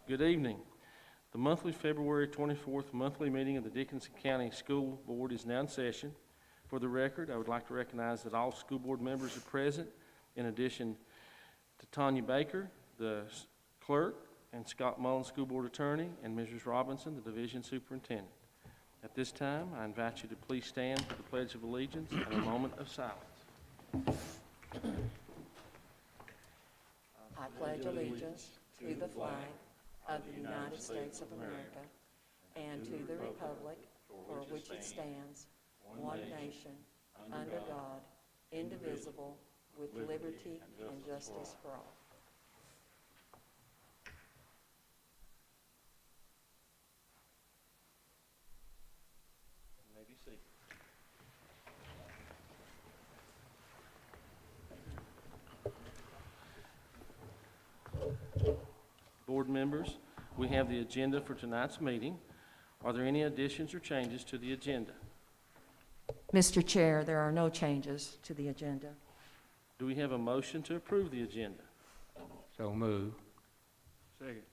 Good evening. The monthly February 24th monthly meeting of the Dickinson County School Board is now in session. For the record, I would like to recognize that all school board members are present, in addition to Tanya Baker, the clerk, and Scott Mullen, school board attorney, and Mrs. Robinson, the division superintendent. At this time, I invite you to please stand for the Pledge of Allegiance and a moment of silence. I pledge allegiance to the flag of the United States of America and to the republic for which it stands, one nation, under God, indivisible, with liberty and justice for all. You may be seated. Board members, we have the agenda for tonight's meeting. Are there any additions or changes to the agenda? Mr. Chair, there are no changes to the agenda. Do we have a motion to approve the agenda? So move. Second.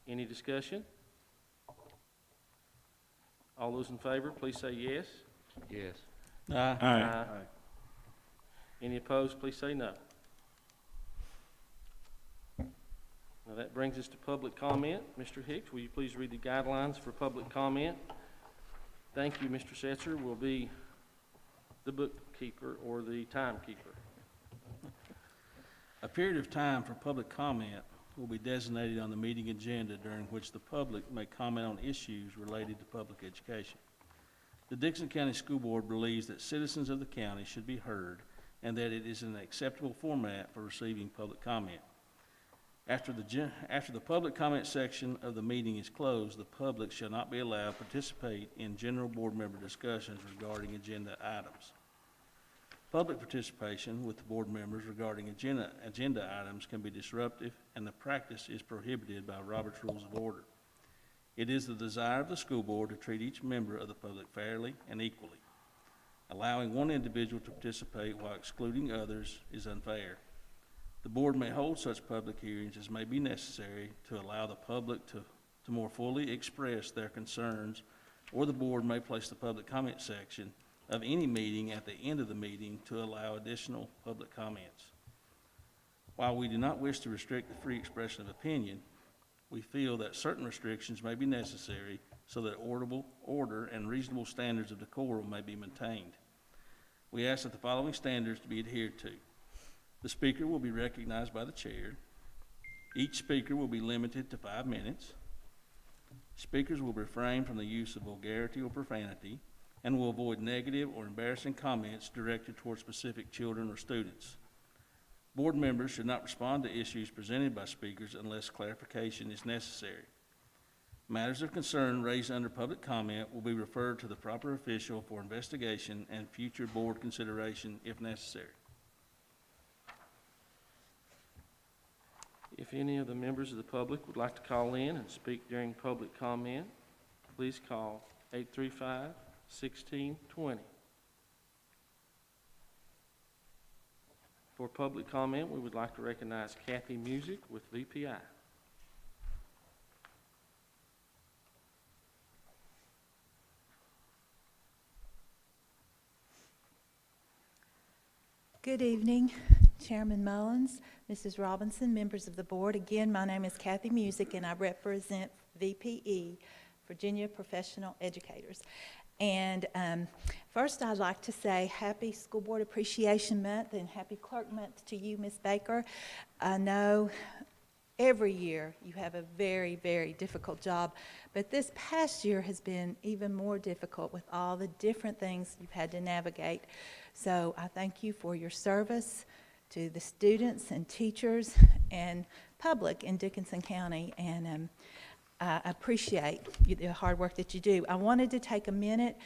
Any discussion? All those in favor, please say yes. Yes. Aye. Any opposed, please say no. Now that brings us to public comment. Mr. Hicks, will you please read the guidelines for public comment? Thank you, Mr. Setzer will be the bookkeeper or the timekeeper. A period of time for public comment will be designated on the meeting agenda during which the public may comment on issues related to public education. The Dickinson County School Board believes that citizens of the county should be heard and that it is an acceptable format for receiving public comment. After the public comment section of the meeting is closed, the public shall not be allowed to participate in general board member discussions regarding agenda items. Public participation with the board members regarding agenda items can be disruptive, and the practice is prohibited by Robert's Rules of Order. It is the desire of the school board to treat each member of the public fairly and equally. Allowing one individual to participate while excluding others is unfair. The board may hold such public hearings as may be necessary to allow the public to more fully express their concerns, or the board may place the public comment section of any meeting at the end of the meeting to allow additional public comments. While we do not wish to restrict the free expression of opinion, we feel that certain restrictions may be necessary so that order and reasonable standards of decorum may be maintained. We ask that the following standards to be adhered to. The speaker will be recognized by the chair. Each speaker will be limited to 5 minutes. Speakers will refrain from the use of vulgarity or profanity and will avoid negative or embarrassing comments directed toward specific children or students. Board members should not respond to issues presented by speakers unless clarification is necessary. Matters of concern raised under public comment will be referred to the proper official for investigation and future board consideration if necessary. If any of the members of the public would like to call in and speak during public comment, please call 835-1620. For public comment, we would like to recognize Kathy Music with VPI. Good evening, Chairman Mullins, Mrs. Robinson, members of the board. Again, my name is Kathy Music, and I represent VPE, Virginia Professional Educators. And first, I'd like to say Happy School Board Appreciation Month and Happy Clerk Month to you, Ms. Baker. I know every year you have a very, very difficult job, but this past year has been even more difficult with all the different things you've had to navigate. So I thank you for your service to the students and teachers and public in Dickinson County, and I appreciate the hard work that you do. I wanted to take a minute.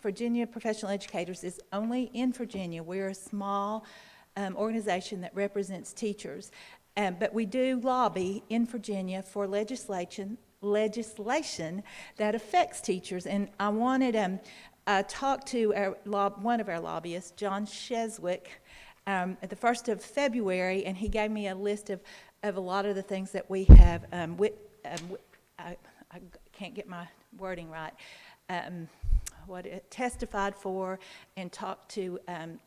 Virginia Professional Educators is only in Virginia. We're a small organization that represents teachers, but we do lobby in Virginia for legislation that affects teachers, and I wanted talk to one of our lobbyists, John Sheswick, at the 1st of February, and he gave me a list of a lot of the things that we have, I can't get my wording right, testified for and talked to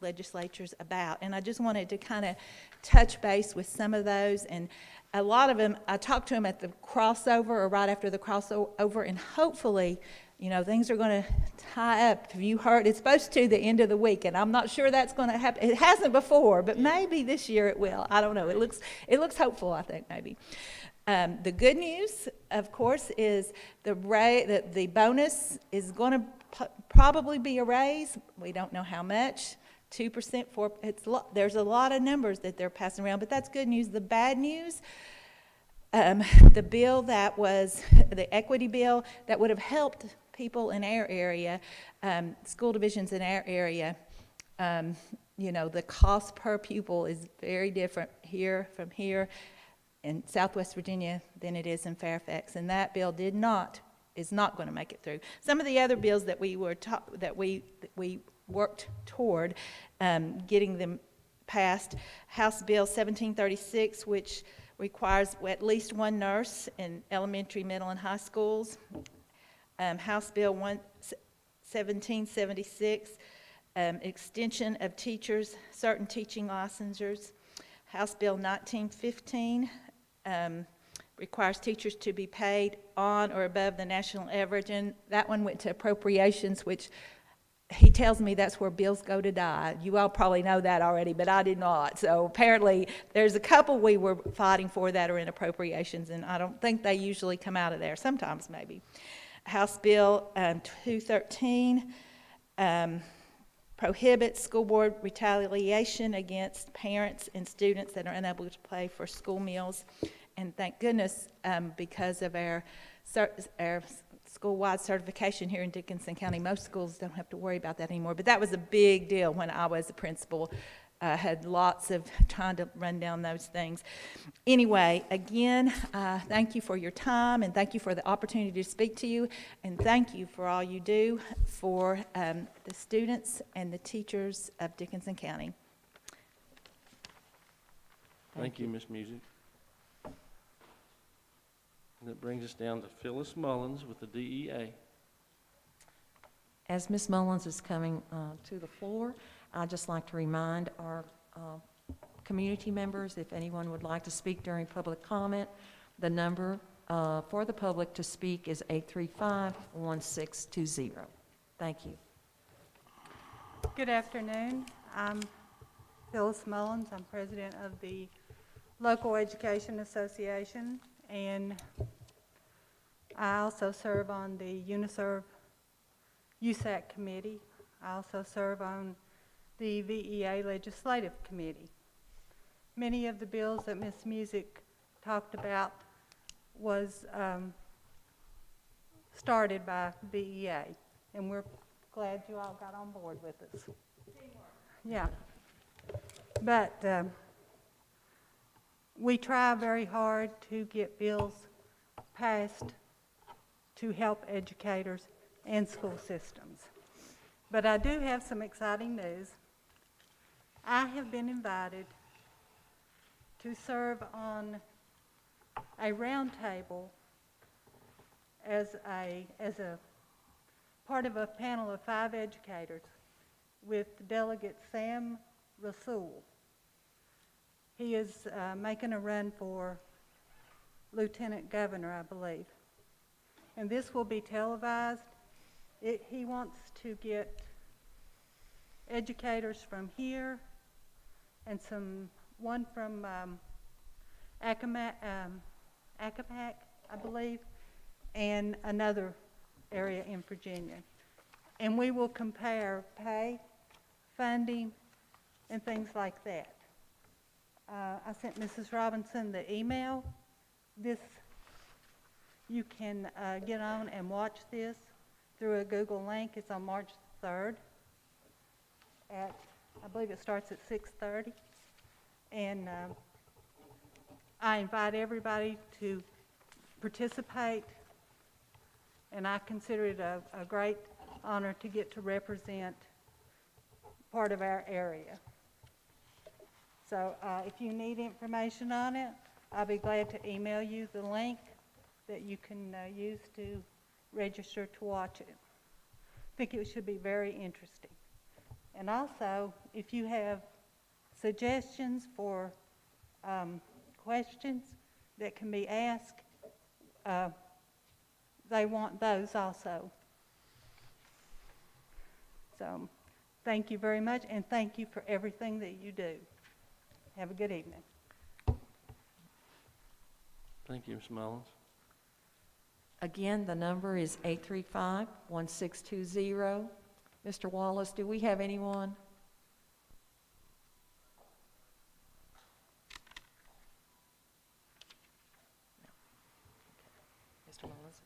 legislatures about. And I just wanted to kind of touch base with some of those. And a lot of them, I talked to them at the crossover or right after the crossover, and hopefully, you know, things are going to tie up. Have you heard? It's supposed to the end of the week, and I'm not sure that's going to happen. It hasn't before, but maybe this year it will. I don't know. It looks hopeful, I think, maybe. The good news, of course, is the bonus is going to probably be a raise. We don't know how much. 2%, 4%. There's a lot of numbers that they're passing around, but that's good news. The bad news, the bill that was the equity bill that would have helped people in our area, school divisions in our area. You know, the cost per pupil is very different here from here in Southwest Virginia than it is in Fairfax, and that bill is not going to make it through. Some of the other bills that we worked toward getting them passed, House Bill 1736, which requires at least one nurse in elementary, middle, and high schools. House Bill 1776, extension of teachers, certain teaching licensures. House Bill 1915 requires teachers to be paid on or above the national average, and that one went to appropriations, which he tells me that's where bills go to die. You all probably know that already, but I did not. So apparently there's a couple we were fighting for that are in appropriations, and I don't think they usually come out of there. Sometimes maybe. House Bill 213 prohibits school board retaliation against parents and students that are unable to pay for school meals. And thank goodness, because of our school-wide certification here in Dickinson County, most schools don't have to worry about that anymore. But that was a big deal when I was a principal. Had lots of trying to run down those things. Anyway, again, thank you for your time, and thank you for the opportunity to speak to you, and thank you for all you do for the students and the teachers of Dickinson County. Thank you, Ms. Music. And that brings us down to Phyllis Mullins with the DEA. As Ms. Mullins is coming to the floor, I'd just like to remind our community members, if anyone would like to speak during public comment, the number for the public to speak is 835-1620. Thank you. Good afternoon. I'm Phyllis Mullins. I'm president of the Local Education Association, and I also serve on the USAC committee. I also serve on the VEA Legislative Committee. Many of the bills that Ms. Music talked about was started by VEA, and we're glad you all got on board with us. Yeah, but we try very hard to get bills passed to help educators and school systems. But I do have some exciting news. I have been invited to serve on a roundtable as a part of a panel of 5 educators with Delegate Sam Rasool. He is making a run for Lieutenant Governor, I believe. And this will be televised. He wants to get educators from here and one from Accomack, I believe, and another area in Virginia. And we will compare pay, funding, and things like that. I sent Mrs. Robinson the email. You can get on and watch this through a Google link. It's on March 3rd at, I believe it starts at 6:30. And I invite everybody to participate, and I consider it a great honor to get to represent part of our area. So if you need information on it, I'll be glad to email you the link that you can use to register to watch it. I think it should be very interesting. And also, if you have suggestions for questions that can be asked, they want those also. So, thank you very much, and thank you for everything that you do. Have a good evening. Thank you, Ms. Mullins. Again, the number is 835-1620. Mr. Wallace, do we have anyone? Mr. Wallace?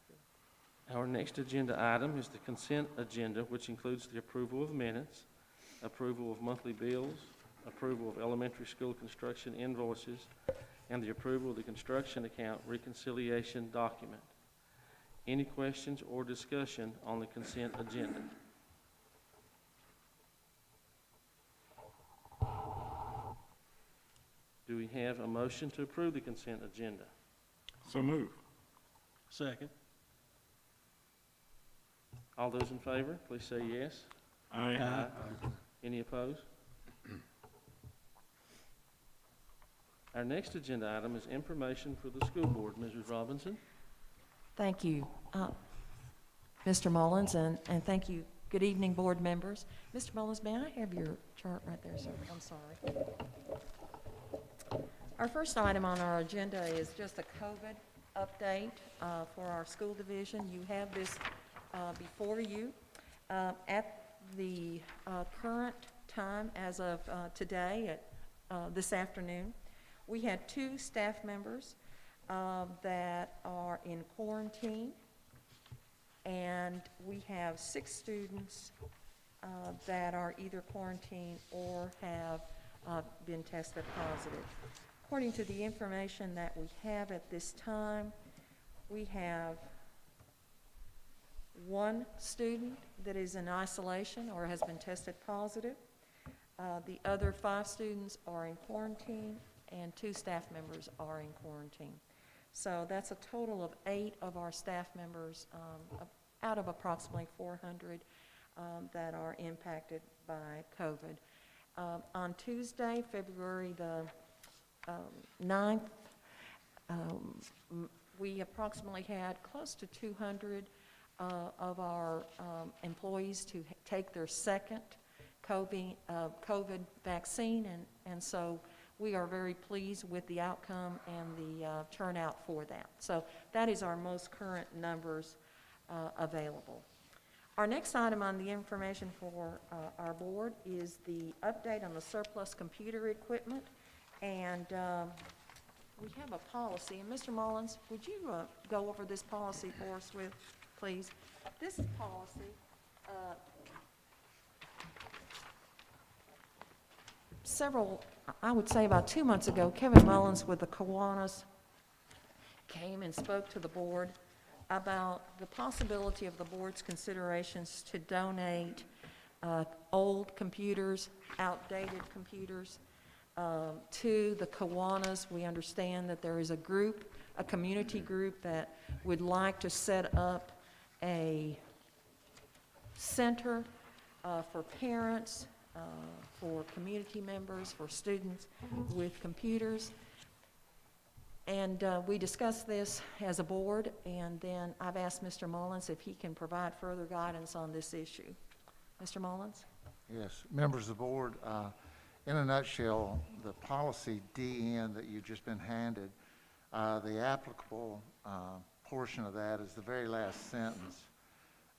Our next agenda item is the consent agenda, which includes the approval of minutes, approval of monthly bills, approval of elementary school construction invoices, and the approval of the construction account reconciliation document. Any questions or discussion on the consent agenda? Do we have a motion to approve the consent agenda? So move. Second. All those in favor, please say yes. Aye. Any opposed? Our next agenda item is information for the school board. Mrs. Robinson? Thank you, Mr. Mullins, and thank you. Good evening, board members. Mr. Mullins, may I have your chart right there, sir? I'm sorry. Our first item on our agenda is just a COVID update for our school division. You have this before you. At the current time, as of today, at this afternoon, we had 2 staff members that are in quarantine, and we have 6 students that are either quarantined or have been tested positive. According to the information that we have at this time, we have 1 student that is in isolation or has been tested positive. The other 5 students are in quarantine, and 2 staff members are in quarantine. So that's a total of 8 of our staff members out of approximately 400 that are impacted by COVID. On Tuesday, February the 9th, we approximately had close to 200 of our employees to take their second COVID vaccine, and so we are very pleased with the outcome and the turnout for that. So that is our most current numbers available. Our next item on the information for our board is the update on the surplus computer equipment, and we have a policy. And Mr. Mullins, would you go over this policy for us, please? This policy I would say about 2 months ago, Kevin Mullins with the Kiwanis came and spoke to the board about the possibility of the board's considerations to donate old computers, outdated computers, to the Kiwanis. We understand that there is a group, a community group that would like to set up a center for parents, for community members, for students with computers. And we discussed this as a board, and then I've asked Mr. Mullins if he can provide further guidance on this issue. Mr. Mullins? Yes, members of the board, in a nutshell, the policy DN that you've just been handed, the applicable portion of that is the very last sentence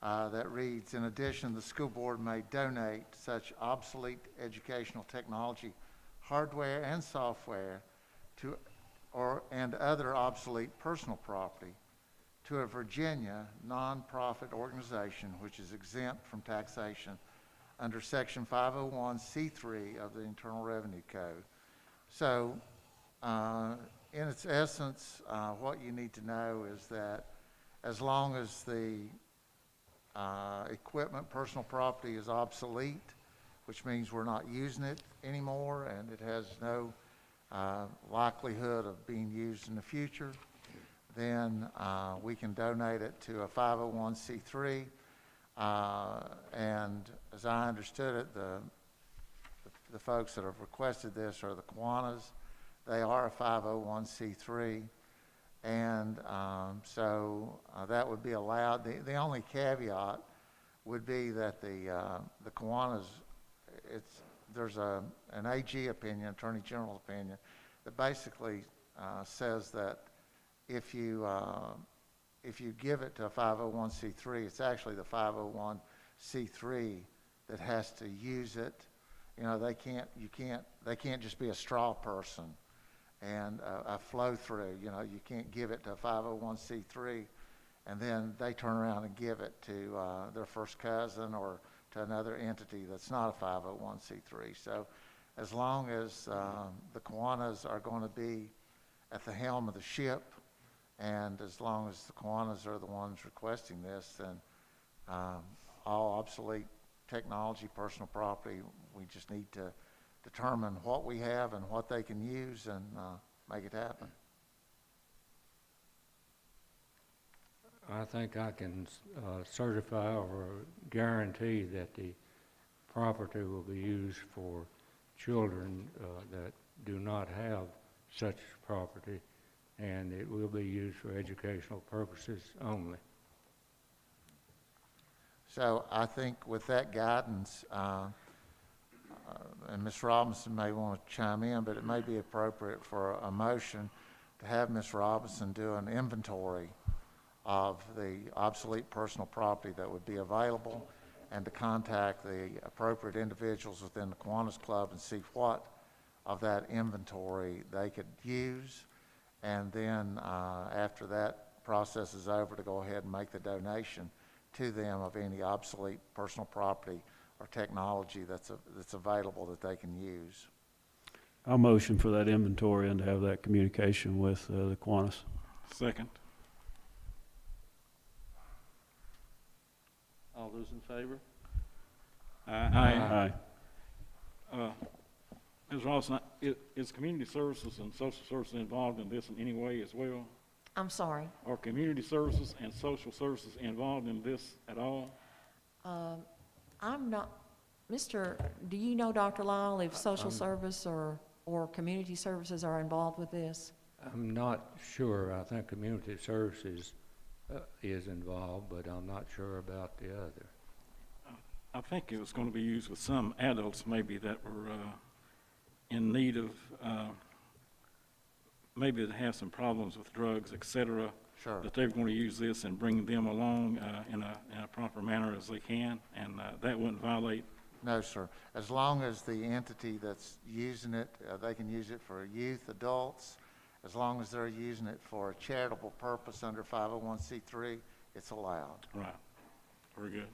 that reads, in addition, the school board may donate such obsolete educational technology, hardware and software and other obsolete personal property to a Virginia nonprofit organization which is exempt from taxation under Section 501c3 of the Internal Revenue Code. So, in its essence, what you need to know is that as long as the equipment, personal property is obsolete, which means we're not using it anymore, and it has no likelihood of being used in the future, then we can donate it to a 501c3. And as I understood it, the folks that have requested this are the Kiwanis. They are a 501c3. And so that would be allowed. The only caveat would be that the Kiwanis, there's an AG opinion, Attorney General opinion, that basically says that if you give it to a 501c3, it's actually the 501c3 that has to use it. You know, they can't just be a straw person and a flow through. You know, you can't give it to a 501c3 and then they turn around and give it to their first cousin or to another entity that's not a 501c3. So as long as the Kiwanis are going to be at the helm of the ship, and as long as the Kiwanis are the ones requesting this, then all obsolete technology, personal property, we just need to determine what we have and what they can use and make it happen. I think I can certify or guarantee that the property will be used for children that do not have such property, and it will be used for educational purposes only. So I think with that guidance, and Ms. Robinson may want to chime in, but it may be appropriate for a motion to have Ms. Robinson do an inventory of the obsolete personal property that would be available, and to contact the appropriate individuals within the Kiwanis Club and see what of that inventory they could use, and then after that process is over, to go ahead and make the donation to them of any obsolete personal property or technology that's available that they can use. I'll motion for that inventory and to have that communication with the Kiwanis. Second. All those in favor? Aye. Ms. Rawson, is community services and social services involved in this in any way as well? I'm sorry. Are community services and social services involved in this at all? I'm not, do you know, Dr. Lyle, if social service or community services are involved with this? I'm not sure. I think community services is involved, but I'm not sure about the other. I think it was going to be used with some adults maybe that were in need of, maybe that have some problems with drugs, et cetera. Sure. That they're going to use this and bring them along in a proper manner as they can, and that wouldn't violate. No, sir. As long as the entity that's using it, they can use it for youth, adults. As long as they're using it for a charitable purpose under 501c3, it's allowed. Right. Very good.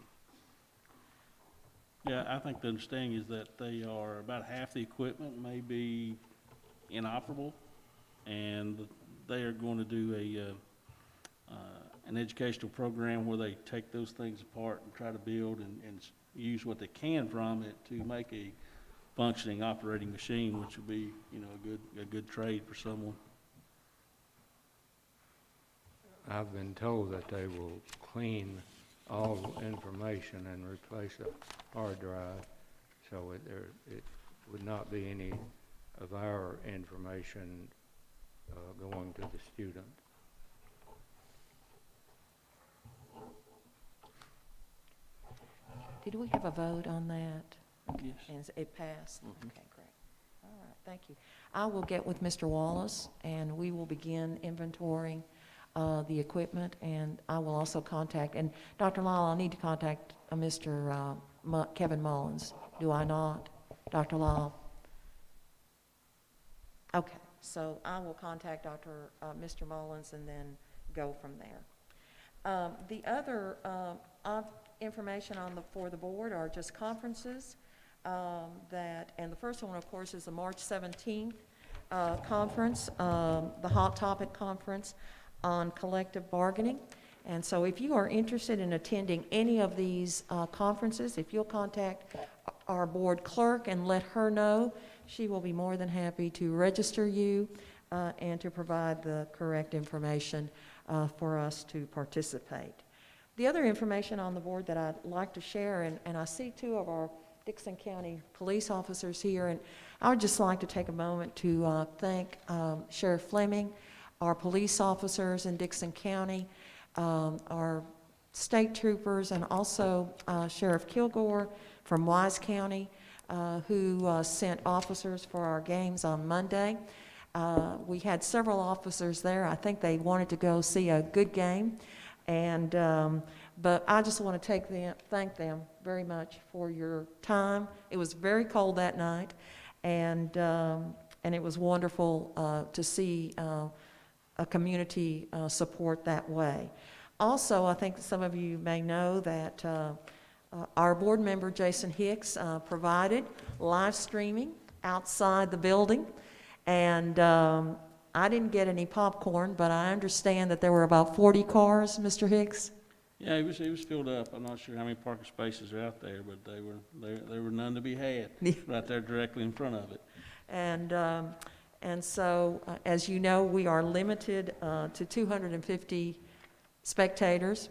Yeah, I think the understanding is that they are, about half the equipment may be inoperable, and they are going to do an educational program where they take those things apart and try to build and use what they can from it to make a functioning operating machine, which would be, you know, a good trade for someone. I've been told that they will clean all information and replace a hard drive, so it would not be any of our information going to the student. Did we have a vote on that? Yes. And it passed? Okay, great. All right, thank you. I will get with Mr. Wallace, and we will begin inventorying the equipment, and I will also contact, and Dr. Lyle, I'll need to contact Mr. Kevin Mullins, do I not? Dr. Lyle? Okay, so I will contact Mr. Mullins and then go from there. The other information for the board are just conferences and the first one, of course, is the March 17th conference, the Hot Topic Conference on collective bargaining. And so if you are interested in attending any of these conferences, if you'll contact our board clerk and let her know. She will be more than happy to register you and to provide the correct information for us to participate. The other information on the board that I'd like to share, and I see two of our Dixon County police officers here, and I would just like to take a moment to thank Sheriff Fleming, our police officers in Dixon County, our state troopers, and also Sheriff Kilgore from Wise County, who sent officers for our games on Monday. We had several officers there. I think they wanted to go see a good game, and but I just want to thank them very much for your time. It was very cold that night, and it was wonderful to see a community support that way. Also, I think some of you may know that our board member, Jason Hicks, provided live streaming outside the building, and I didn't get any popcorn, but I understand that there were about 40 cars, Mr. Hicks? Yeah, it was filled up. I'm not sure how many parking spaces are out there, but there were none to be had right there directly in front of it. And so, as you know, we are limited to 250 spectators,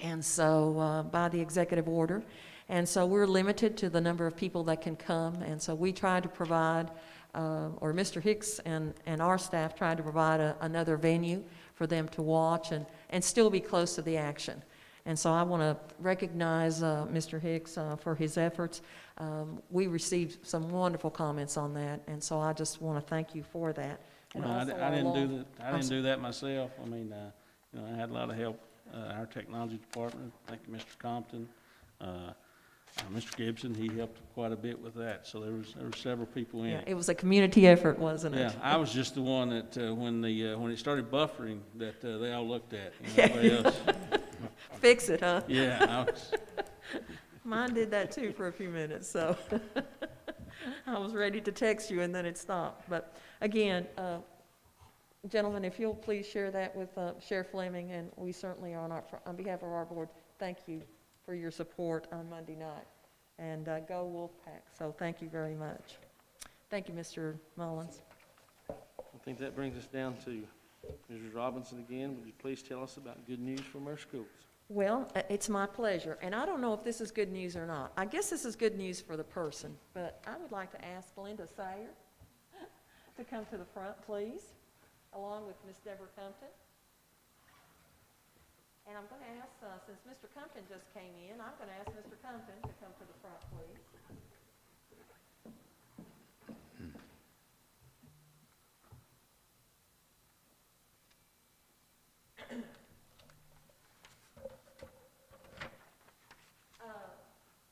and so by the executive order, and so we're limited to the number of people that can come, and so we try to provide, or Mr. Hicks and our staff tried to provide another venue for them to watch and still be close to the action. And so I want to recognize Mr. Hicks for his efforts. We received some wonderful comments on that, and so I just want to thank you for that. And Well, also I our didn't law- do that. I I'm didn't sorry. do that myself. I mean, you know, I had a lot of help. Our technology department, thank you, Mr. Compton, Mr. Gibson. He helped quite a bit with that. So there were several people in Yeah, it. it was a community effort, wasn't Yeah, it? I was just the one that when it started buffering that they all looked at. You know, everybody else. Fix it, huh? Yeah, I was. Mine did that too for a few minutes, so I was ready to text you and then it stopped. But again, gentlemen, if you'll please share that with Sheriff Fleming, and we certainly on behalf of our board, thank you for your support on Monday night. And go Wolfpack. So thank you very much. Thank you, Mr. Mullins. I think that brings us down to Mrs. Robinson again. Would you please tell us about good news from our schools? Well, it's my pleasure, and I don't know if this is good news or not. I guess this is good news for the person, but I would like to ask Linda Sayer to come to the front, please, along with Miss Deborah Compton. And I'm going to ask, since Mr. Compton just came in, I'm going to ask Mr. Compton to come to the front, please.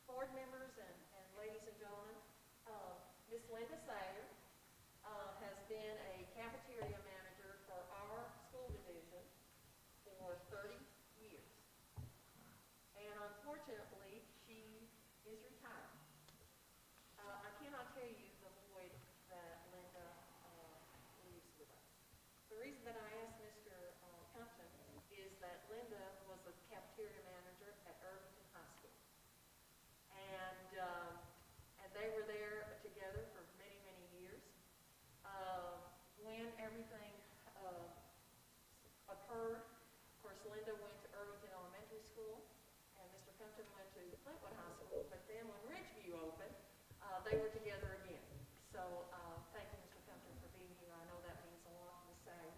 Board members and ladies and gentlemen, Miss Linda Sayer has been a cafeteria manager for our school division for 30 years. And unfortunately, she is retired. I cannot tell you the void that Linda leaves with us. The reason that I asked Mr. Compton is that Linda was the cafeteria manager at Irvington High School. And they were there together for many, many years. When everything occurred, of course, Linda went to Irvington Elementary School, and Mr. Compton went to Flintwood High School, but then when Ridgeview opened, they were together again. So thank you, Mr. Compton, for being here. I know that means a lot to Miss Sayers.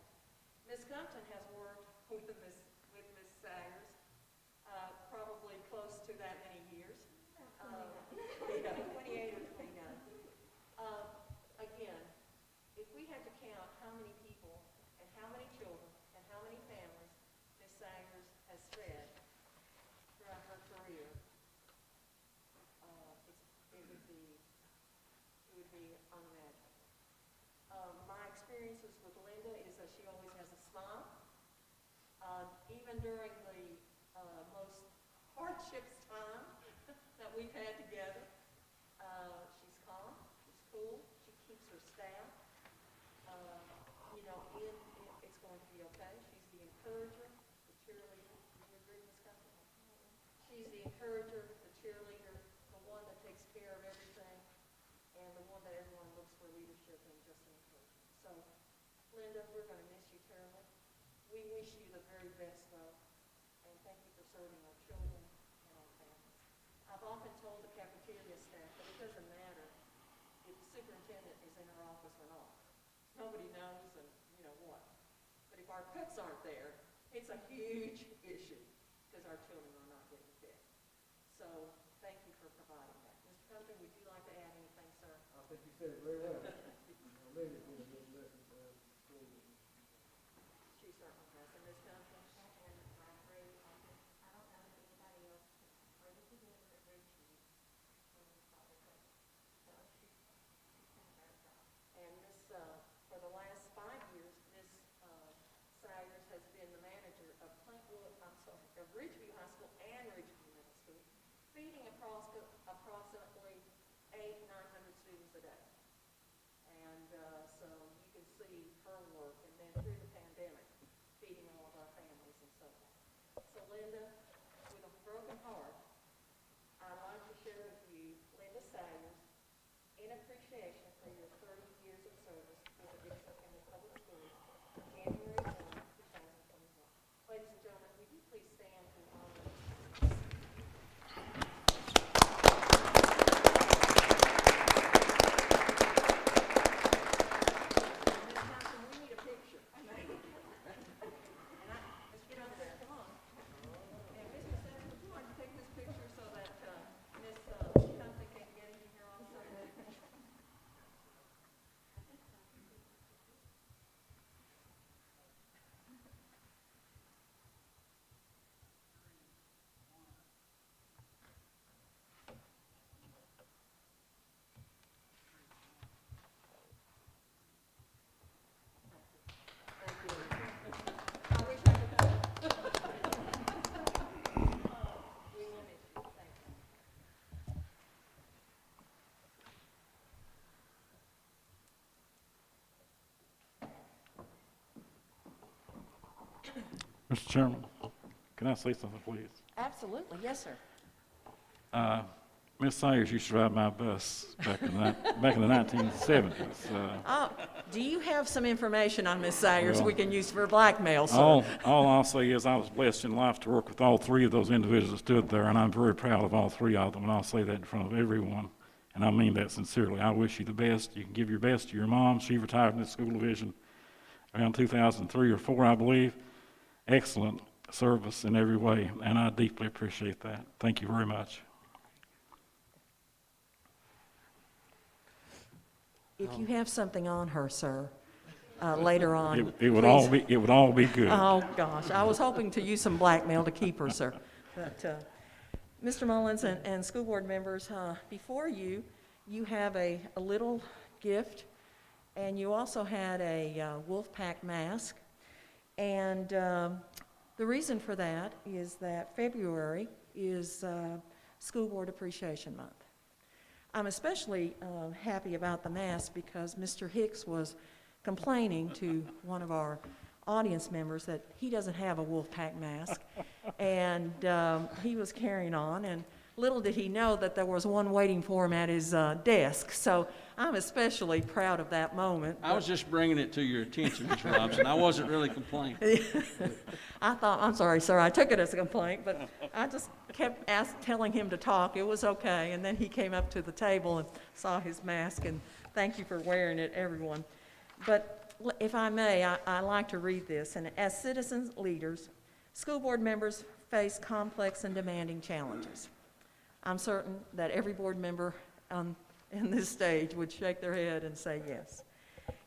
Miss Compton has worked with Miss Sayers probably close to that many years. 28 or 29. Again, if we had to count how many people and how many children and how many families Miss Sayers has fed throughout her career, it would be unimaginable. My experiences with Linda is that she always has a smile. Even during the most hardships time that we've had together, she's calm, she's cool, she keeps her staff, it's going to be okay. She's the encourager, the cheerleader. Do you agree, Ms. Compton? She's the encourager, the cheerleader, the one that takes We wish you the very best, though, and thank you for serving our children and our families. I've often told the cafeteria staff that it doesn't matter if the superintendent is in her office or not. Nobody knows and you know what. But if our cooks aren't there, it's a huge issue because our children are not getting fed. So thank you for providing that. Mr. Compton, would you like to add anything, sir? I think you said it very well. She certainly has. And Ms. Compton? And Ms., for the last 5 years, Ms. Sayers has been the manager of of Ridgeview High School and Ridgeview Middle School, feeding approximately 900 students a day. And so you can see her work, and then through the pandemic, feeding all of our families and so on. So Linda, with a broken heart, I'd like to share with you Linda Sayers in appreciation for your 30 years of service with the Dixon County Public Schools, January 1, 2021. Ladies and gentlemen, would you please stand to honor Ms. Thompson, we need a picture. Let's get over there, come on. And Mr. Simmons, would you like to take this picture so that Ms. Thompson can get in here also? Thank you. I wish I could help. We will miss you. Thank you. Mr. Chairman, can I say something, please? Absolutely, yes, sir. Miss Sayers used to ride my bus back in the 1970s. Do you have some information on Ms. Sayers Well, we can use for blackmail, sir? All I'll say is I was blessed in life to work with all three of those individuals that stood there, and I'm very proud of all three of them, and I'll say that in front of everyone, and I mean that sincerely. I wish you the best. You can give your best to your mom. She retired from the school division around 2003 or 4, I believe. Excellent service in every way, and I deeply appreciate that. Thank you very much. If you have something on her, sir, later on, It would please- all be good. Oh, gosh, I was hoping to use some blackmail to keep her, sir. But, Mr. Mullins and school board members, before you, you have a little gift, and you also had a wolf pack mask. And the reason for that is that February is School Board Appreciation Month. I'm especially happy about the mask because Mr. Hicks was complaining to one of our audience members that he doesn't have a wolf pack mask, and he was carrying on, and little did he know that there was one waiting for him at his desk. So I'm especially proud of that moment. I was just bringing it to your attention, Mr. Robinson. I wasn't really complaining. I'm sorry, sir, I took it as a complaint, but I just kept telling him to talk. It was okay, and then he came up to the table and saw his mask, and thank you for wearing it, everyone. But if I may, I like to read this. And as citizens leaders, school board members face complex and demanding challenges. I'm certain that every board member in this stage would shake their head and say yes.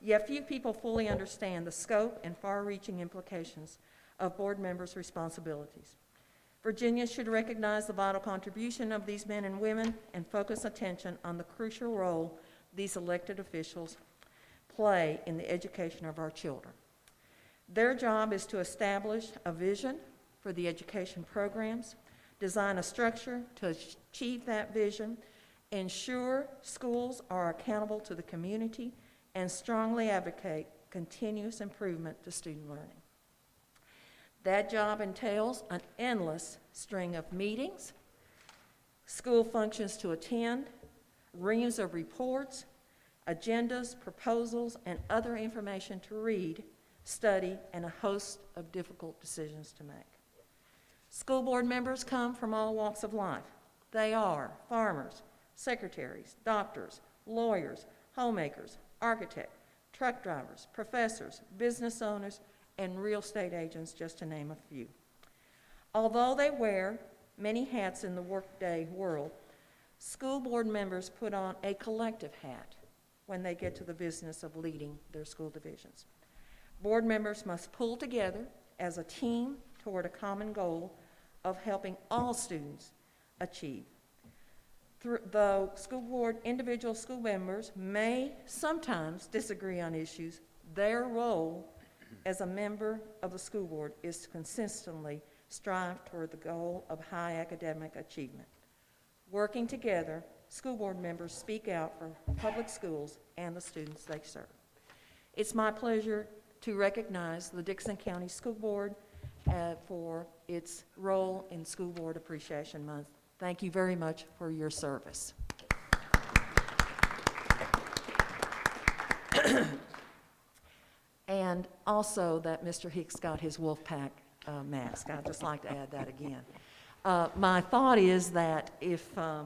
Yet few people fully understand the scope and far-reaching implications of board members' responsibilities. Virginia should recognize the vital contribution of these men and women and focus attention on the crucial role these elected officials play in the education of our children. Their job is to establish a vision for the education programs, design a structure to achieve that vision, ensure schools are accountable to the community, and strongly advocate continuous improvement to student learning. That job entails an endless string of meetings, school functions to attend, reams of reports, agendas, proposals, and other information to read study, and a host of difficult decisions to make. School board members come from all walks of life. They are farmers, secretaries, doctors, lawyers, homemakers, architects, truck drivers, professors, business owners, and real estate agents, just to name a few. Although they wear many hats in the workday world, school board members put on a collective hat when they get to the business of leading their school divisions. Board members must pull together as a team toward a common goal of helping all students achieve. Though school board individual school members may sometimes disagree on issues, their role as a member of the school board is to consistently strive toward the goal of high academic achievement. Working together, school board members speak out for public schools and the students they serve. It's my pleasure to recognize the Dickson County School Board for its role in School Board Appreciation Month. Thank you very much for your service. And also that Mr. Hicks got his Wolfpack mask. I'd just like to add that again. My thought is that if, I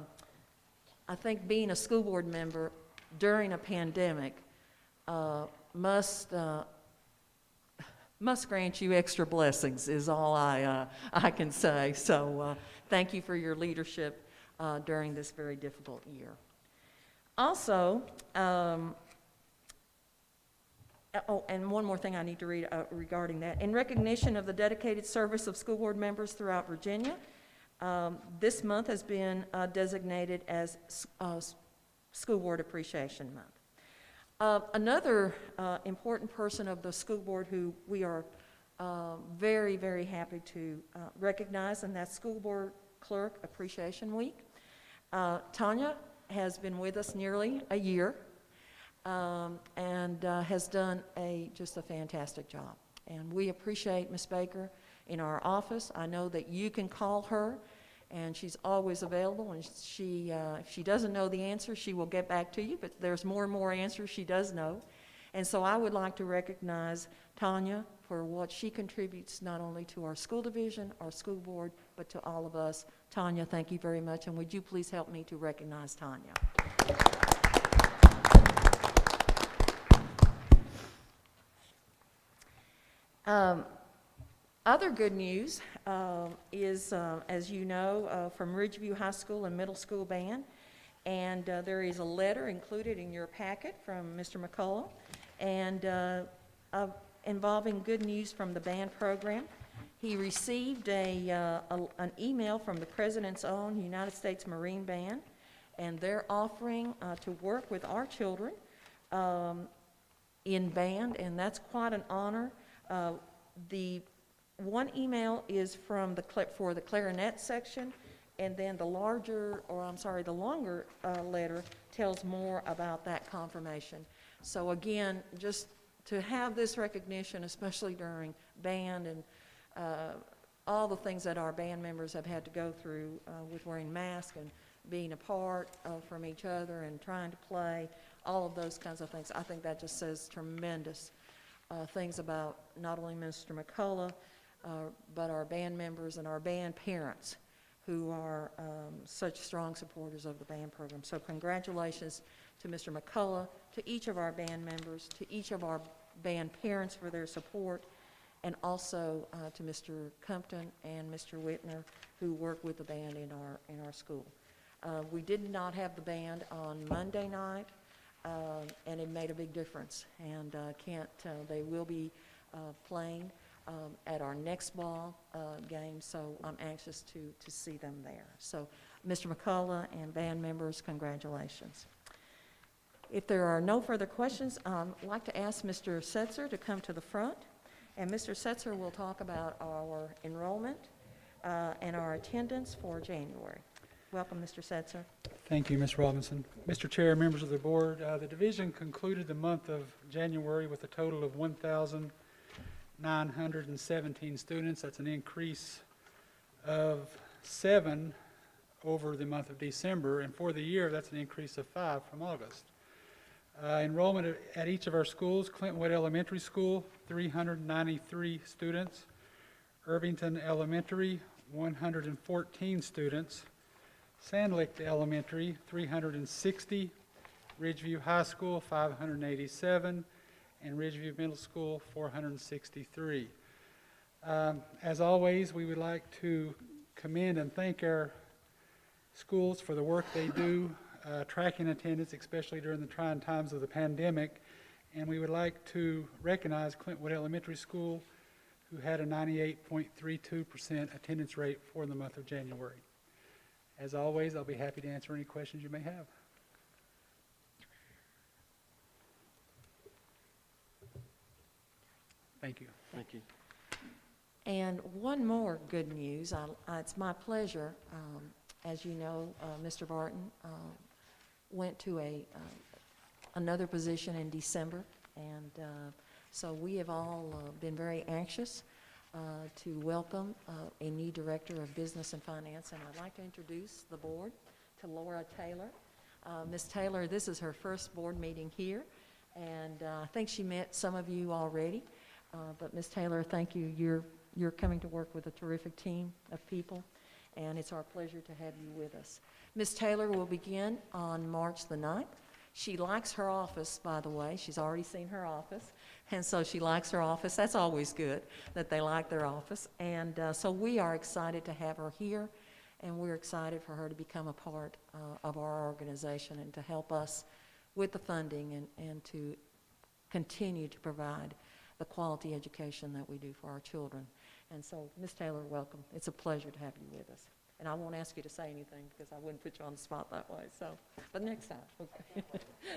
think being a school board member during a pandemic must grant you extra blessings is all I can say. So thank you for your leadership during this very difficult year. Also, oh, and one more thing I need to read regarding that. In recognition of the dedicated service of school board members throughout Virginia, this month has been designated as School Board Appreciation Month. Another important person of the school board who we are very, very happy to recognize, and that's School Board Clerk Appreciation Week. Tanya has been with us nearly a year and has done just a fantastic job. And we appreciate Ms. Baker in our office. I know that you can call her, and she's always available, and if she doesn't know the answer, she will get back to you, but there's more and more answers she does know. And so I would like to recognize Tanya for what she contributes not only to our school division, our school board, but to all of us. Tanya, thank you very much, and would you please help me to recognize Tanya? Other good news is, as you know, from Ridgeview High School and Middle School Band, and there is a letter included in your packet from Mr. McCullough, and involving good news from the band program. He received an email from the President's own United States Marine Band, and they're offering to work with our children in band, and that's quite an honor. The one email is from for the clarinet section, and then the longer letter tells more about that confirmation. So again, just to have this recognition, especially during band and all the things that our band members have had to go through with wearing masks and being apart from each other and trying to play, all of those kinds of things. I think that just says tremendous things about not only Mr. McCullough, but our band members and our band parents who are such strong supporters of the band program. So congratulations to Mr. McCullough, to each of our band members, to each of our band parents for their support, and also to Mr. Compton and Mr. Whitner who work with the band in our school. We did not have the band on Monday night, and it made a big difference. And they will be playing at our next ball game, so I'm anxious to see them there. So, Mr. McCullough and band members, congratulations. If there are no further questions, I'd like to ask Mr. Setzer to come to the front, and Mr. Setzer will talk about our enrollment and our attendance for January. Welcome, Mr. Setzer. Thank you, Ms. Robinson. Mr. Chair, members of the board, the division concluded the month of January with a total of 1,917 students. That's an increase of 7 over the month of December, and for the year, that's an increase of 5 from August. Enrollment at each of our schools: Clintwood Elementary School, 393 students; Irvington Elementary, 114 students; Sandlick Elementary, 360; Ridgeview High School, 587; and Ridgeview Middle School, 463. As always, we would like to commend and thank our schools for the work they do tracking attendance, especially during the trying times of the pandemic. And we would like to recognize Clintwood Elementary School, who had a 98.32% attendance rate for the month of January. As always, I'll be happy to answer any questions you may have. Thank you. Thank you. And one more good news. It's my pleasure. As you know, Mr. Barton went to another position in December, and so we have all been very anxious to welcome a new Director of Business and Finance, and I'd like to introduce the board to Laura Taylor. Ms. Taylor, this is her first board meeting here, and I think she met some of you already, but Ms. Taylor, thank you. You're coming to work with a terrific team of people, and it's our pleasure to have you with us. Ms. Taylor will begin on March the 9th. She likes her office, by the way. She's already seen her office, and so she likes her office. That's always good, that they like their office. And so we are excited to have her here, and we're excited for her to become a part of our organization and to help us with the funding and to continue to provide the quality education that we do for our children. And so, Ms. Taylor, welcome. It's a pleasure to have you with us. And I won't ask you to say anything because I wouldn't put you on the spot that way. So, but next time, okay?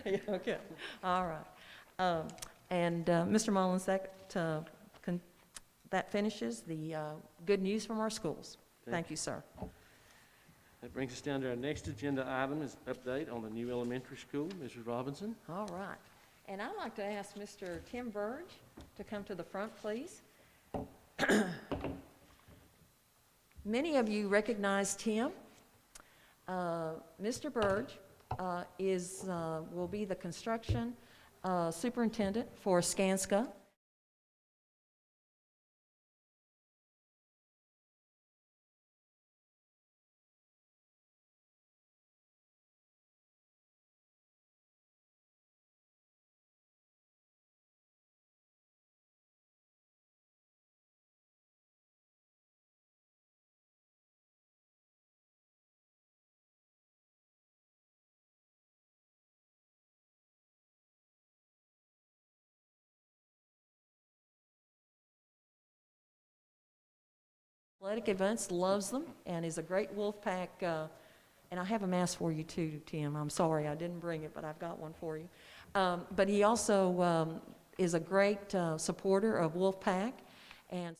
Yeah, okay. All right. Mr. Mullins, that finishes the good news from our schools. Thank you, sir. That brings us down to our next agenda item, is update on the new elementary school. Mrs. Robinson? All right. And I'd like to ask Mr. Tim Burge to come to the front, please. Many of you recognize Tim. Mr. Burge will be the construction superintendent for Skanska. Athletic events, loves them, and is a great Wolfpack, and I have a mask for you too, Tim. I'm sorry I didn't bring it, but I've got one for you. But he also is a great supporter of Wolfpack, and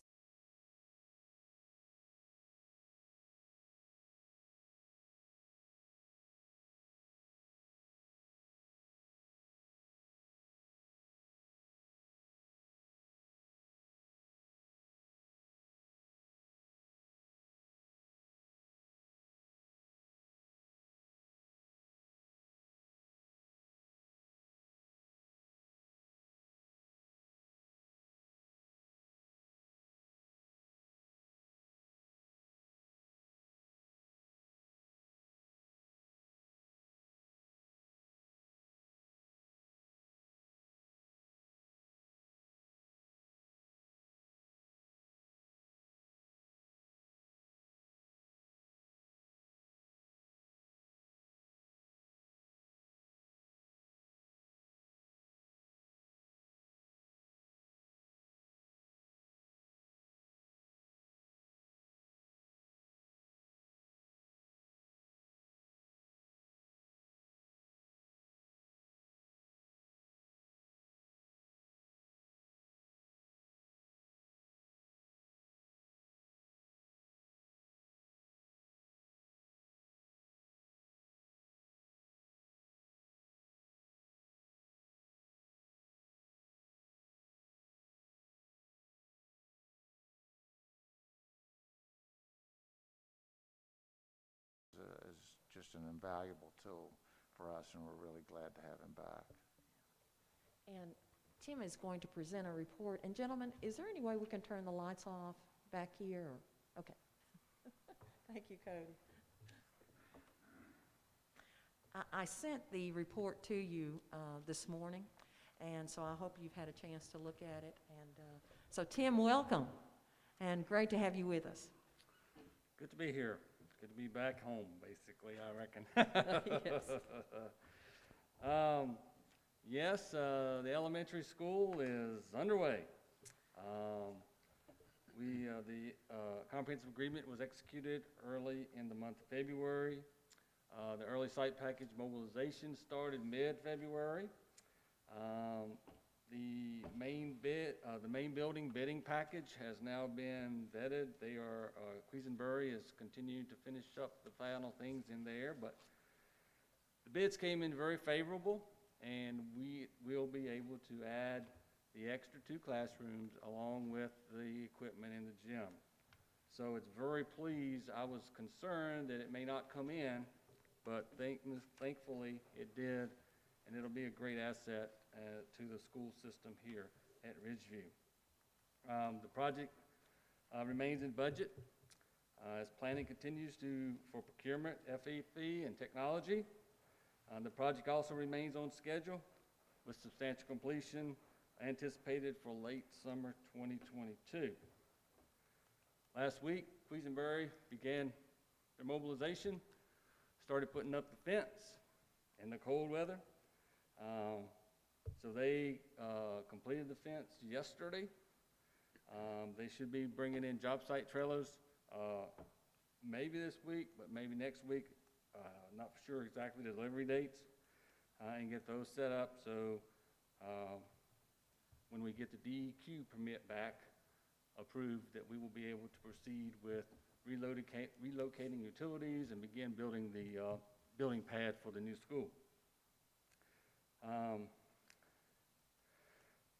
Is just an invaluable tool for us, and we're really glad to have him back. And Tim is going to present a report. And gentlemen, is there any way we can turn the lights off back here? Okay. Thank you, Cody. I sent the report to you this morning, and so I hope you've had a chance to look at it. And so Tim, welcome, and great to have you with us. Good to be here. Good to be back home, basically, I reckon. Yes. Yes, the elementary school is underway. The comprehensive agreement was executed early in the month of February. The early site package mobilization started mid-February. The main building bidding package has now been vetted. Quisenberry is continuing to finish up the final things in there, but the bids came in very favorable, and we will be able to add the extra 2 classrooms along with the equipment in the gym. So it's very pleased. I was concerned that it may not come in, but thankfully it did, and it'll be a great asset to the school system here at Ridgeview. The project remains in budget as planning continues for procurement, FEP, and technology. The project also remains on schedule with substantial completion anticipated for late summer 2022. Last week, Quisenberry began their mobilization, started putting up the fence in the cold weather. So they completed the fence yesterday. They should be bringing in job site trailers maybe this week, but maybe next week. Not for sure exactly the delivery dates, and get those set up. So when we get the DEQ permit back approved, that we will be able to proceed with relocating utilities and begin building the building pad for the new school.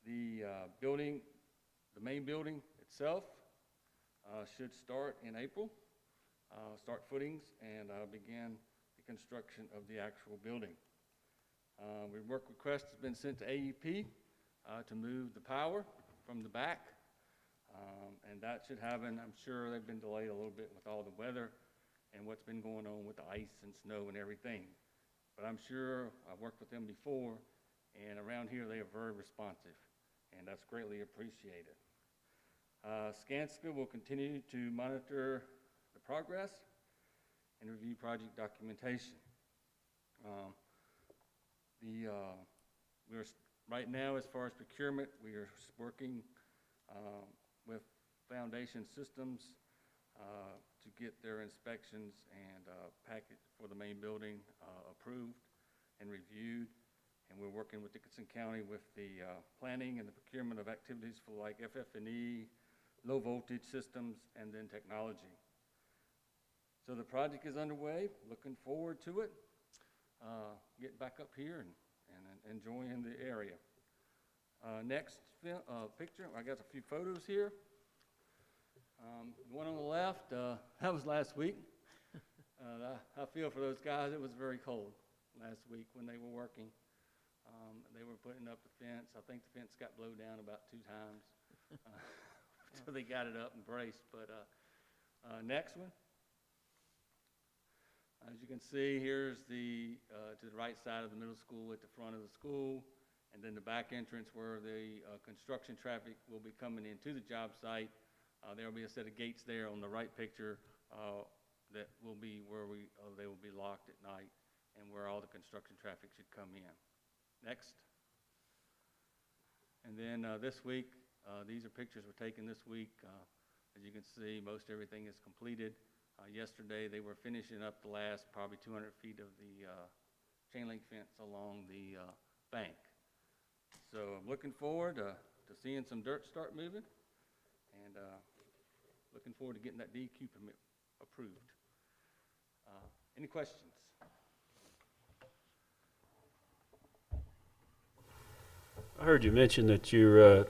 The main building itself should start in April, start footings, and begin the construction of the actual building. Work request has been sent to AEP to move the power from the back, and that should happen. I'm sure they've been delayed a little bit with all the weather and what's been going on with the ice and snow and everything. But I'm sure, I've worked with them before, and around here they are very responsive, and that's greatly appreciated. Skanska will continue to monitor the progress and review project documentation. Right now, as far as procurement, we are working with Foundation Systems to get their inspections and packet for the main building approved and reviewed. And we're working with Dickinson County with the planning and the procurement of activities for like FF&E, low voltage systems, and then technology. So the project is underway, looking forward to it, getting back up here and enjoying the area. Next picture, I got a few photos here. The one on the left, that was last week. I feel for those guys. It was very cold last week when they were working. They were putting up the fence. I think the fence got blown down about 2 times. So they got it up and braced. But next one. As you can see, here's to the right side of the middle school at the front of the school, and then the back entrance where the construction traffic will be coming into the job site. There will be a set of gates there on the right picture that will be where they will be locked at night and where all the construction traffic should come in. Next. And then this week, these are pictures were taken this week. As you can see, most everything is completed. Yesterday, they were finishing up the last probably 200 feet of the chain link fence along the bank. So I'm looking forward to seeing some dirt start moving, and looking forward to getting that DEQ permit approved. Any questions? I heard you mention that you're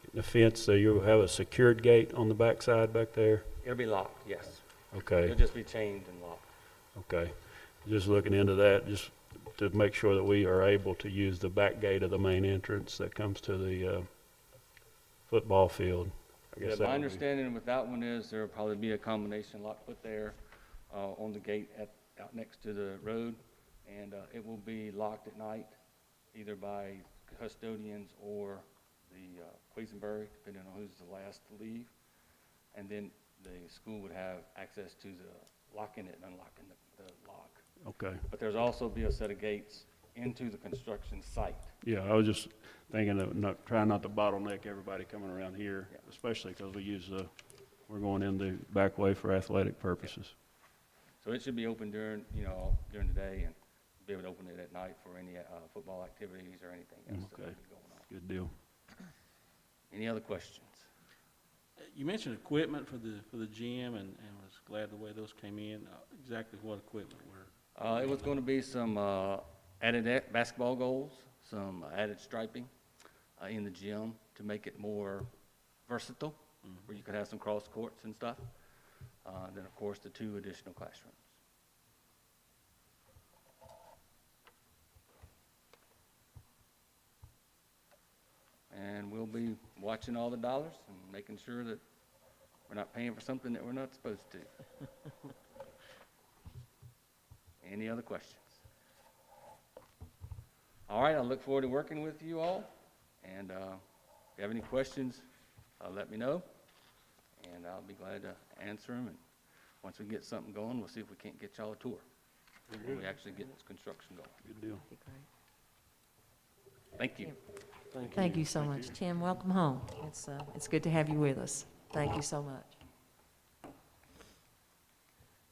getting a fence, so you'll have a secured gate on the backside back there? It'll be locked, yes. Okay. It'll just be chained and locked. Okay. Just looking into that, just to make sure that we are able to use the back gate of the main entrance that comes to the football field. I Yeah, guess my that would be- understanding with that one is there'll probably be a combination lock put there, on the gate out next to the road. And, it will be locked at night, either by custodians or the, Quisenberry, depending on who's the last to leave. And then the school would have access to the locking it and unlocking the lock. Okay. But there's also be a set of gates into the construction site. Yeah, I was just thinking of trying not to bottleneck everybody coming around here, Yeah. especially because we're going in the back way for athletic purposes. So it should be open during the day, and be able to open it at night for any, football activities or anything else that may Okay. be going on. Good deal. Any other questions? You mentioned equipment for the gym, and was glad the way those came in. Exactly what equipment were? It was going to be some added basketball goals, some added striping in the gym to make it more versatile, where you could have some cross courts and stuff. Then, of course, the 2 additional classrooms. And we'll be watching all the dollars and making sure that we're not paying for something that we're not supposed to. Any other questions? All right, I look forward to working with you all. And if you have any questions, let me know. And I'll be glad to answer them. And once we get something going, we'll see if we can't get y'all a tour. When we actually get this construction going. Good deal. Be great. Thank you. Thank you so much. Tim, welcome home. It's good to have you with us. Thank you so much.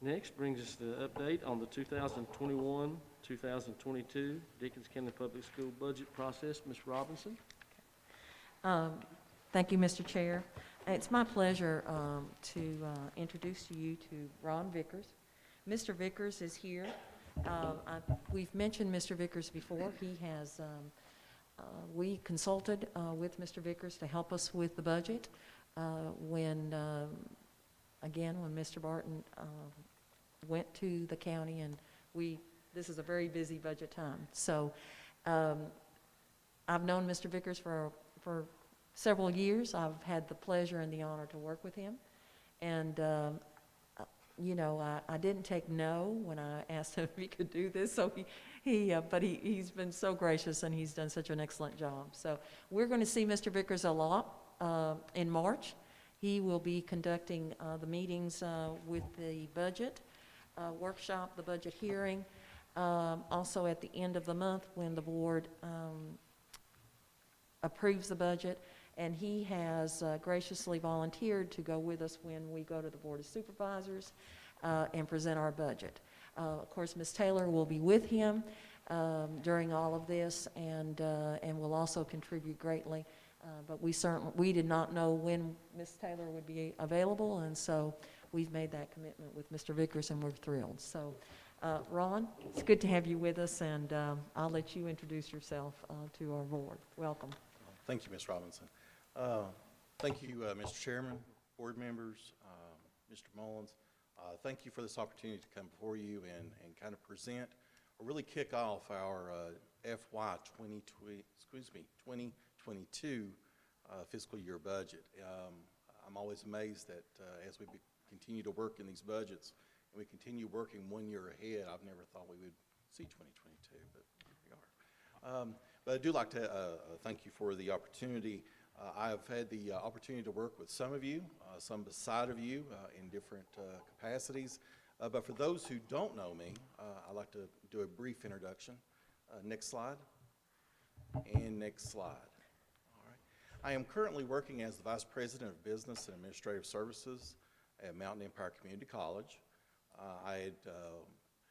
Next brings us the update on the 2021-2022 Deakins County Public School budget process. Ms. Robinson? Thank you, Mr. Chair. It's my pleasure to introduce to you to Ron Vickers. Mr. Vickers is here. We've mentioned Mr. Vickers before. He has, we consulted with Mr. Vickers to help us with the budget when Mr. Barton went to the county, and this is a very busy budget time. So I've known Mr. Vickers for several years. I've had the pleasure and the honor to work with him. And, I didn't take no when I asked him if he could do this. So but he's been so gracious, and he's done such an excellent job. So we're going to see Mr. Vickers a lot in March. He will be conducting the meetings with the budget workshop, the budget hearing. Also at the end of the month when the board approves the budget, and he has graciously volunteered to go with us when we go to the Board of Supervisors and present our budget. Of course, Ms. Taylor will be with him during all of this, and will also contribute greatly. But we did not know when Ms. Taylor would be available, and so we've made that commitment with Mr. Vickers, and we're thrilled. So, Ron, it's good to have you with us, and I'll let you introduce yourself to our board. Welcome. Thank you, Ms. Robinson. Thank you, Mr. Chairman, board members, Mr. Mullins. Thank you for this opportunity to come before you and kind of present or really kick off our FY 2022 fiscal year budget. I'm always amazed that as we continue to work in these budgets and we continue working 1 year ahead, I've never thought we would see 2022, but here we are. But I do like to thank you for the opportunity. I've had the opportunity to work with some of you, some beside of you in different capacities. But for those who don't know me, I'd like to do a brief introduction. Next slide. And next slide. All right. I am currently working as the Vice President of Business and Administrative Services at Mountain Empire Community College. I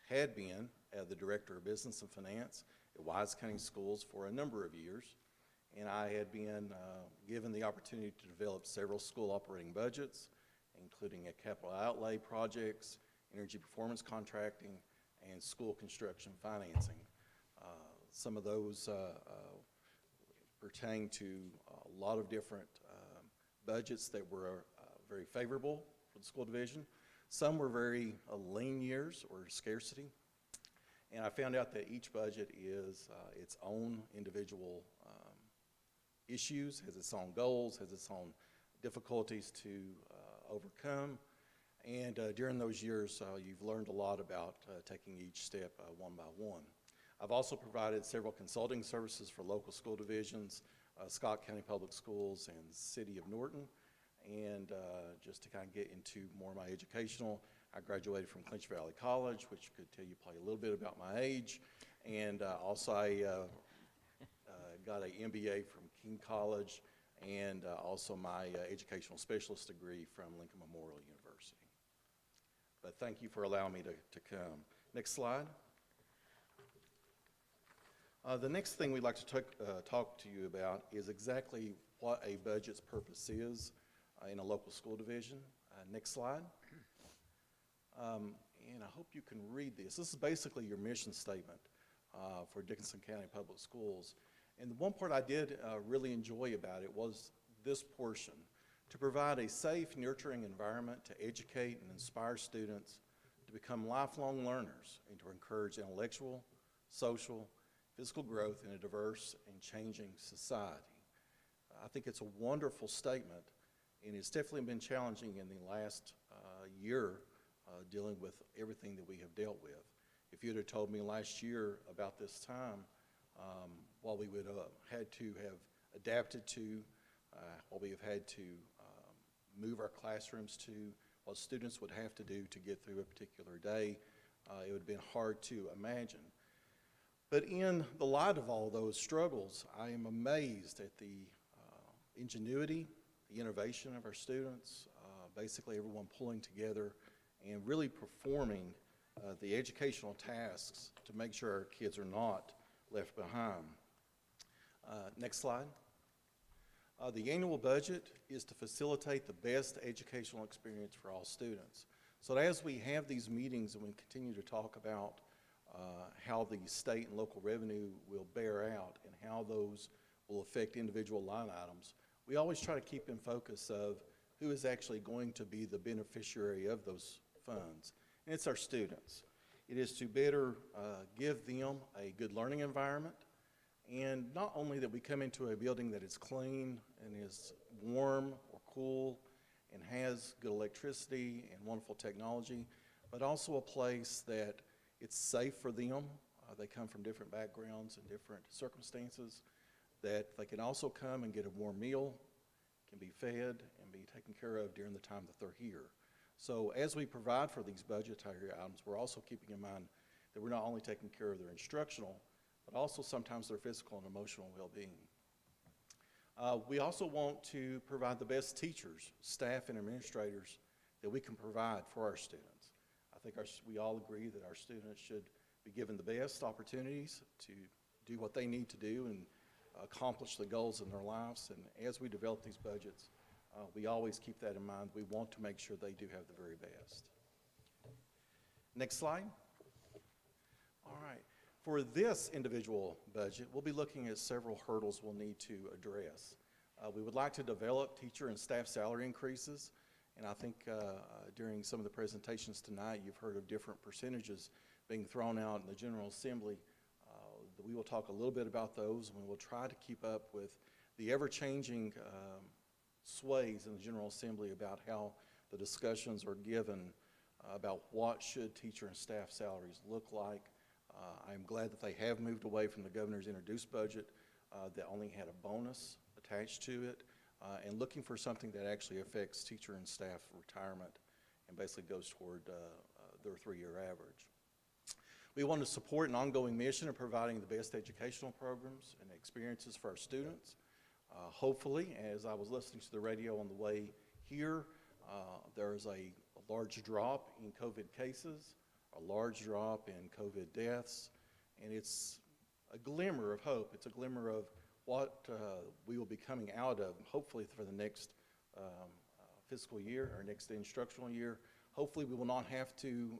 had been the Director of Business and Finance at Wise County Schools for a number of years, and I had been given the opportunity to develop several school operating budgets, including capital outlay projects, energy performance contracting, and school construction financing. Some of those pertain to a lot of different budgets that were very favorable for the school division. Some were very lean years or scarcity. And I found out that each budget is its own individual issues, has its own goals, has its own difficulties to overcome. And during those years, you've learned a lot about taking each step one by one. I've also provided several consulting services for local school divisions, Scott County Public Schools and City of Norton. And just to kind of get into more of my educational, I graduated from Clinch Valley College, which could tell you probably a little bit about my age. And also I got an MBA from King College, and also my educational specialist degree from Lincoln Memorial University. But thank you for allowing me to come. Next slide. The next thing we'd like to talk to you about is exactly what a budget's purpose is in a local school division. Next slide. And I hope you can read this. This is basically your mission statement for Dickinson County Public Schools. And the one part I did really enjoy about it was this portion: to provide a safe, nurturing environment to educate and inspire students to become lifelong learners and to encourage intellectual, social, physical growth in a diverse and changing society. I think it's a wonderful statement, and it's definitely been challenging in the last year dealing with everything that we have dealt with. If you'd have told me last year about this time, what we would have had to have adapted to, what we have had to move our classrooms to, what students would have to do to get through a particular day, it would have been hard to imagine. But in the light of all those struggles, I am amazed at the ingenuity, the innovation of our students, basically everyone pulling together and really performing the educational tasks to make sure our kids are not left behind. Next slide. The annual budget is to facilitate the best educational experience for all students. So as we have these meetings and we continue to talk about how the state and local revenue will bear out and how those will affect individual line items, we always try to keep in focus of who is actually going to be the beneficiary of those funds. And it's our students. It is to better give them a good learning environment, and not only that we come into a building that is clean and is warm or cool and has good electricity and wonderful technology, but also a place that it's safe for them. They come from different backgrounds and different circumstances, that they can also come and get a warm meal, can be fed and be taken care of during the time that they're here. So as we provide for these budgetary items, we're also keeping in mind that we're not only taking care of their instructional, but also sometimes their physical and emotional well-being. We also want to provide the best teachers, staff, and administrators that we can provide for our students. I think we all agree that our students should be given the best opportunities to do what they need to do and accomplish the goals in their lives. And as we develop these budgets, we always keep that in mind. We want to make sure they do have the very best. Next slide. All right. For this individual budget, we'll be looking at several hurdles we'll need to address. We would like to develop teacher and staff salary increases, and I think during some of the presentations tonight, you've heard of different percentages being thrown out in the General Assembly. We will talk a little bit about those, and we will try to keep up with the ever-changing sways in the General Assembly about how the discussions are given about what should teacher and staff salaries look like. I'm glad that they have moved away from the governor's introduced budget that only had a bonus attached to it, and looking for something that actually affects teacher and staff retirement and basically goes toward their 3-year average. We want to support an ongoing mission of providing the best educational programs and experiences for our students. Hopefully, as I was listening to the radio on the way here, there is a large drop in COVID cases, a large drop in COVID deaths, and it's a glimmer of hope. It's a glimmer of what we will be coming out of, hopefully for the next fiscal year or next instructional year. Hopefully we will not have to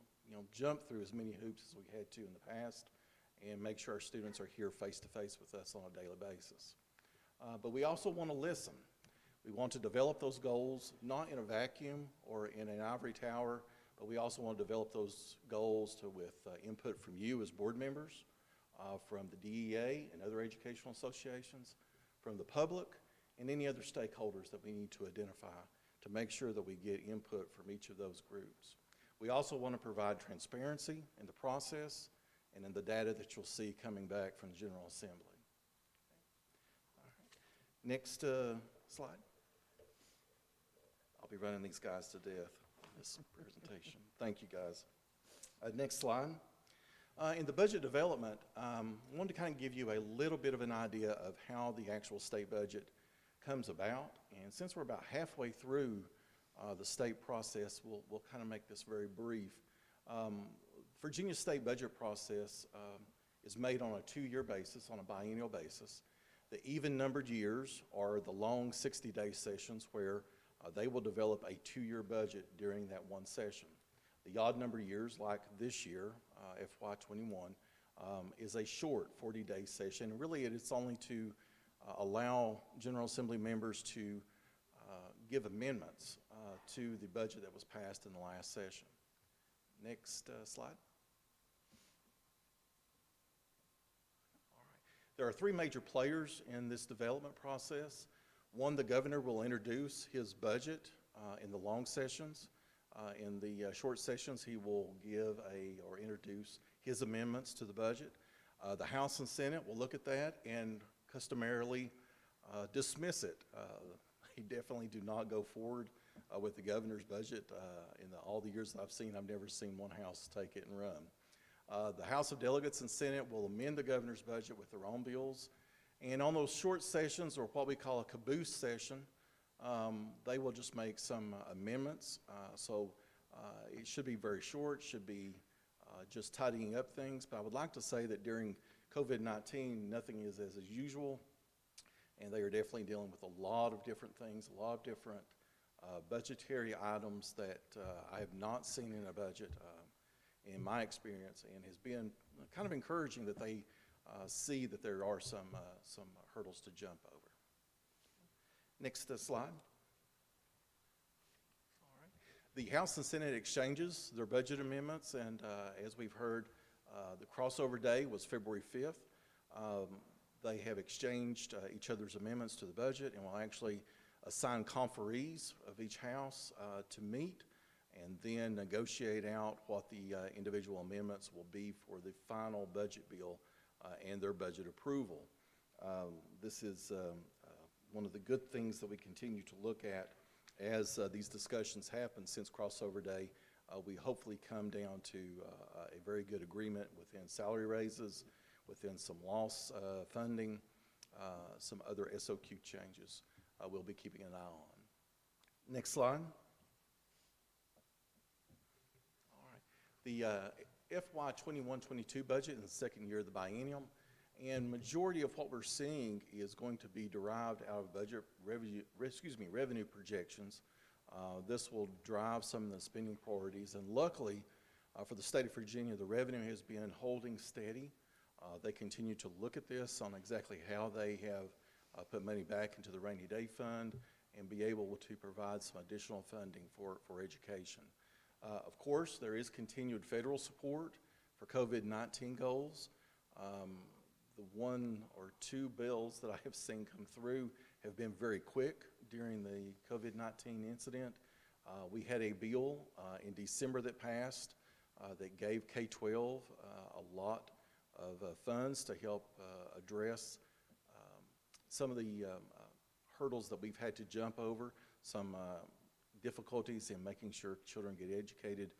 jump through as many hoops as we had to in the past, and make sure our students are here face-to-face with us on a daily basis. But we also want to listen. We want to develop those goals, not in a vacuum or in an ivory tower, but We also want to develop those goals with input from you as board members, from the DEA and other educational associations, from the public, and any other stakeholders that we need to identify to make sure that we get input from each of those groups. We also want to provide transparency in the process and in the data that you'll see coming back from the General Assembly. All right. Next slide. I'll be running these guys to death in this presentation. Thank you, guys. Next slide. In the budget development, I wanted to kind of give you a little bit of an idea of how the actual state budget comes about. And since we're about halfway through the state process, we'll kind of make this very brief. Virginia's state budget process is made on a 2-year basis, on a biennial basis. The even-numbered years are the long 60-day sessions where they will develop a 2-year budget during that one session. The odd-number years, like this year, FY21, is a short 40-day session. And really, it's only to allow General Assembly members to give amendments to the budget that was passed in the last session. Next slide. All right. There are 3 major players in this development process. One, the governor will introduce his budget in the long sessions. In the short sessions, he will give or introduce his amendments to the budget. The House and Senate will look at that and customarily dismiss it. They definitely do not go forward with the governor's budget. In all the years that I've seen, I've never seen one house take it and run. The House of Delegates and Senate will amend the governor's budget with their own bills. And on those short sessions, or what we call a caboose session, they will just make some amendments. So it should be very short, should be just tidying up things. But I would like to say that during COVID-19, nothing is as usual. And they are definitely dealing with a lot of different things, a lot of different budgetary items that I have not seen in a budget in my experience, and has been kind of encouraging that they see that there are some hurdles to jump over. Next slide. All right. The House and Senate exchanges their budget amendments, and as we've heard, the crossover day was February 5th. They have exchanged each other's amendments to the budget, and will actually assign conferees of each house to meet and then negotiate out what the individual amendments will be for the final budget bill and their budget approval. This is one of the good things that we continue to look at as these discussions happen since crossover day. We hopefully come down to a very good agreement within salary raises, within some loss funding, some other SOQ changes we'll be keeping an eye on. Next slide. All right. The FY 21-22 budget in the second year of the biennium, and majority of what we're seeing is going to be derived out of budget revenue projections. This will drive some of the spending priorities, and luckily for the state of Virginia, the revenue has been holding steady. They continue to look at this on exactly how they have put money back into the rainy day fund and be able to provide some additional funding for education. Of course, there is continued federal support for COVID-19 goals. The 1 or 2 bills that I have seen come through have been very quick during the COVID-19 incident. We had a bill in December that passed that gave K-12 a lot of funds to help address some of the hurdles that we've had to jump over, some difficulties in making sure children get educated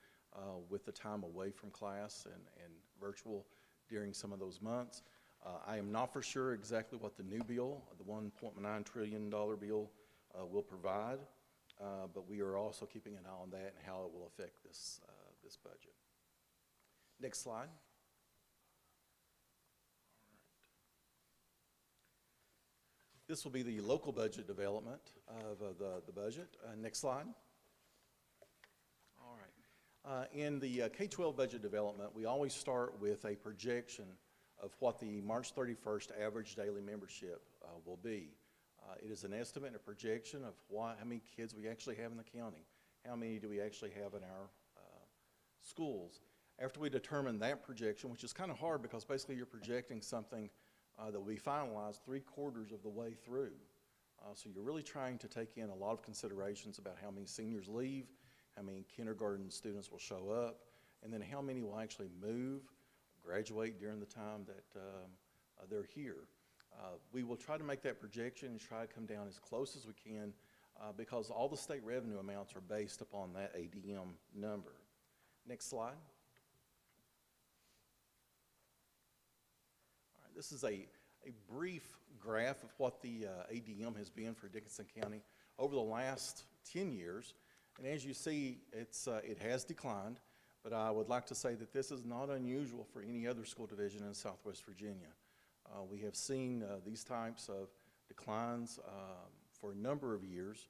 with the time away from class and virtual during some of those months. I am not for sure exactly what the new bill, the $1.9 trillion bill, will provide, but we are also keeping an eye on that and how it will affect this budget. Next slide. This will be the local budget development of the budget. Next slide. All right. In the K-12 budget development, we always start with a projection of what the March 31st average daily membership will be. It is an estimate and a projection of how many kids we actually have in the county. How many do we actually have in our schools. After we determine that projection, which is kind of hard because basically you're projecting something that will be finalized 3/4 of the way through. So you're really trying to take in a lot of considerations about how many seniors leave, how many kindergarten students will show up, and then how many will actually move, graduate during the time that they're here. We will try to make that projection and try to come down as close as we can because all the state revenue amounts are based upon that ADM number. Next slide. All right, this is a brief graph of what the ADM has been for Dickinson County over the last 10 years. And as you see, it has declined, but I would like to say that this is not unusual for any other school division in Southwest Virginia. We have seen these types of declines for a number of years,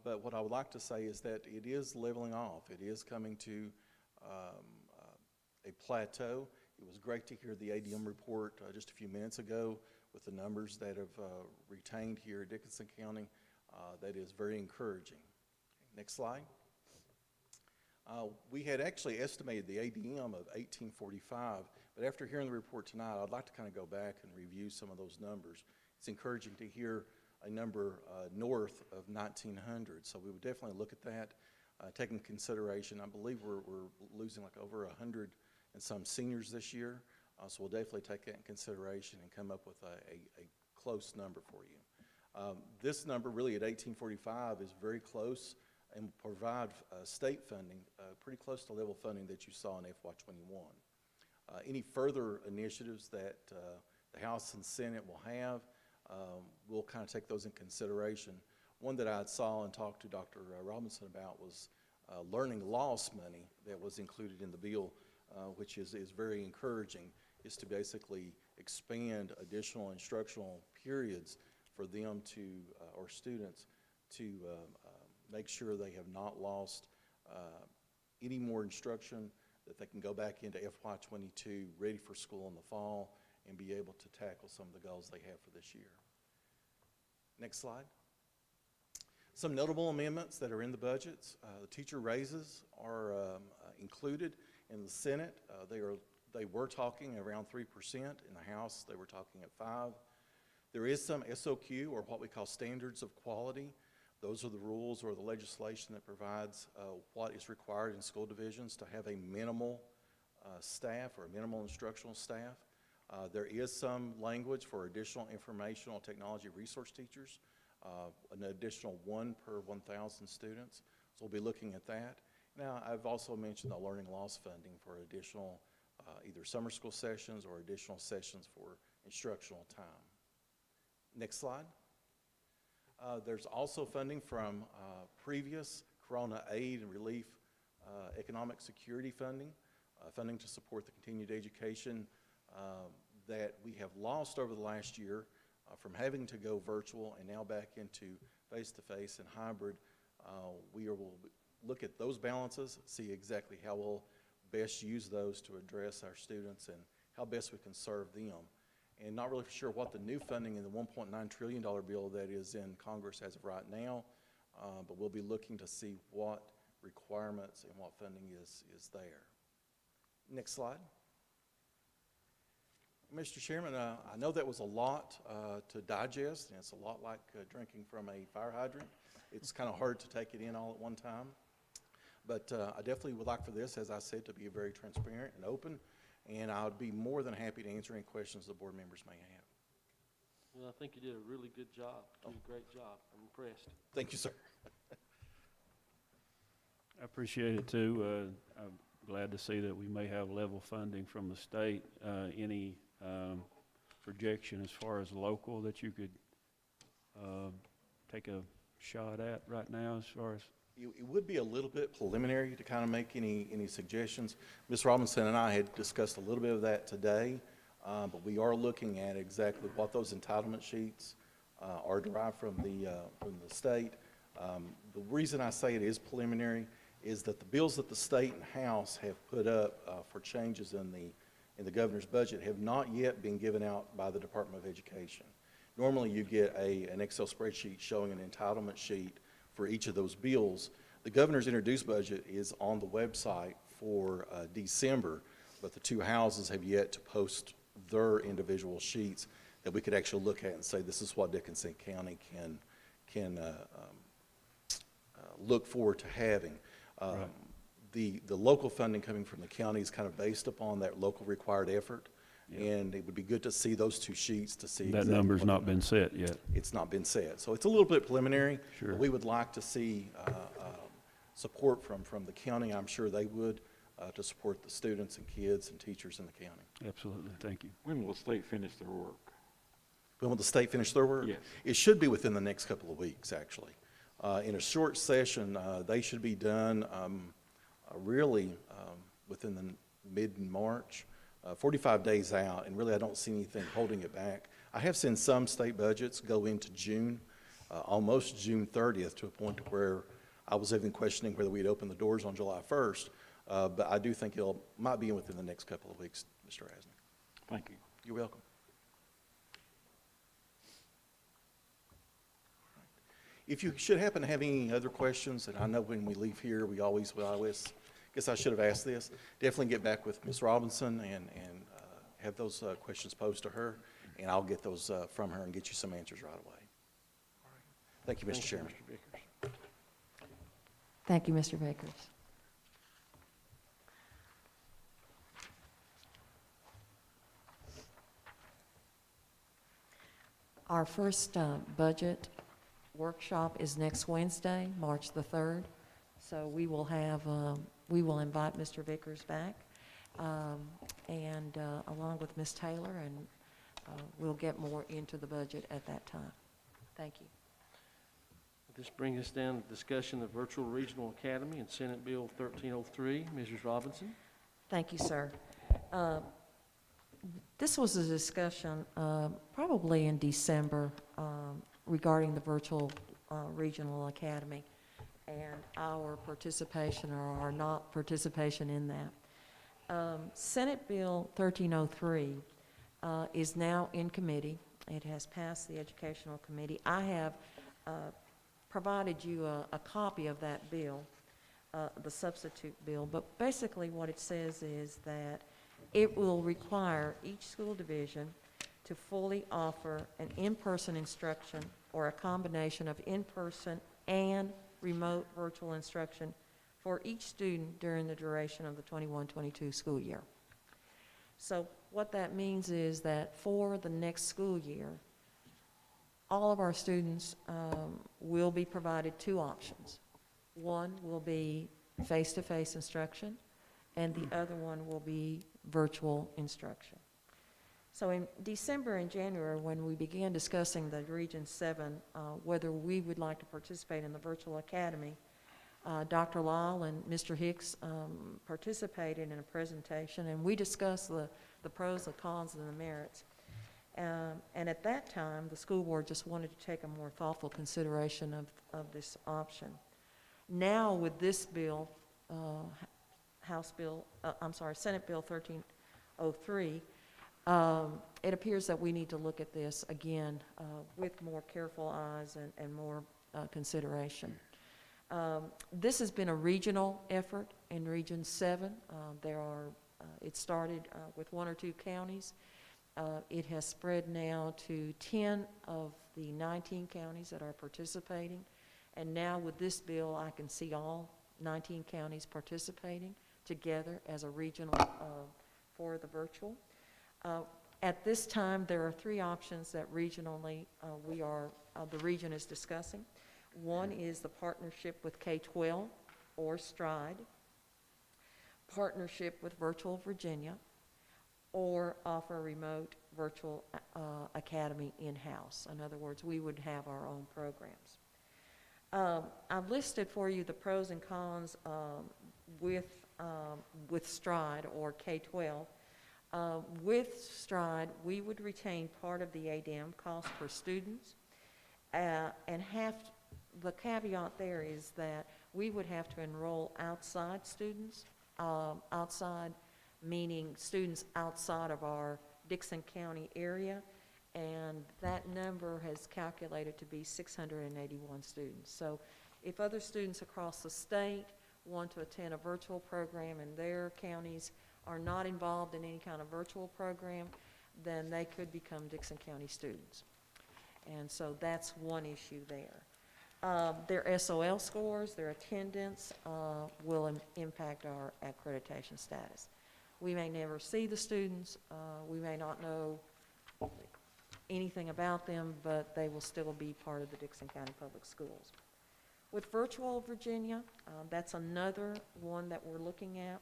but what I would like to say is that it is leveling off. It is coming to a plateau. It was great to hear the ADM report just a few minutes ago with the numbers that have retained here at Dickinson County. That is very encouraging. Next slide. We had actually estimated the ADM of 1845, but after hearing the report tonight, I'd like to kind of go back and review some of those numbers. It's encouraging to hear a number north of 1900, so we would definitely look at that. Taking consideration, I believe we're losing like over 100 and some seniors this year, so we'll definitely take that in consideration and come up with a close number for you. This number really at 1845 is very close and provide state funding, pretty close to level funding that you saw in FY21. Any further initiatives that the House and Senate will have, we'll kind of take those in consideration. One that I saw and talked to Dr. Robinson about was learning loss money that was included in the bill, which is very encouraging, is to basically expand additional instructional periods for them to, or students, to make sure they have not lost any more instruction, that they can go back into FY22 ready for school in the fall and be able to tackle some of the goals they have for this year. Next slide. Some notable amendments that are in the budgets. The teacher raises are included in the Senate. They were talking around 3%. In the House, they were talking at 5%. There is some SOQ, or what we call standards of quality. Those are the rules or the legislation that provides what is required in school divisions to have a minimal staff or a minimal instructional staff. There is some language for additional informational technology resource teachers, an additional 1 per 1,000 students. So we'll be looking at that. Now, I've also mentioned the learning loss funding for additional either summer school sessions or additional sessions for instructional time. Next slide. There's also funding from previous Corona aid and relief economic security funding, funding to support the continued education that we have lost over the last year from having to go virtual and now back into face-to-face and hybrid. We will look at those balances, see exactly how we'll best use those to address our students and how best we can serve them. And not really sure what the new funding in the $1.9 trillion bill that is in Congress as of right now, but we'll be looking to see what requirements and what funding is there. Next slide. Mr. Chairman, I know that was a lot to digest, and it's a lot like drinking from a fire hydrant. It's kind of hard to take it in all at one time. But I definitely would like for this, as I said, to be very transparent and open, and I would be more than happy to answer any questions the board members may have. Well, I think you did a really good job. You did a great job. I'm impressed. Thank you, sir. I appreciate it too. I'm glad to see that we may have level funding from the state. Any projection as far as local that you could take a shot at right now as far as? It would be a little bit preliminary to kind of make any suggestions. Ms. Robinson and I had discussed a little bit of that today, but we are looking at exactly what those entitlement sheets are derived from the state. The reason I say it is preliminary is that the bills that the state and House have put up for changes in the governor's budget have not yet been given out by the Department of Education. Normally you get an Excel spreadsheet showing an entitlement sheet for each of those bills. The governor's introduced budget is on the website for December, but the two houses have yet to post their individual sheets that we could actually look at and say, this is what Dickinson County can look forward to having. Right. The local funding coming from the county is kind of based upon that local required effort. Yeah. And it would be good to see those two sheets to see. That exactly number's what not the been set yet. It's not been set. So it's a little bit preliminary. Sure. But we would like to see support from the county. I'm sure they would, to support the students and kids and teachers in the county. Absolutely, thank you. When will the state finish their work? When will the state finish their work? Yes. It should be within the next couple of weeks, actually. In a short session, they should be done really within the mid-March, 45 days out, and really I don't see anything holding it back. I have seen some state budgets go into June, almost June 30th, to a point where I was even questioning whether we'd open the doors on July 1st, but I do think might be within the next couple of weeks, Mr. Asner. Thank you. You're welcome. If you should happen to have any other questions, and I know when we leave here, we always, guess I should have asked this, definitely get back with Ms. Robinson and have those questions posed to her, and I'll get those from her and get you some answers right away. Thank you, Mr. Chairman. Mr. Vickers. Thank you, Mr. Vickers. Our first budget workshop is next Wednesday, March the 3rd. So we will have, we will invite Mr. Vickers back, and along with Ms. Taylor, and we'll get more into the budget at that time. Thank you. This brings us down to discussion of Virtual Regional Academy and Senate Bill 1303. Mrs. Robinson? Thank you, sir. This was a discussion probably in December regarding the Virtual Regional Academy and our participation or our not participation in that. Senate Bill 1303 is now in committee. It has passed the Educational Committee. I have provided you a copy of that bill, the substitute bill, but basically what it says is that it will require each school division to fully offer an in-person instruction or a combination of in-person and remote virtual instruction for each student during the duration of the 21-22 school year. So what that means is that for the next school year, all of our students will be provided two options. One will be face-to-face instruction, and the other one will be virtual instruction. So in December and January, when we began discussing the Region 7, whether we would like to participate in the Virtual Academy, Dr. Lyle and Mr. Hicks participated in a presentation, and we discussed the pros, the cons, and the merits. And at that time, the school board just wanted to take a more thoughtful consideration of this option. Now with this bill, Senate Bill 1303, it appears that we need to look at this again with more careful eyes and more consideration. This has been a regional effort in Region 7. It started with 1 or 2 counties. It has spread now to 10 of the 19 counties that are participating. And now with this bill, I can see all 19 counties participating together as a regional for the virtual. At this time, there are 3 options that regionally the region is discussing. One is the partnership with K-12 or STRIDE, partnership with Virtual Virginia, or offer a remote virtual academy in-house. In other words, we would have our own programs. I've listed for you the pros and cons with STRIDE or K-12. With STRIDE, we would retain part of the ADM cost per student, and the caveat there is that we would have to enroll outside students, outside meaning students outside of our Dixon County area, and that number has calculated to be 681 students. So if other students across the state want to attend a virtual program and their counties are not involved in any kind of virtual program, then they could become Dixon County students. And so that's one issue there. Their SOL scores, their attendance, will impact our accreditation status. We may never see the students, we may not know anything about them, but they will still be part of the Dixon County Public Schools. With Virtual Virginia, that's another one that we're looking at.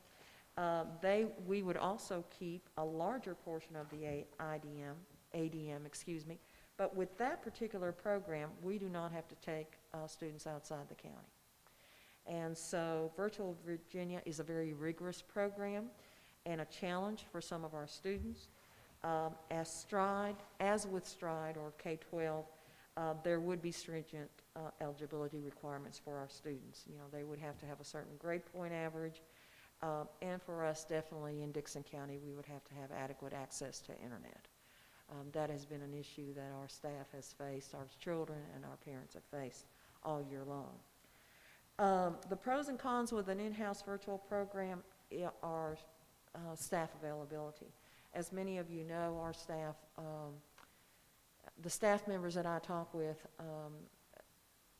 We would also keep a larger portion of the ADM, excuse me, but with that particular program, we do not have to take students outside the county. And so Virtual Virginia is a very rigorous program and a challenge for some of our students. As with Stride or K-12, there would be stringent eligibility requirements for our students. You know, they would have to have a certain grade point average, and for us, definitely in Dixon County, we would have to have adequate access to internet. That has been an issue that our staff has faced, our children and our parents have faced all year long. The pros and cons with an in-house virtual program are staff availability. As many of you know, our staff, the staff members that I talk with,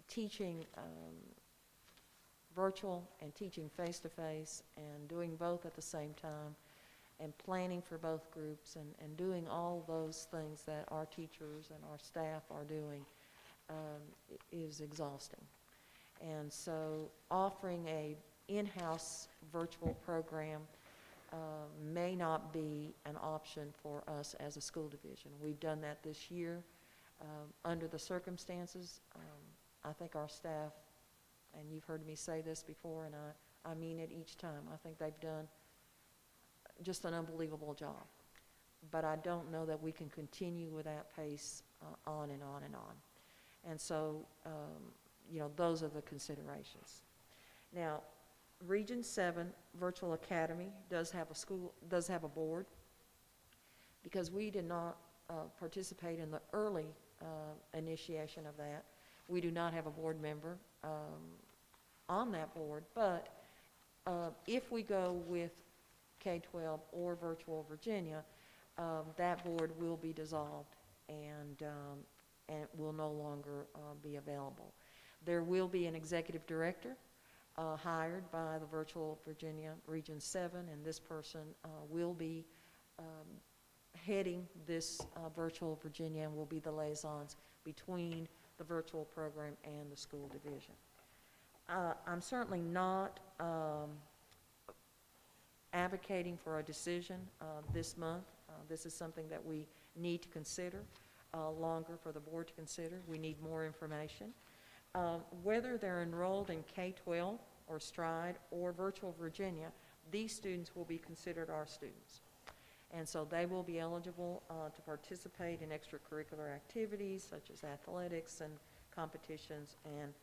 teaching virtual and teaching face-to-face and doing both at the same time and planning for both groups and doing all those things that our teachers and our staff are doing is exhausting. And so offering a in-house virtual program may not be an option for us as a school division. We've done that this year. Under the circumstances, I think our staff, and you've heard me say this before, and I mean it each time, I think they've done just an unbelievable job. But I don't know that we can continue with that pace on and on and on. And so, you know, those are the considerations. Now, Region 7 Virtual Academy does have a board. Because we did not participate in the early initiation of that, we do not have a board member on that board, but if we go with K-12 or Virtual Virginia, that board will be dissolved and will no longer be available. There will be an executive director hired by the Virtual Virginia Region 7, and this person will be heading this Virtual Virginia and will be the liaisons between the virtual program and the school division. I'm certainly not advocating for a decision this month. This is something that we need to consider longer for the board to consider. We need more information. Whether they're enrolled in K-12 or Stride or Virtual Virginia, these students will be considered our students. And so they will be eligible to participate in extracurricular activities such as athletics and competitions and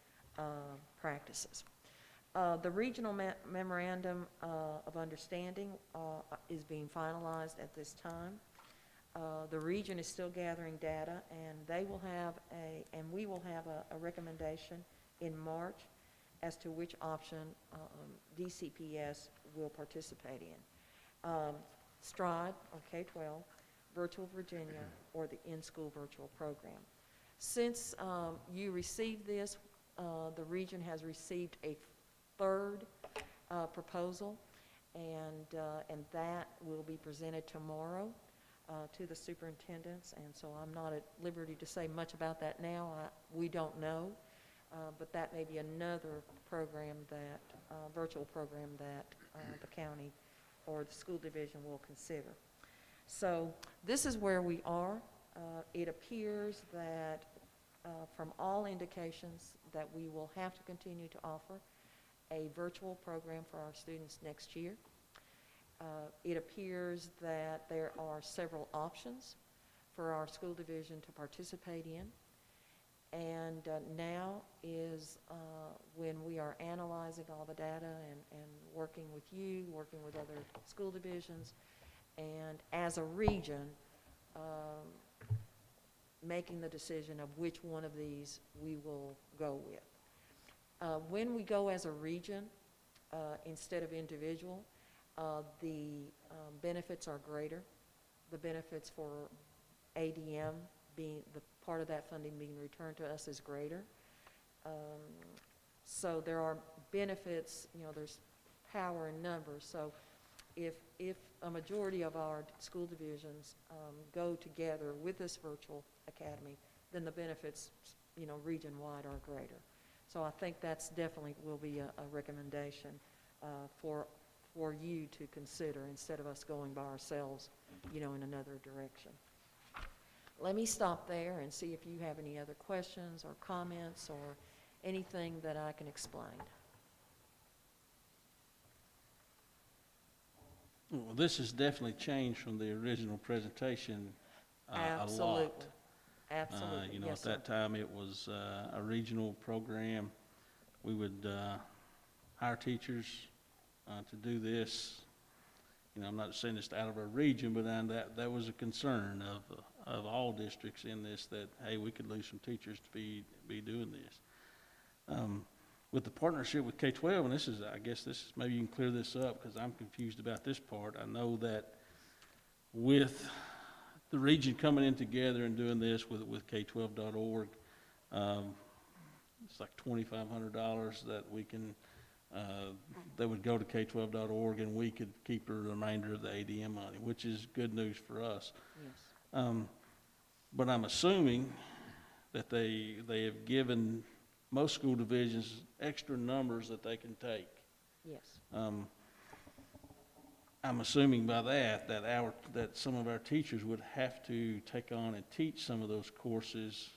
practices. The regional memorandum of understanding is being finalized at this time. The region is still gathering data, and they will have we will have a recommendation in March as to which option DCPS will participate in. Stride or K-12, Virtual Virginia, or the in-school virtual program. Since you received this, the region has received a third proposal, and that will be presented tomorrow to the superintendents, and so I'm not at liberty to say much about that now. We don't know, but that may be another program that, virtual program that the county or the school division will consider. So this is where we are. It appears that from all indications that we will have to continue to offer a virtual program for our students next year. It appears that there are several options for our school division to participate in. And now is when we are analyzing all the data and working with you, working with other school divisions, and as a region, making the decision of which one of these we will go with. When we go as a region, instead of individual. The benefits are greater. The benefits for ADM being, the part of that funding being returned to us is greater. So there are benefits, there's power in numbers. So if a majority of our school divisions go together with this virtual academy, then the benefits, region-wide are greater. So I think that's definitely will be a recommendation for you to consider instead of us going by ourselves, in another direction. Let me stop there and see if you have any other questions or comments or anything that I can explain. Well, this has definitely changed from the original presentation a lot. Absolutely. Absolutely. Yes, At that time, it was a regional program. We would hire teachers to do this. I'm not saying this out of our region, but that was a concern of all districts in this, that, hey, we could lose some teachers to be doing this. With the partnership with K-12, and I guess maybe you can clear this up because I'm confused about this part. I know that with the region coming in together and doing this with K12.org, it's like $2,500 that we can, that would go to K12.org, and we could keep the remainder of the ADM money, which is good news for us. yes. But I'm assuming that they have given most school divisions extra numbers that they can take. Yes. I'm assuming by that some of our teachers would have to take on and teach some of those courses.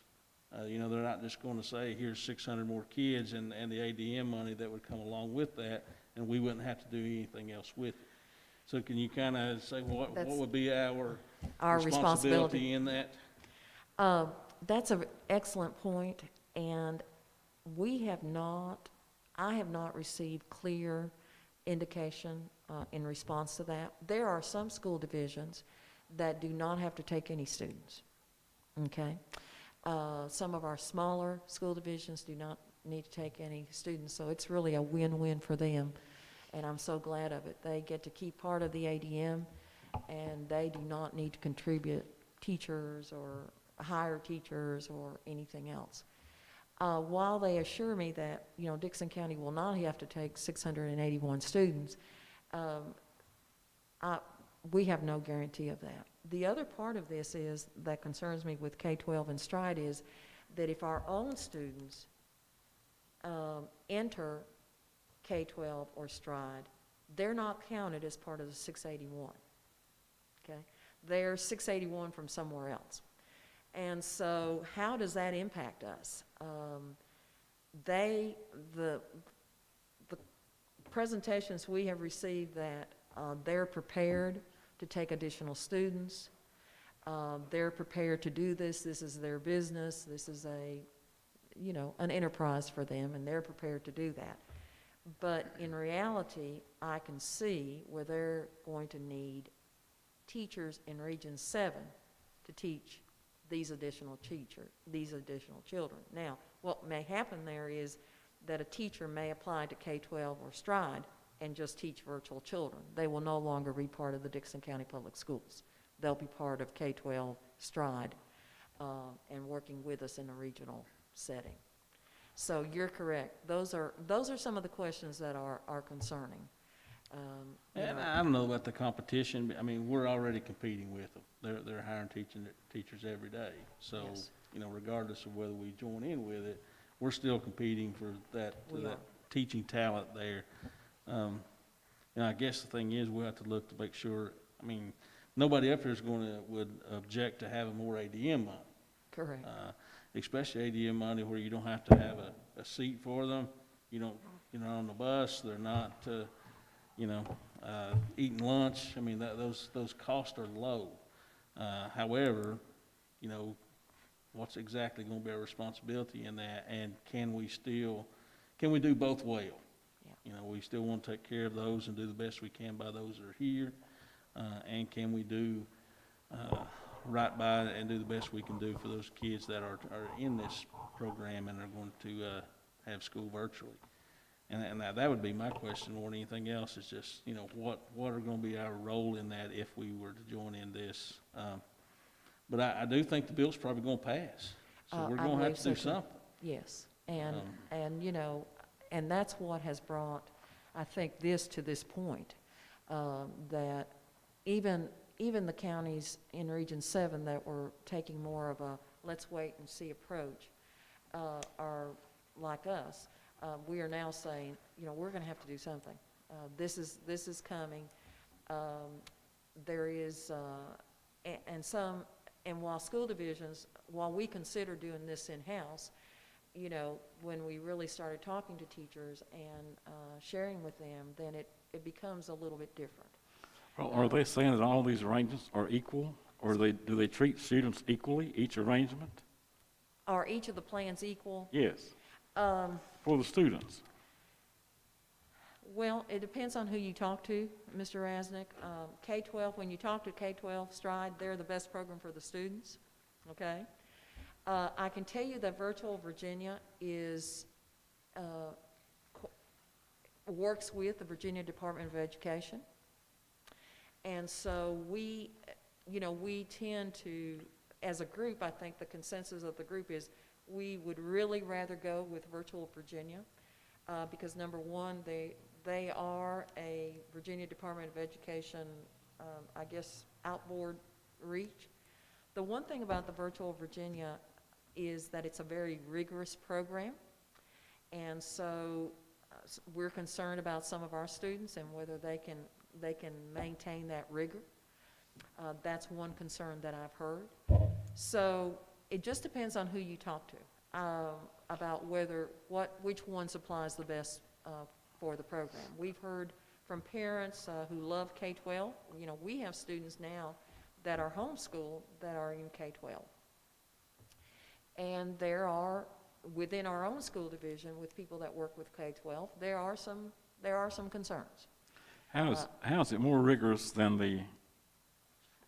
They're not just going to say, here's 600 more kids and the ADM money that would come along with that, and we wouldn't have to do anything else with it. So can you kind of say what would be our responsibility in that? That's an excellent point, and I have not received clear indication in response to that. There are some school divisions that do not have to take any students, okay? Some of our smaller school divisions do not need to take any students, so it's really a win-win for them, and I'm so glad of it. They get to keep part of the ADM, and they do not need to contribute teachers or hire teachers or anything else. While they assure me that, Dixon County will not have to take 681 students, we have no guarantee of that. The other part of this is, that concerns me with K-12 and Stride, is that if our own students enter K-12 or Stride, they're not counted as part of the 681, okay? They're 681 from somewhere else. And so how does that impact us? The presentations we have received that they're prepared to take additional students. They're prepared to do this. This is their business. This is an enterprise for them, and they're prepared to do that. But in reality, I can see where they're going to need teachers in Region 7 to teach these additional children. Now, what may happen there is that a teacher may apply to K-12 or Stride and just teach virtual children. They will no longer be part of the Dixon County Public Schools. They'll be part of K-12 Stride and working with us in a regional setting. So you're correct. Those are some of the questions that are concerning. And I don't know about the competition, but we're already competing with them. They're hiring teachers every day. So, Yes. Regardless of whether we join in with it, we're still competing for that We are. teaching talent there. I guess the thing is, we'll have to look to make sure, nobody up here would object to having more ADM money. Correct. Especially ADM money where you don't have to have a seat for them. You're not on the bus. They're not, eating lunch. Those costs are low. However, what's exactly going to be our responsibility in that, and can we do both well? Yeah. We still want to take care of those and do the best we can by those that are here, and can we do right by and do the best we can do for those kids that are in this program and are going to have school virtually. And that would be my question more than anything else, is just, you know, what are gonna be our role in that if we were to join in this? But I do think the bill's probably gonna pass, so we're I gonna have believe to do so, too. something. Yes, and, Um, you know, and that's what has brought, I think, this to this point, that even the counties in Region 7 that were taking more of a let's wait and see approach are like us. We are now saying, you know, we're going to have to do something. This is coming. There is, and while school divisions, while we consider doing this in-house, you know, when we really started talking to teachers and sharing with them, then it becomes a little bit different. Well, are they saying that all these arrangements are equal, or do they treat students equally, each arrangement? Are each of the plans equal? Yes, for the students. Well, it depends on who you talk to, Mr. Rasnick. K-12, when you talk to K-12 Stride, they're the best program for the students, okay? I can tell you that Virtual Virginia works with the Virginia Department of Education. And so we tend to, as a group, I think the consensus of the group is we would really rather go with Virtual Virginia because, number one, they are a Virginia Department of Education, I guess, outboard reach. The one thing about the Virtual Virginia is that it's a very rigorous program, and so we're concerned about some of our students and whether they can maintain that rigor. That's one concern that I've heard. So it just depends on who you talk to about which one supplies the best for the program. We've heard from parents who love K-12. You know, we have students now that are homeschooled that are in K-12. And there are, within our own school division, with people that work with K-12, there are some concerns. How is it more rigorous than the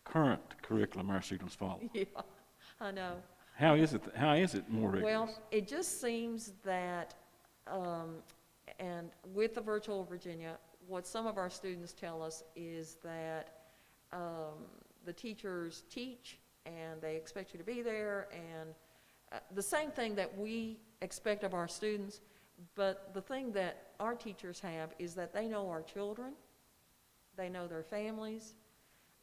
current curriculum our students follow? Yeah, I know. How is it more rigorous? Well, it just seems that, and with the Virtual Virginia, what some of our students tell us is that the teachers teach and they expect you to be there, and the same thing that we expect of our students, but the thing that our teachers have is that they know our children, they know their families,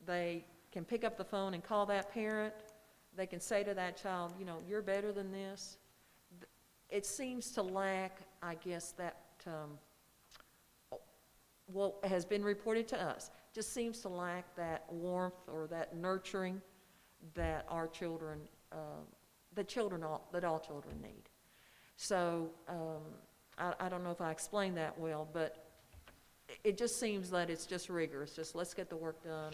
they can pick up the phone and call that parent, they can say to that child, you know, you're better than this. It seems to lack, I guess, that, what has been reported to us, just seems to lack that warmth or that nurturing that our children, that all children need. So I don't know if I explained that well, but it just seems that it's just rigorous. Just let's get the work done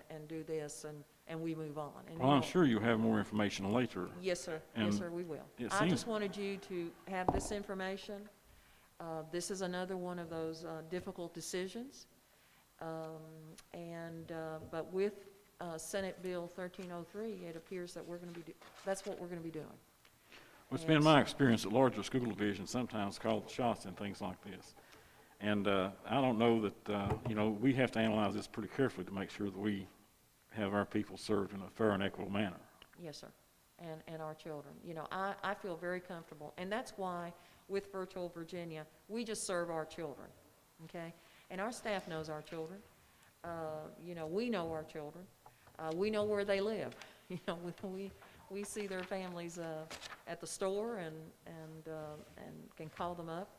and do this, and we move on. And Well, I'm sure you'll have more information later. Yes, sir. And Yes, sir, we will. it I seems- just wanted you to have this information. This is another one of those difficult decisions. But with Senate Bill 1303, it appears that that's what we're going to be doing. Well, it's been my experience that larger school divisions sometimes call the shots in things like this. And I don't know that, you know, we have to analyze this pretty carefully to make sure that we have our people served in a fair and equitable manner. Yes, sir, and our children. You know, I feel very comfortable, and that's why with Virtual Virginia, we just serve our children, okay? And our staff knows our children. You know, we know our children. We know where they live. You know, we see their families at the store and can call them up.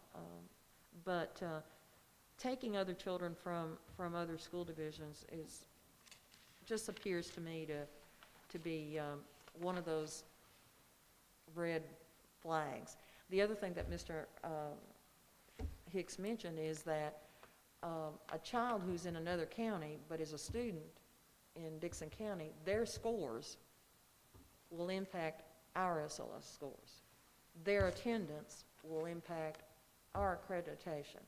But taking other children from other school divisions just appears to me to be one of those red flags. The other thing that Mr. Hicks mentioned is that a child who's in another county but is a student in Dixon County, their scores will impact our SLS scores. Their attendance will impact our accreditation.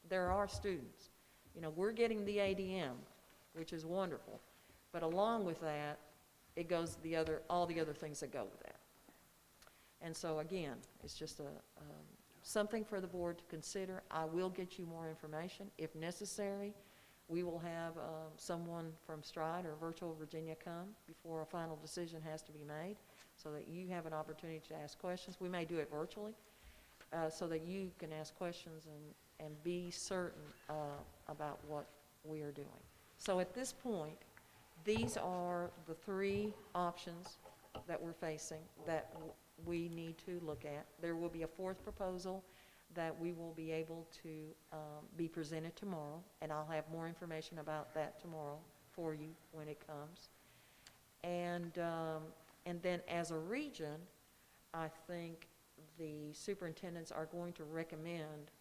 There are students. You know, we're getting the ADM, which is wonderful, but along with that, it goes all the other things that go with that. And so again, it's just something for the board to consider. I will get you more information. If necessary, we will have someone from Stride or Virtual Virginia come before a final decision has to be made, so that you have an opportunity to ask questions. We may do it virtually, so that you can ask questions and be certain about what we are doing. So at this point, these are the three options that we're facing that we need to look at. There will be a fourth proposal that we will be able to be presented tomorrow, and I'll have more information about that tomorrow for you when it comes. And then as a region, I think the superintendents are going to recommend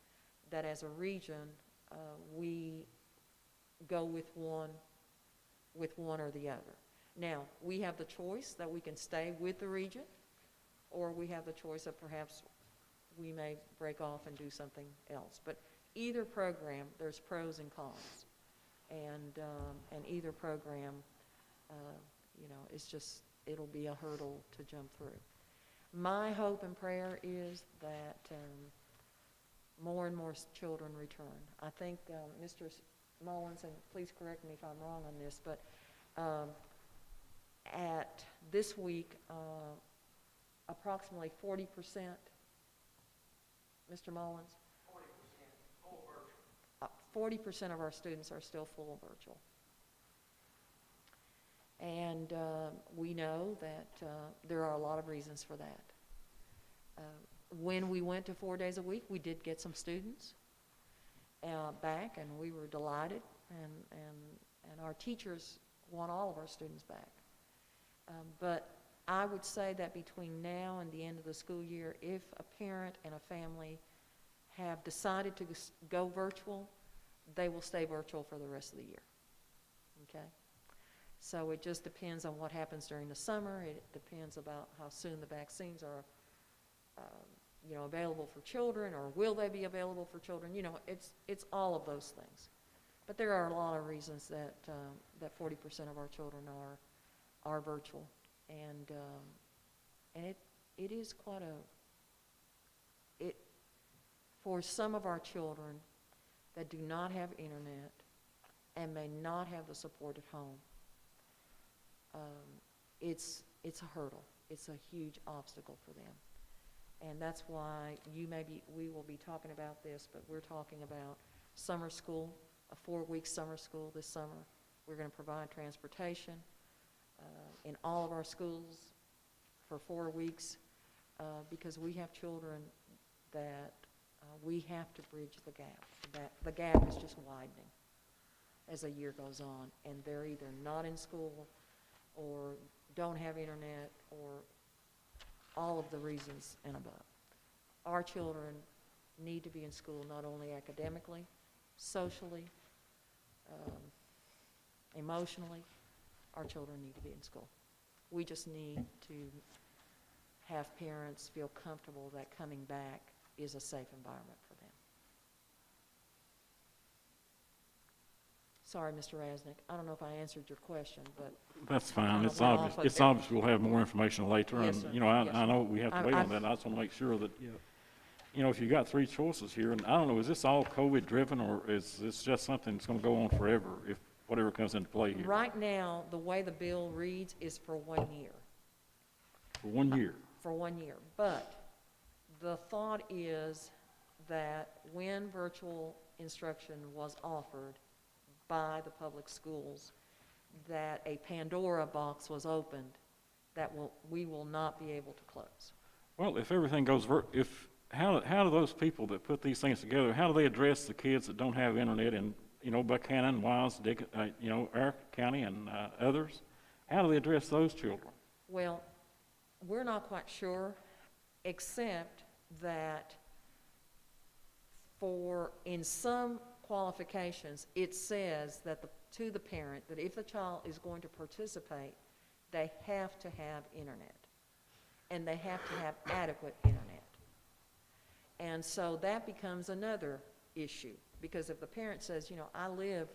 that as a region, we go with one or the other. Now, we have the choice that we can stay with the region, or we have the choice of perhaps we may break off and do something else. But either program, there's pros and cons. And either program, it's just, it'll be a hurdle to jump through. My hope and prayer is that more and more children return. I think Mr. Mullins, and please correct me if I'm wrong on this, but at this week, approximately 40%, Mr. Mullins? 40% full virtual. 40% of our students are still full virtual. And we know that there are a lot of reasons for that. When we went to 4 days a week, we did get some students back, and we were delighted, and our teachers want all of our students back. But I would say that between now and the end of the school year, if a parent and a family have decided to go virtual, they will stay virtual for the rest of the year, okay? So it just depends on what happens during the summer. It depends about how soon the vaccines are, available for children, or will they be available for children? It's all of those things. But there are a lot of reasons that 40% of our children are virtual, and it is quite for some of our children that do not have internet and may not have the support at home. It's a hurdle. It's a huge obstacle for them. And that's why we will be talking about this, but we're talking about summer school, a 4-week summer school this summer. We're going to provide transportation in all of our schools for 4 weeks because we have children that we have to bridge the gap. The gap is just widening as the year goes on, and they're either not in school or don't have internet, or all of the reasons and above. Our children need to be in school not only academically, socially, emotionally. Our children need to be in school. We just need to have parents feel comfortable that coming back is a safe environment for them. Sorry, Mr. Rasnick. I don't know if I answered your question, but That's fine. Kinda It's went obvious. off a It's bit. obvious we'll have more information later. Yes, And, sir. Yes, I sir. know we have to wait on that. I just want to make sure that, if you got 3 choices here, and I don't know, is this all COVID driven, or is this just something that's going to go on forever if whatever comes into play here? right now, the way the bill reads is for 1 year. For 1 year. For 1 year. But the thought is that when virtual instruction was offered by the public schools, that a Pandora box was opened that we will not be able to close. Well, if everything goes, how do those people that put these things together, how do they address the kids that don't have internet in, Buchanan, Wiles, our county and others? How do they address those children? Well, we're not quite sure, except that in some qualifications, it says that to the parent that if the child is going to participate, they have to have internet, and they have to have adequate internet. And so that becomes another issue, because if the parent says, I live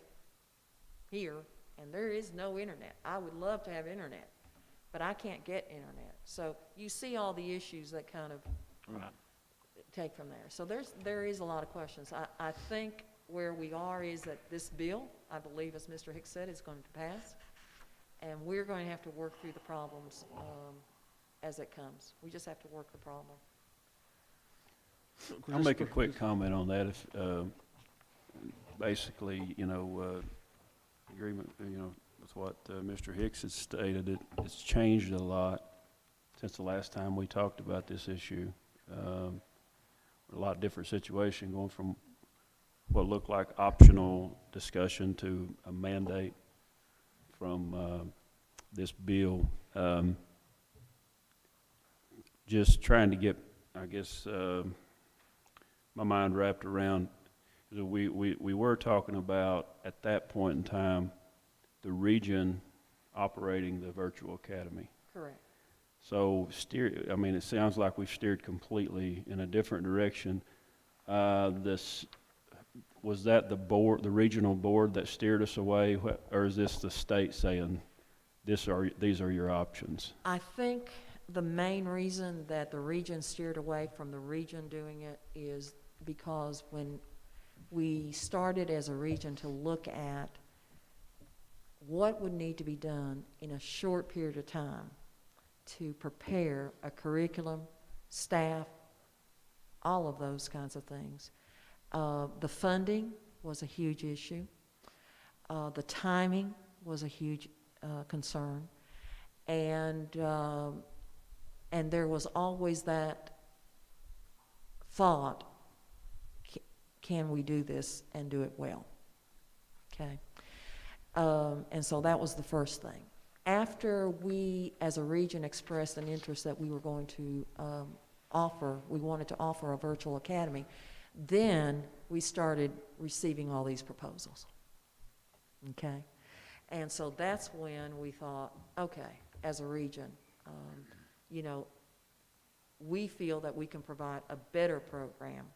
here and there is no internet, I would love to have internet, but I can't get internet. So you see all the issues that kind of Right. take from there. So there is a lot of questions. I think where we are is that this bill, I believe, as Mr. Hicks said, is going to pass, and we're going to have to work through the problems as it comes. We just have to work the problem. I'll make a quick comment on that. If, basically, agreement, with what Mr. Hicks has stated, it's changed a lot since the last time we talked about this issue. A lot different situation, going from what looked like optional discussion to a mandate from this bill. Just trying to get, I guess, my mind wrapped around, we were talking about, at that point in time, the region operating the virtual academy. Correct. So it sounds like we've steered completely in a different direction. Was that the board, the regional board, that steered us away, or is this the state saying these are your options? I think the main reason that the region steered away from the region doing it is because when we started as a region to look at what would need to be done in a short period of time to prepare a curriculum, staff, all of those kinds of things. The funding was a huge issue. The timing was a huge concern. And there was always that thought, can we do this and do it well? Okay. And so that was the first thing. After we, as a region, expressed an interest that we were going to we wanted to offer a virtual academy, then we started receiving all these proposals. Okay? And so that's when we thought, okay, as a region, we feel that we can provide a better program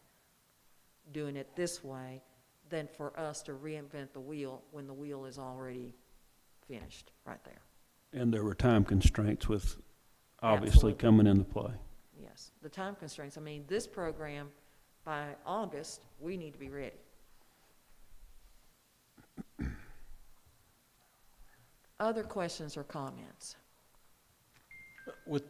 doing it this way than for us to reinvent the wheel when the wheel is already finished right there. And there were time constraints with obviously Absolutely. coming into play. Yes, the time constraints. I mean, this program, by August, we need to be ready. Other questions or comments? With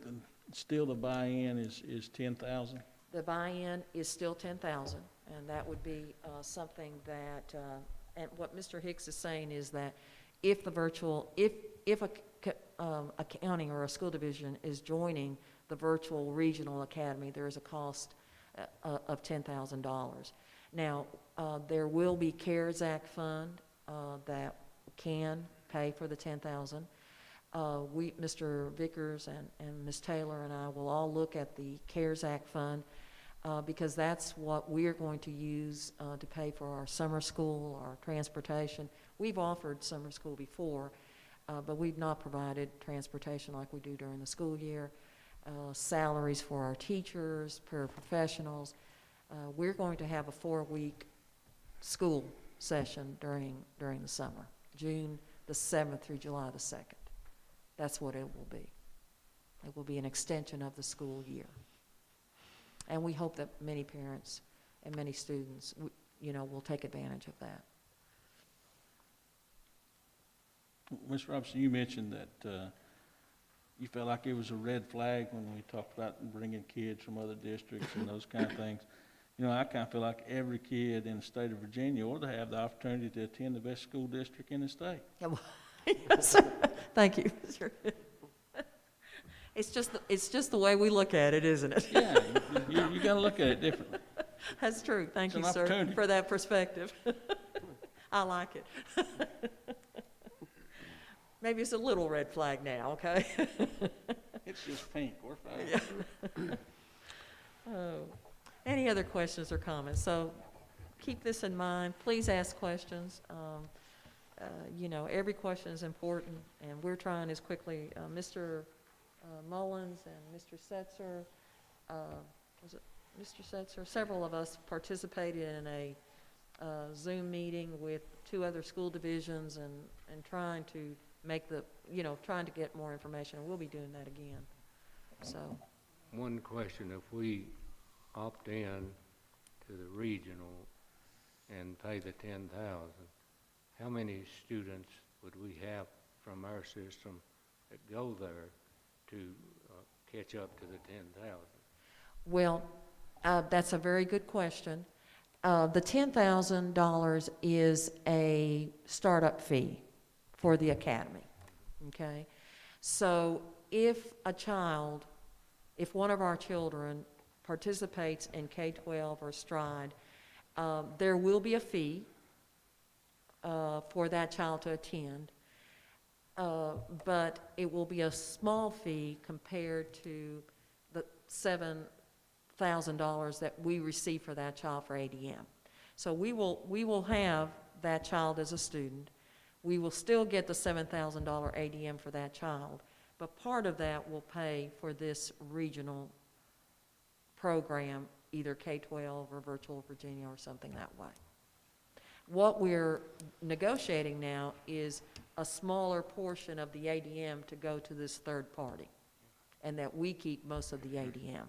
still the buy-in is 10,000? The buy-in is still 10,000, and that would be something that, and what Mr. Hicks is saying is that if the virtual, if a county or a school division is joining the virtual regional academy, there is a cost of $10,000. Now, there will be CARES Act fund that can pay for the $10,000. Mr. Vickers and Ms. Taylor and I will all look at the CARES Act fund because that's what we're going to use to pay for our summer school, our transportation. We've offered summer school before, but we've not provided transportation like we do during the school year, salaries for our teachers, paraprofessionals. We're going to have a 4-week school session during the summer, June the 7th through July the 2nd. That's what it will be. It will be an extension of the school year. And we hope that many parents and many students, will take advantage of that. Ms. Robinson, you mentioned that you felt like it was a red flag when we talked about bringing kids from other districts and those kind of things. I kind of feel like every kid in the state of Virginia ought to have the opportunity to attend the best school district in the state. Yeah, well, yes. Thank you. It's just the way we look at it, isn't it? Yeah, you got to look at it differently. That's true. Thank It's you, an sir, opportunity. for that perspective. I like it. Maybe it's a little red flag now, okay? It's just pink. We're fine. Yeah. Oh. Any other questions or comments? So keep this in mind. Please ask questions. Every question is important, and we're trying as quickly. Mr. Mullins and Mr. Setzer, was it Mr. Setzer? Several of us participated in a Zoom meeting with 2 other school divisions and trying to trying to get more information. We'll be doing that again. So, One question, if we opt in to the regional and pay the 10,000, how many students would we have from our system that go there to catch up to the 10,000? Well, that's a very good question. The $10,000 is a startup fee for the academy, okay? So if one of our children participates in K-12 or Stride, there will be a fee for that child to attend, but it will be a small fee compared to the $7,000 that we receive for that child for ADM. So we will have that child as a student. We will still get the $7,000 ADM for that child, but part of that will pay for this regional program, either K-12 or Virtual Virginia or something that way. What we're negotiating now is a smaller portion of the ADM to go to this third party, and that we keep most of the ADM.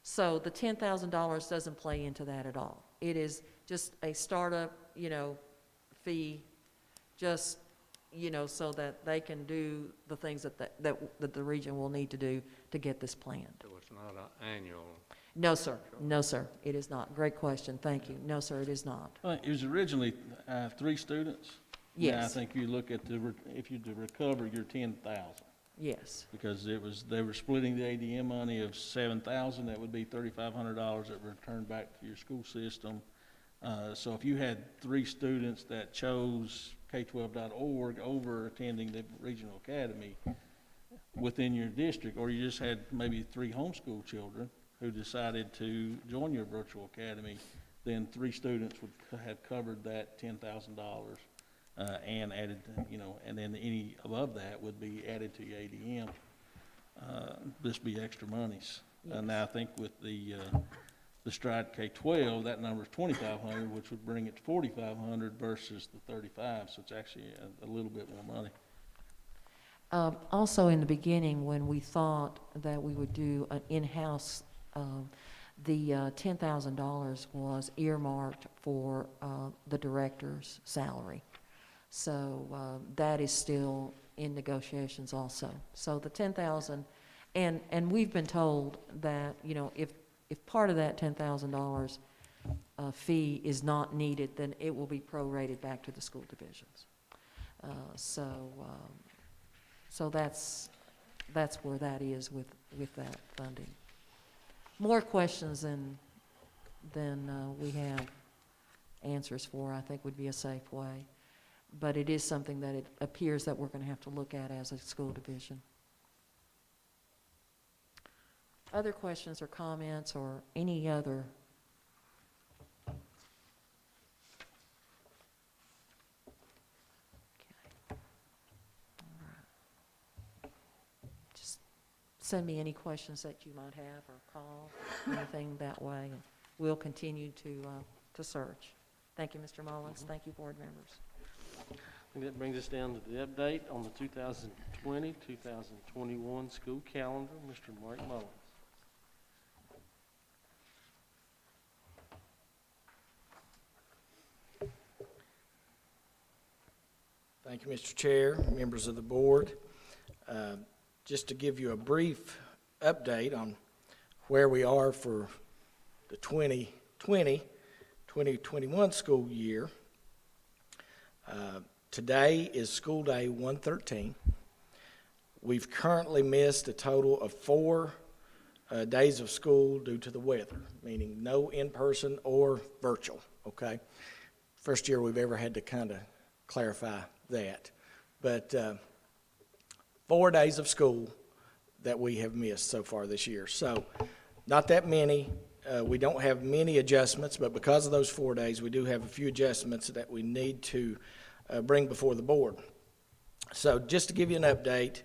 So the $10,000 doesn't play into that at all. It is just a startup, fee, just, so that they can do the things that the region will need to do to get this planned. So it's not an annual? No, sir. No, sir. It is not. Great question. Thank you. No, sir, it is not. It was originally 3 students. Yes. Now I think you look at if you to recover your 10,000. Yes. Because they were splitting the ADM money of 7,000, that would be $3,500 that were returned back to your school system. So if you had 3 students that chose K12.org over attending the regional academy within your district, or you just had maybe 3 homeschool children who decided to join your virtual academy, then 3 students would have covered that $10,000. And added, and then any above that would be added to your ADM. This be extra monies. Yes. Now I think with the Stride K-12, that number is 2,500, which would bring it to 4,500 versus the 35. So it's actually a little bit more money. Also, in the beginning, when we thought that we would do an in-house, the $10,000 was earmarked for the director's salary. So that is still in negotiations also. So the $10,000, and we've been told that, if part of that $10,000 fee is not needed, then it will be prorated back to the school divisions. So that's where that is with that funding. More questions than we have answers for, I think, would be a safe way. But it is something that it appears that we're going to have to look at as a school division. Other questions or comments or any other? Okay. All right. Just send me any questions that you might have or call, anything that way, and we'll continue to search. Thank you, Mr. Mullins. Thank you, board members. And that brings us down to the update on the 2020-2021 school calendar. Mr. Mike Mullins. Thank you, Mr. Chair, members of the board. Just to give you a brief update on where we are for the 2020-2021 school year. Today is school day 113. We've currently missed a total of 4 days of school due to the weather, meaning no in-person or virtual, okay? First year we've ever had to kind of clarify that. But 4 days of school that we have missed so far this year. So not that many. We don't have many adjustments, but because of those 4 days, we do have a few adjustments that we need to bring before the board. So just to give you an update,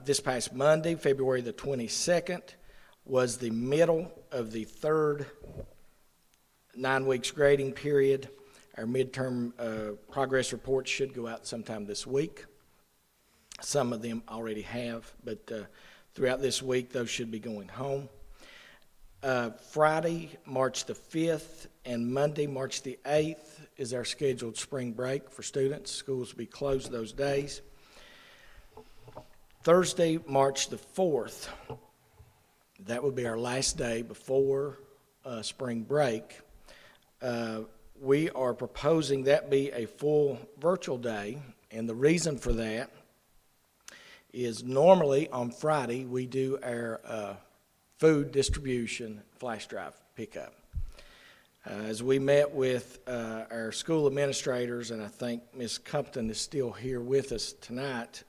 this past Monday, February the 22nd, was the middle of the third 9 weeks grading period. Our midterm progress reports should go out sometime this week. Some of them already have, but throughout this week, those should be going home. Friday, March the 5th, and Monday, March the 8th is our scheduled spring break for students. Schools will be closed those days. Thursday, March the 4th, that would be our last day before spring break. We are proposing that be a full virtual day, and the reason for that is normally on Friday we do our food distribution flash drive pickup. As we met with our school administrators, and I think Ms. Compton is still here with us tonight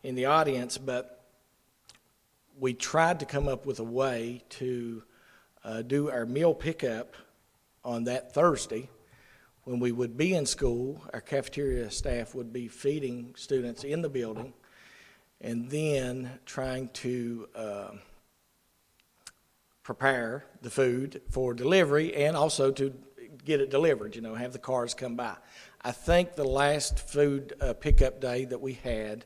in the audience, but we tried to come up with a way to do our meal pickup on that Thursday when we would be in school. Our cafeteria staff would be feeding students in the building and then trying to prepare the food for delivery and also to get it delivered, have the cars come by. I think the last food pickup day that we had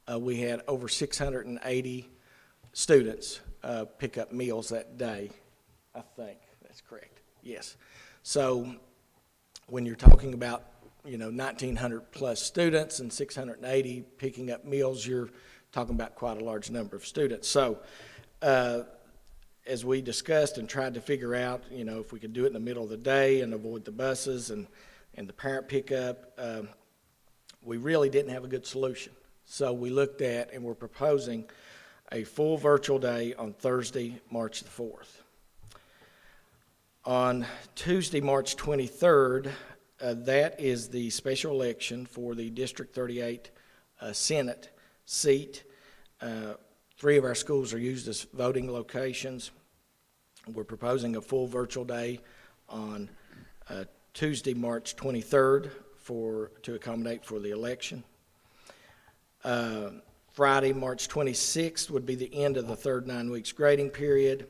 over 680 students pick up meals that day. I think that's correct. Yes. So when you're talking about 1,900 plus students and 680 picking up meals, you're talking about quite a large number of students. So as we discussed and tried to figure out, if we could do it in the middle of the day and avoid the buses and the parent pickup, we really didn't have a good solution. So we looked at and we're proposing a full virtual day on Thursday, March the 4th. On Tuesday, March 23rd, that is the special election for the District 38 Senate seat. 3 of our schools are used as voting locations. We're proposing a full virtual day on Tuesday, March 23rd to accommodate for the election. Friday, March 26th would be the end of the third 9 weeks grading period.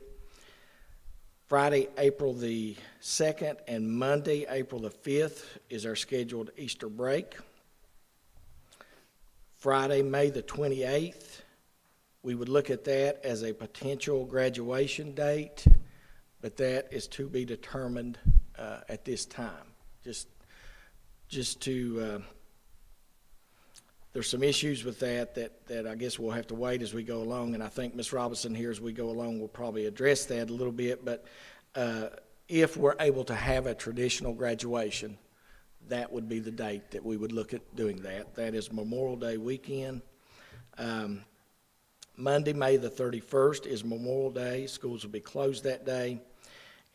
Friday, April the 2nd, and Monday, April the 5th, is our scheduled Easter break. Friday, May the 28th, we would look at that as a potential graduation date, but that is to be determined at this time. Just to, there's some issues with that I guess we'll have to wait as we go along, and I think Ms. Robinson here as we go along will probably address that a little bit, but if we're able to have a traditional graduation, that would be the date that we would look at doing that. That is Memorial Day weekend. Monday, May the 31st is Memorial Day. Schools will be closed that day.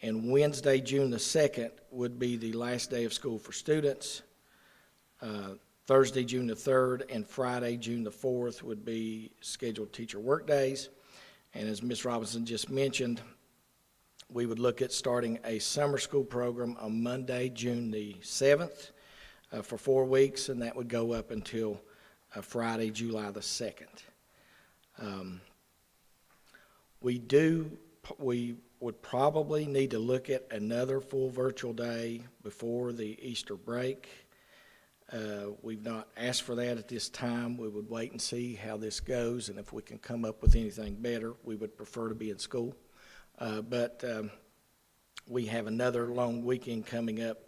And Wednesday, June the 2nd would be the last day of school for students. Thursday, June the 3rd, and Friday, June the 4th would be scheduled teacher work days. And as Ms. Robinson just mentioned, we would look at starting a summer school program on Monday, June the 7th for 4 weeks, and that would go up until Friday, July the 2nd. We would probably need to look at another full virtual day before the Easter break. We've not asked for that at this time. We would wait and see how this goes, and if we can come up with anything better, we would prefer to be in school. But we have another long weekend coming up,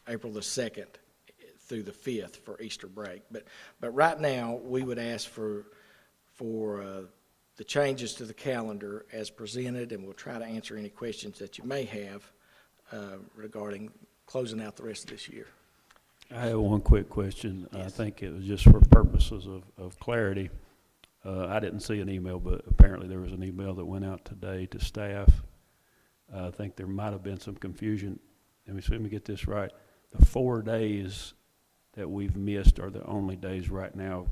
April the 2nd through the 5th for Easter break. But right now, we would ask for the changes to the calendar as presented, and we'll try to answer any questions that you may have regarding closing out the rest of this year. I have one quick question. Yes. I think it was just for purposes of clarity. I didn't see an email, but apparently there was an email that went out today to staff. I think there might have been some confusion. Let me get this right. The 4 days that we've missed are the only days right now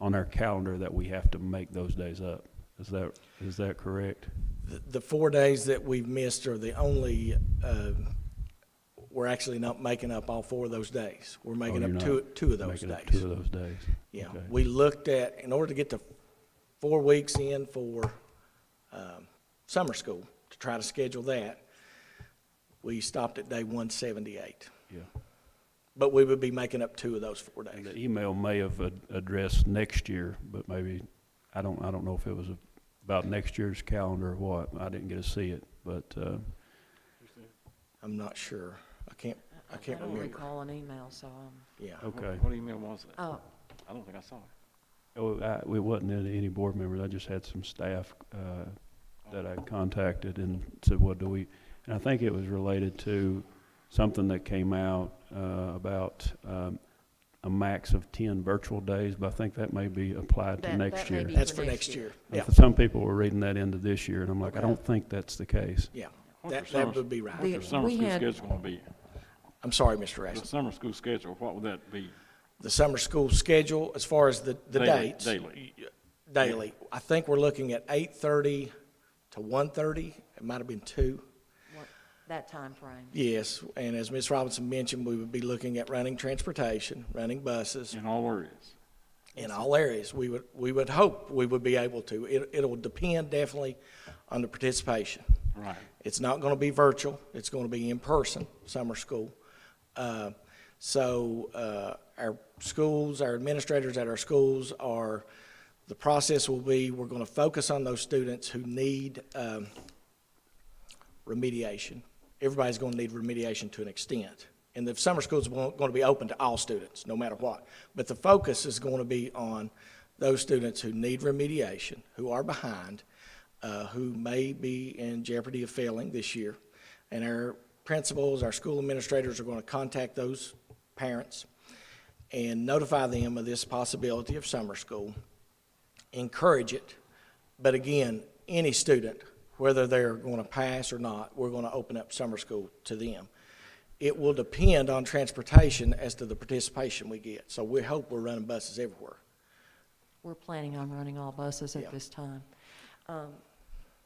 on our calendar that we have to make those days up. Is that correct? The 4 days that we've missed are the only, we're actually not making up all 4 of those days. We're making up two of those days. Making up 2 of those days. Yeah, Okay. we looked at, in order to get the 4 weeks in for summer school, to try to schedule that, we stopped at day 178. Yeah. But we would be making up 2 of those 4 days. And the email may have addressed next year, but maybe, I don't know if it was about next year's calendar or what. I didn't get to see it, but, I'm not sure. I can't I don't remember. recall an email, so, Yeah. okay. What email was that? oh, I don't think I saw it. Oh, it wasn't any board members. I just had some staff that I contacted and said, what do we, and I think it was related to something that came out about a max of 10 virtual days, but I think that may be applied to That- next that may year. be That's for for next next year. year. Yeah, Some people were reading that into this year, and I'm like, I Okay. don't think that's the case. yeah. What's That your summer- would be right. What's your summer We school had- schedule gonna be? I'm sorry, Mr. The Raskin. summer school schedule, what would that be? The summer school schedule, as far as the Daily, dates. daily. Daily. I think we're looking at 8:30 to 1:30. It might have been 2. that time frame. Yes, and as Ms. Robinson mentioned, we would be looking at running transportation, running buses In all areas? in all areas. We would hope we would be able to. It'll depend definitely on the participation. Right. It's not going to be virtual. It's going to be in person, summer school. Our schools, our administrators at our schools the process will be, we're going to focus on those students who need remediation. Everybody's going to need remediation to an extent. And the summer schools are going to be open to all students, no matter what. But the focus is going to be on those students who need remediation, who are behind, who may be in jeopardy of failing this year. And our principals, our school administrators are going to contact those parents and notify them of this possibility of summer school, encourage it. But again, any student, whether they're going to pass or not, we're going to open up summer school to them. It will depend on transportation as to the participation we get. So we hope we're running buses everywhere. We're planning on running all buses Yeah. at this time.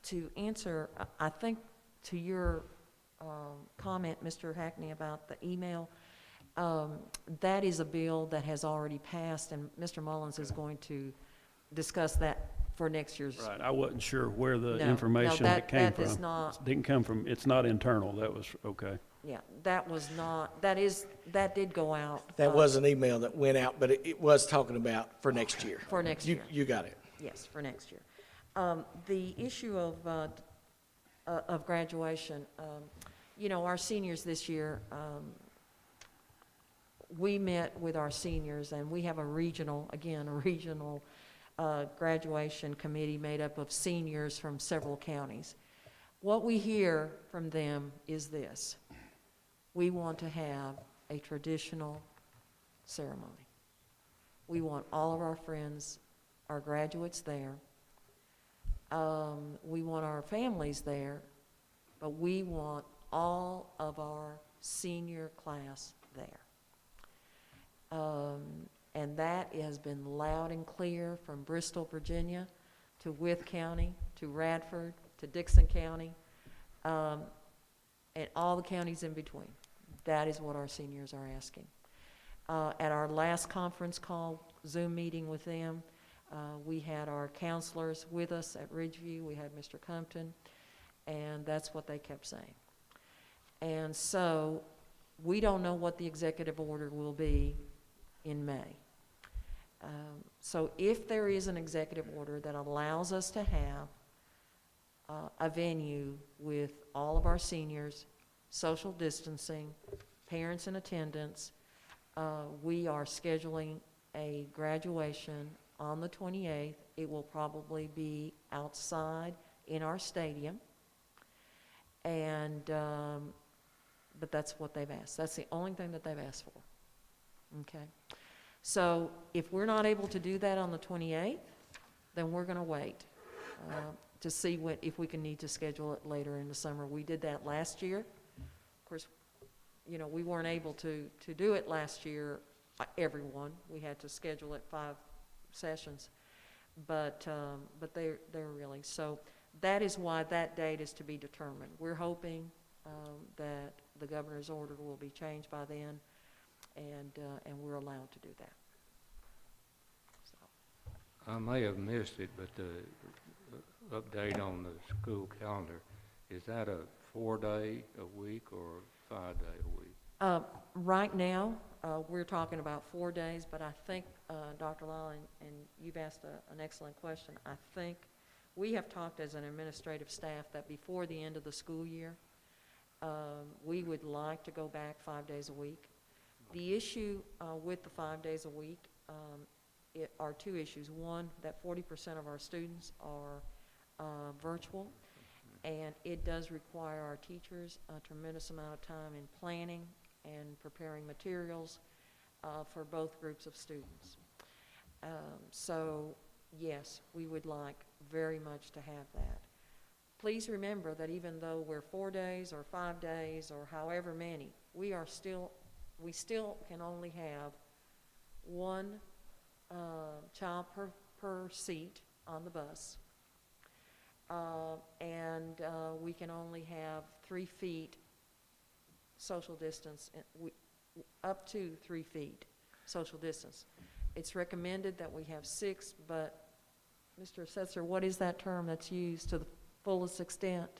To answer, I think to your comment, Mr. Hackney, about the email, that is a bill that has already passed, and Mr. Mullins is going to discuss that for next year's. Right, I wasn't sure where the No, information no, that came that from. is not- Didn't come from, it's not internal, that was, okay. Yeah, that was not, that did go out. That was an email that went out, but it was talking about for next year. For next year. You got it. Yes, for next year. The issue of graduation, our seniors this year, we met with our seniors, and we have a regional graduation committee made up of seniors from several counties. What we hear from them is this: we want to have a traditional ceremony. We want all of our friends, our graduates there. We want our families there, but we want all of our senior class there. And that has been loud and clear from Bristol, Virginia, to Wythe County, to Radford, to Dixon County, and all the counties in between. That is what our seniors are asking. At our last conference call, Zoom meeting with them, we had our counselors with us at Ridgeview. We had Mr. Compton, and that's what they kept saying. And so we don't know what the executive order will be in May. So if there is an executive order that allows us to have a venue with all of our seniors, social distancing, parents in attendance, we are scheduling a graduation on the 28th. It will probably be outside in our stadium, and but that's what they've asked. That's the only thing that they've asked for. Okay. So if we're not able to do that on the 28th, then we're going to wait to see if we can need to schedule it later in the summer. We did that last year. Of course, we weren't able to do it last year, everyone. We had to schedule it 5 sessions, but they're really, so that is why that date is to be determined. We're hoping that the governor's order will be changed by then, and we're allowed to do that. So. I may have missed it, but the update on the school calendar, is that a 4-day a week or 5-day a week? Right now, we're talking about 4 days, but I think, Dr. Lyle, and you've asked an excellent question, I think We have talked as an administrative staff that before the end of the school year, we would like to go back 5 days a week. The issue with the 5 days a week are two issues. One, that 40% of our students are virtual, and it does require our teachers a tremendous amount of time in planning and preparing materials for both groups of students. So, yes, we would like very much to have that. Please remember that even though we're 4 days or 5 days or however many, we still can only have one child per seat on the bus. And we can only have 3 feet social distance, up to 3 feet social distance. It's recommended that we have 6, but Mr. Setzer, what is that term that's used to the fullest extent?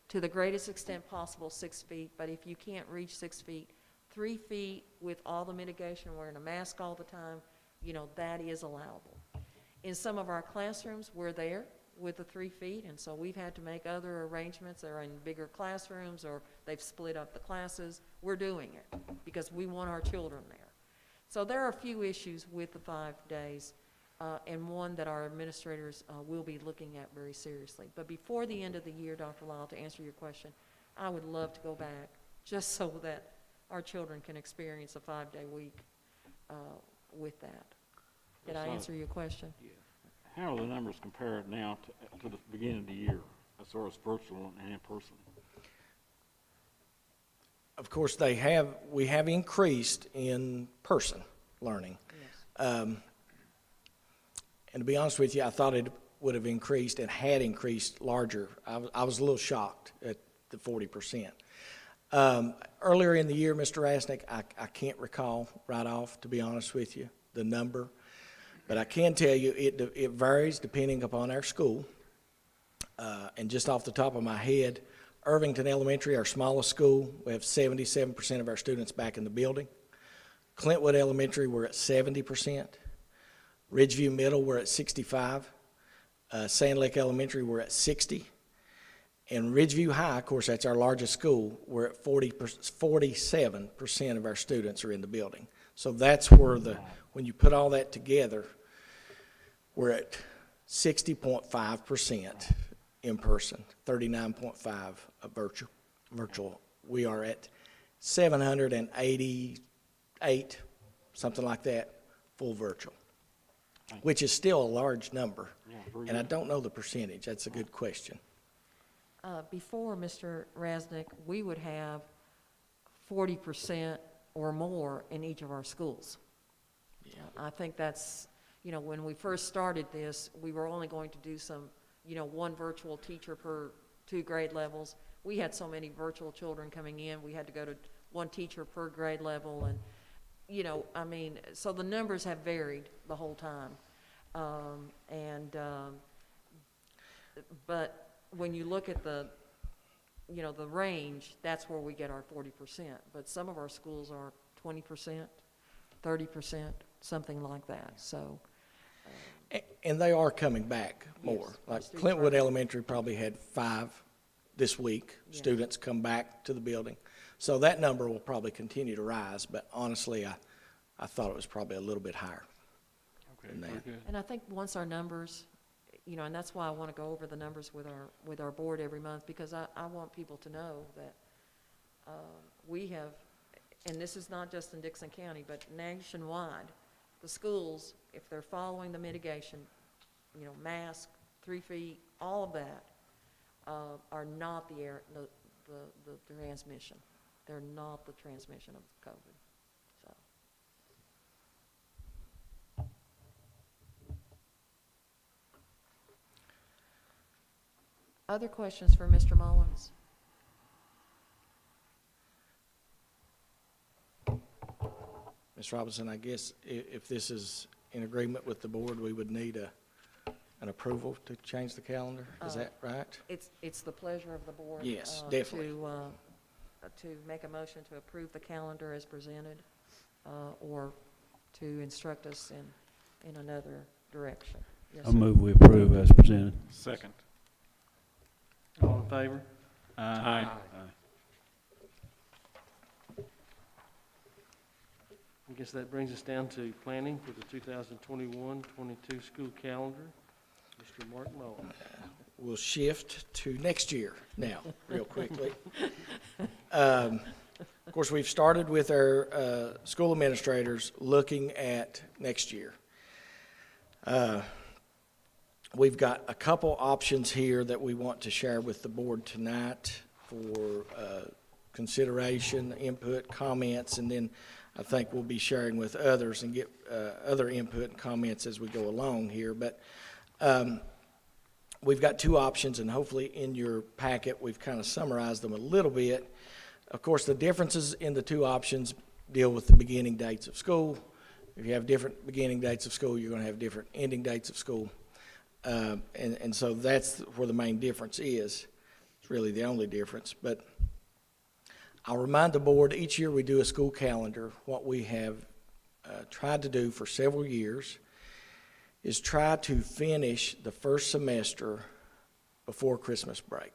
To the greatest extent possible, 6 feet, but if you can't reach 6 feet, 3 feet with all the mitigation, wearing a mask all the time, you know, that is allowable. In some of our classrooms, we're there with the 3 feet, and so we've had to make other arrangements. They're in bigger classrooms, or they've split up the classes. We're doing it because we want our children there. So there are a few issues with the 5 days, and one that our administrators will be looking at very seriously. But before the end of the year, Dr. Lyle, to answer your question, I would love to go back just so that our children can experience a 5-day week with that. Did I answer your question? How are the numbers compared now to the beginning of the year, as far as virtual and in person? Of course, we have increased in person learning. Yes. And to be honest with you, I thought it would have increased and had increased larger. I was a little shocked at the 40%. Earlier in the year, Mr. Rasnick, I can't recall right off, to be honest with you, the number. But I can tell you it varies depending upon our school. And just off the top of my head, Irvington Elementary, our smallest school, we have 77% of our students back in the building. Clintwood Elementary, we're at 70%. Ridgeview Middle, we're at 65. Sand Lake Elementary, we're at 60. And Ridgeview High, of course, that's our largest school, we're at 47% of our students are in the building. So that's where when you put all that together, we're at 60.5% in person, 39.5% virtual. We are at 788, something like that, full virtual, which is still a large number. And I don't know the percentage. That's a good question. Before, Mr. Rasnick, we would have 40% or more in each of our schools. Yeah. I think that's, you know, when we first started this, we were only going to do some, you know, one virtual teacher per 2 grade levels. We had so many virtual children coming in, we had to go to 1 teacher per grade level, and, you know, I mean, so the numbers have varied the whole time. But when you look at the, you know, the range, that's where we get our 40%. But some of our schools are 20%, 30%, something like that. So, And they are coming back more. Yes, Like students Clintwood are. Elementary probably had 5 this week, Yes. students come back to the building. So that number will probably continue to rise, but honestly, I thought it was probably a little bit higher than that. and I think once our numbers, you know, and that's why I want to go over the numbers with our board every month, because I want people to know that we have, and this is not just in Dixon County, but nationwide, the schools, if they're following the mitigation, you know, mask, 3 feet, all of that, are not the transmission. They're not the transmission of COVID. So. Other questions for Mr. Mullins? Ms. Robinson, I guess if this is in agreement with the board, we would need an approval to change the calendar. Is that right? It's the pleasure of the board. Yes, definitely. To make a motion to approve the calendar as presented, or to instruct us in another direction. Yes, I sir. move we approve as presented. Second. All in favor? Aye. I guess that brings us down to planning for the 2021-22 school calendar. Mr. Mark Mullins. We'll shift to next year now, real quickly. Of course, we've started with our school administrators looking at next year. We've got a couple options here that we want to share with the board tonight for consideration, input, comments, and then I think we'll be sharing with others and get other input and comments as we go along here. But we've got two options, and hopefully in your packet, we've kind of summarized them a little bit. Of course, the differences in the two options deal with the beginning dates of school. If you have different beginning dates of school, you're going to have different ending dates of school. And so that's where the main difference is. It's really the only difference. But I'll remind the board, each year we do a school calendar. What we have tried to do for several years is try to finish the first semester before Christmas break.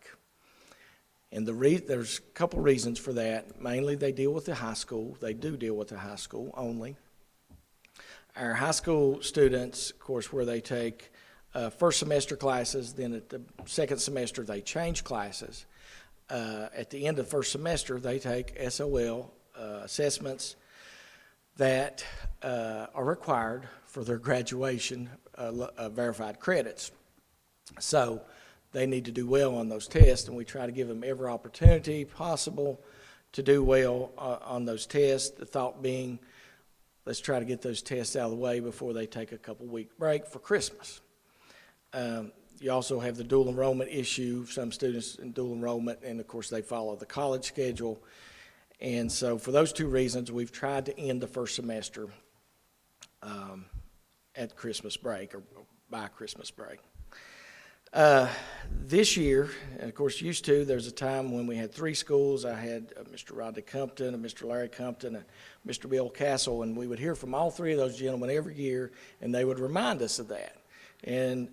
And there's a couple reasons for that. Mainly they deal with the high school. They do deal with the high school only. Our high school students, of course, where they take first semester classes, then at the second semester they change classes. At the end of the first semester, they take SOL assessments that are required for their graduation verified credits. So they need to do well on those tests, and we try to give them every opportunity possible to do well on those tests. The thought being, let's try to get those tests out of the way before they take a couple-week break for Christmas. You also have the dual enrollment issue. Some students in dual enrollment, and of course they follow the college schedule. And so for those two reasons, we've tried to end the first semester at Christmas break or by Christmas break. This year, and of course used to, there's a time when we had three schools. I had Mr. Rodney Compton, and Mr. Larry Compton, and Mr. Bill Castle, and we would hear from all three of those gentlemen every year, and they would remind us of that. And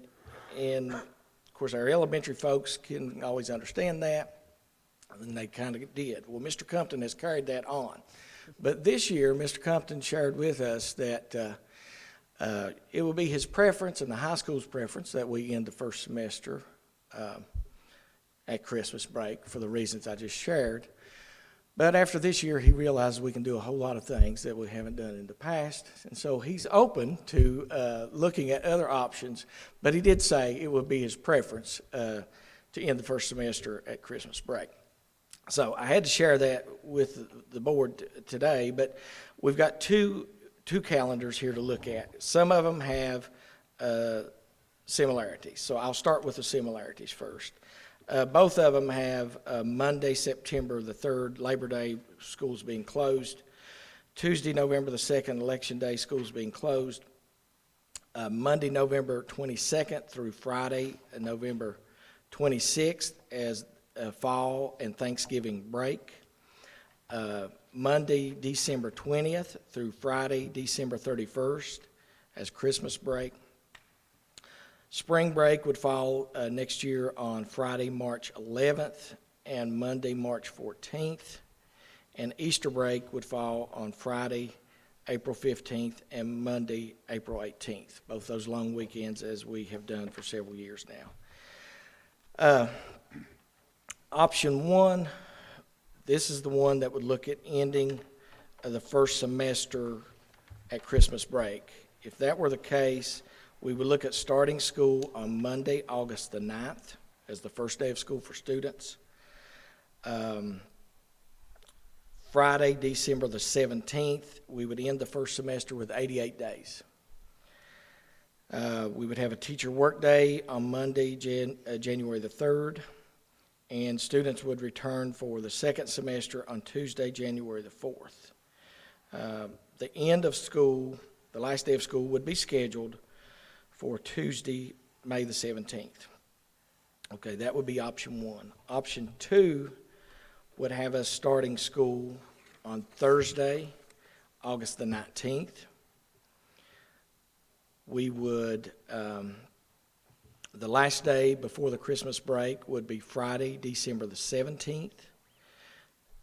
of course, our elementary folks couldn't always understand that, and they kind of did. Well, Mr. Compton has carried that on. But this year, Mr. Compton shared with us that it will be his preference and the high school's preference that we end the first semester at Christmas break for the reasons I just shared. But after this year, he realizes we can do a whole lot of things that we haven't done in the past. And so he's open to looking at other options. But he did say it would be his preference to end the first semester at Christmas break. So I had to share that with the board today. But we've got two calendars here to look at. Some of them have similarities. So I'll start with the similarities first. Both of them have Monday, September the 3rd, Labor Day, schools being closed. Tuesday, November the 2nd, Election Day, schools being closed. Monday, November 22nd through Friday, November 26th as fall and Thanksgiving break. Monday, December 20th through Friday, December 31st as Christmas break. Spring break would fall next year on Friday, March 11th and Monday, March 14th. And Easter break would fall on Friday, April 15th and Monday, April 18th. Both those long weekends as we have done for several years now. Option one, this is the one that would look at ending the first semester at Christmas break. If that were the case, we would look at starting school on Monday, August the 9th as the first day of school for students. Friday, December the 17th, we would end the first semester with 88 days. We would have a teacher work day on Monday, January the 3rd, and students would return for the second semester on Tuesday, January the 4th. The end of school, the last day of school, would be scheduled for Tuesday, May the 17th. Okay, that would be option one. Option two would have us starting school on Thursday, August the 19th. We would The last day before the Christmas break would be Friday, December the 17th.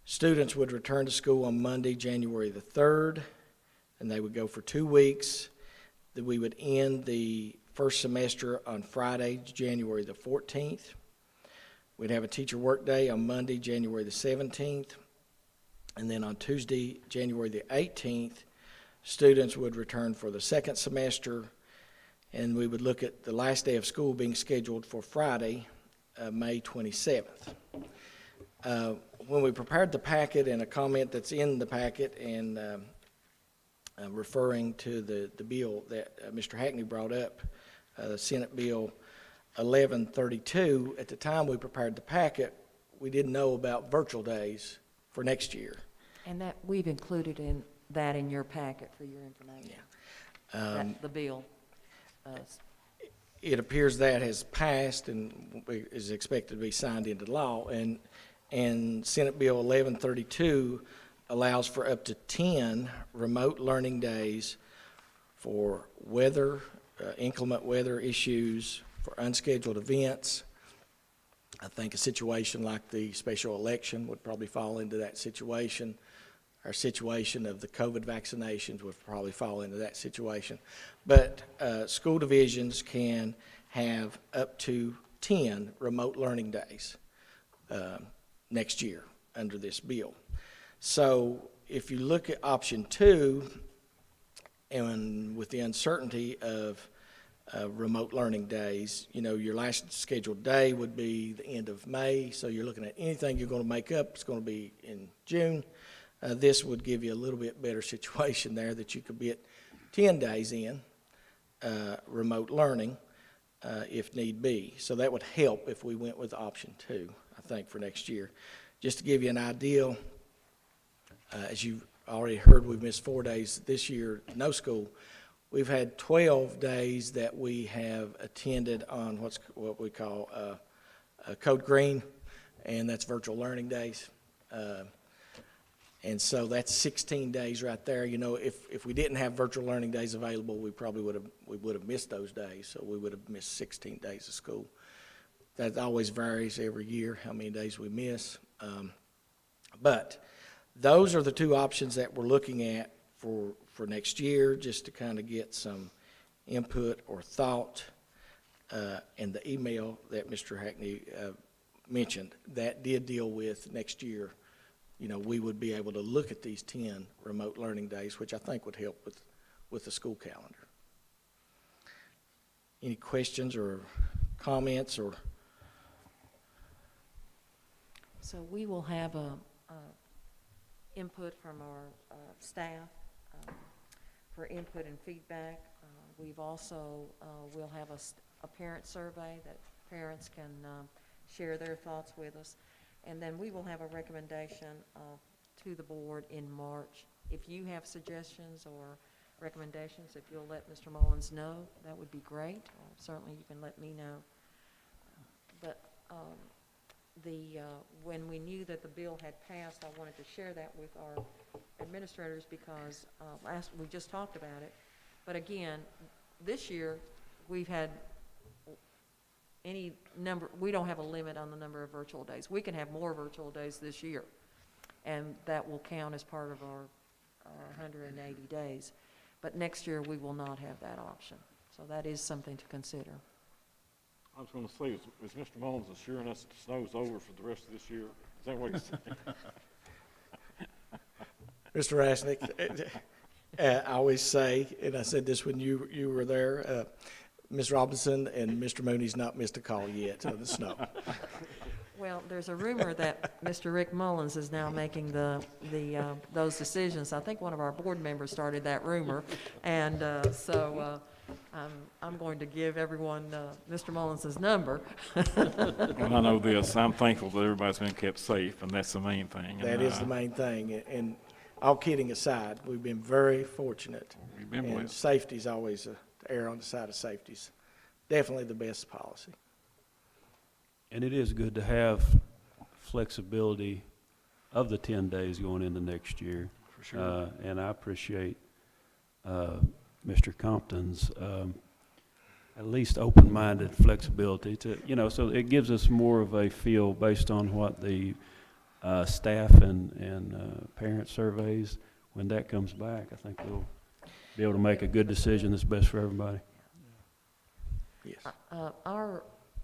Students would return to school on Monday, January the 3rd, and they would go for 2 weeks. Then we would end the first semester on Friday, January the 14th. We'd have a teacher work day on Monday, January the 17th. And then on Tuesday, January the 18th, students would return for the second semester, and we would look at the last day of school being scheduled for Friday, May 27th. When we prepared the packet, and a comment that's in the packet, and referring to the bill that Mr. Hackney brought up, Senate Bill 1132, at the time we prepared the packet, we didn't know about virtual days for next year. And that, we've included that in your packet for your information. The bill. It appears that has passed and is expected to be signed into law, and Senate Bill 1132 allows for up to 10 remote learning days for weather, inclement weather issues, for unscheduled events. I think a situation like the special election would probably fall into that situation. Our situation of the COVID vaccinations would probably fall into that situation. But school divisions can have up to 10 remote learning days next year under this bill. So if you look at option 2, and with the uncertainty of remote learning days, you know, your last scheduled day would be the end of May, so you're looking at anything you're going to make up, it's going to be in June. This would give you a little bit better situation there, that you could get 10 days in remote learning if need be. So that would help if we went with option 2, I think, for next year. Just to give you an idea, as you've already heard, we've missed 4 days this year, no school. We've had 12 days that we have attended on what we call Code Green, and that's virtual learning days. And so that's 16 days right there. You know, if we didn't have virtual learning days available, we probably would have missed those days. So we would have missed 16 days of school. That always varies every year, how many days we miss. But those are the 2 options that we're looking at for next year, just to kind of get some input or thought. And the email that Mr. Hackney mentioned, that did deal with next year. You know, we would be able to look at these 10 remote learning days, which I think would help with the school calendar. Any questions or comments? Or So we will have a input from our staff for input and feedback. We've also, we'll have a parent survey that parents can share their thoughts with us. And then we will have a recommendation to the board in March. If you have suggestions or recommendations, if you'll let Mr. Mullins know, that would be great. Certainly you can let me know. But when we knew that the bill had passed, I wanted to share that with our administrators, because we just talked about it. But again, this year we've had any number, we don't have a limit on the number of virtual days. We can have more virtual days this year, and that will count as part of our 180 days. But next year, we will not have that option. So that is something to consider. I was going to say, is Mr. Mullins assuring us that the snow's over for the rest of this year? Is that what he's saying? Mr. Rasnick, I always say, and I said this when you were there, Ms. Robinson and Mr. Mooney's not missed a call yet of the snow. Well, there's a rumor that Mr. Rick Mullins is now making those decisions. I think one of our board members started that rumor, and so I'm going to give everyone Mr. Mullins' number. Well, I know this. I'm thankful that everybody's been kept safe, and that's the main thing. That is the main thing. And all kidding aside, we've been very fortunate. We've been and blessed. Safety's always to err on the side of safety's definitely the best policy. And it is good to have flexibility of the 10 days going into next year. For sure. And I appreciate Mr. Compton's at least open-minded flexibility to, you know, so it gives us more of a feel based on what the staff and parent surveys, when that comes back, I think we'll be able to make a good decision that's best for everybody. Yes.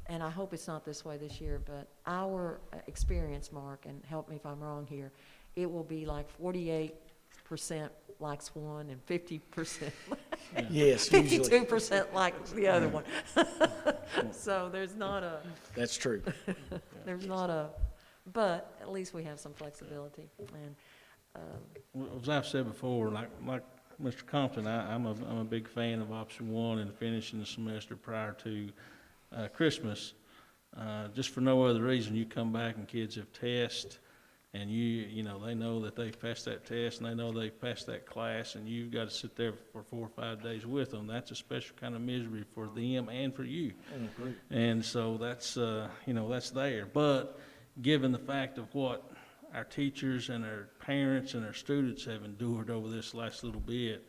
And I hope it's not this way this year, but our experience, Mark, and help me if I'm wrong here, it will be like 48% likes one and 50%, Yes, usually. 52% like the other one. So there's not a, That's true. there's not a, but at least we have some flexibility. And Well, as I've said before, like Mr. Compton, I'm a big fan of option one and finishing the semester prior to Christmas. Just for no other reason, you come back and kids have tests, and you know, they know that they've passed that test, and they know they've passed that class, and you've got to sit there for 4 or 5 days with them. That's a special kind of misery for them and for you. And so that's, you know, that's there. But given the fact of what our teachers and our parents and our students have endured over this last little bit,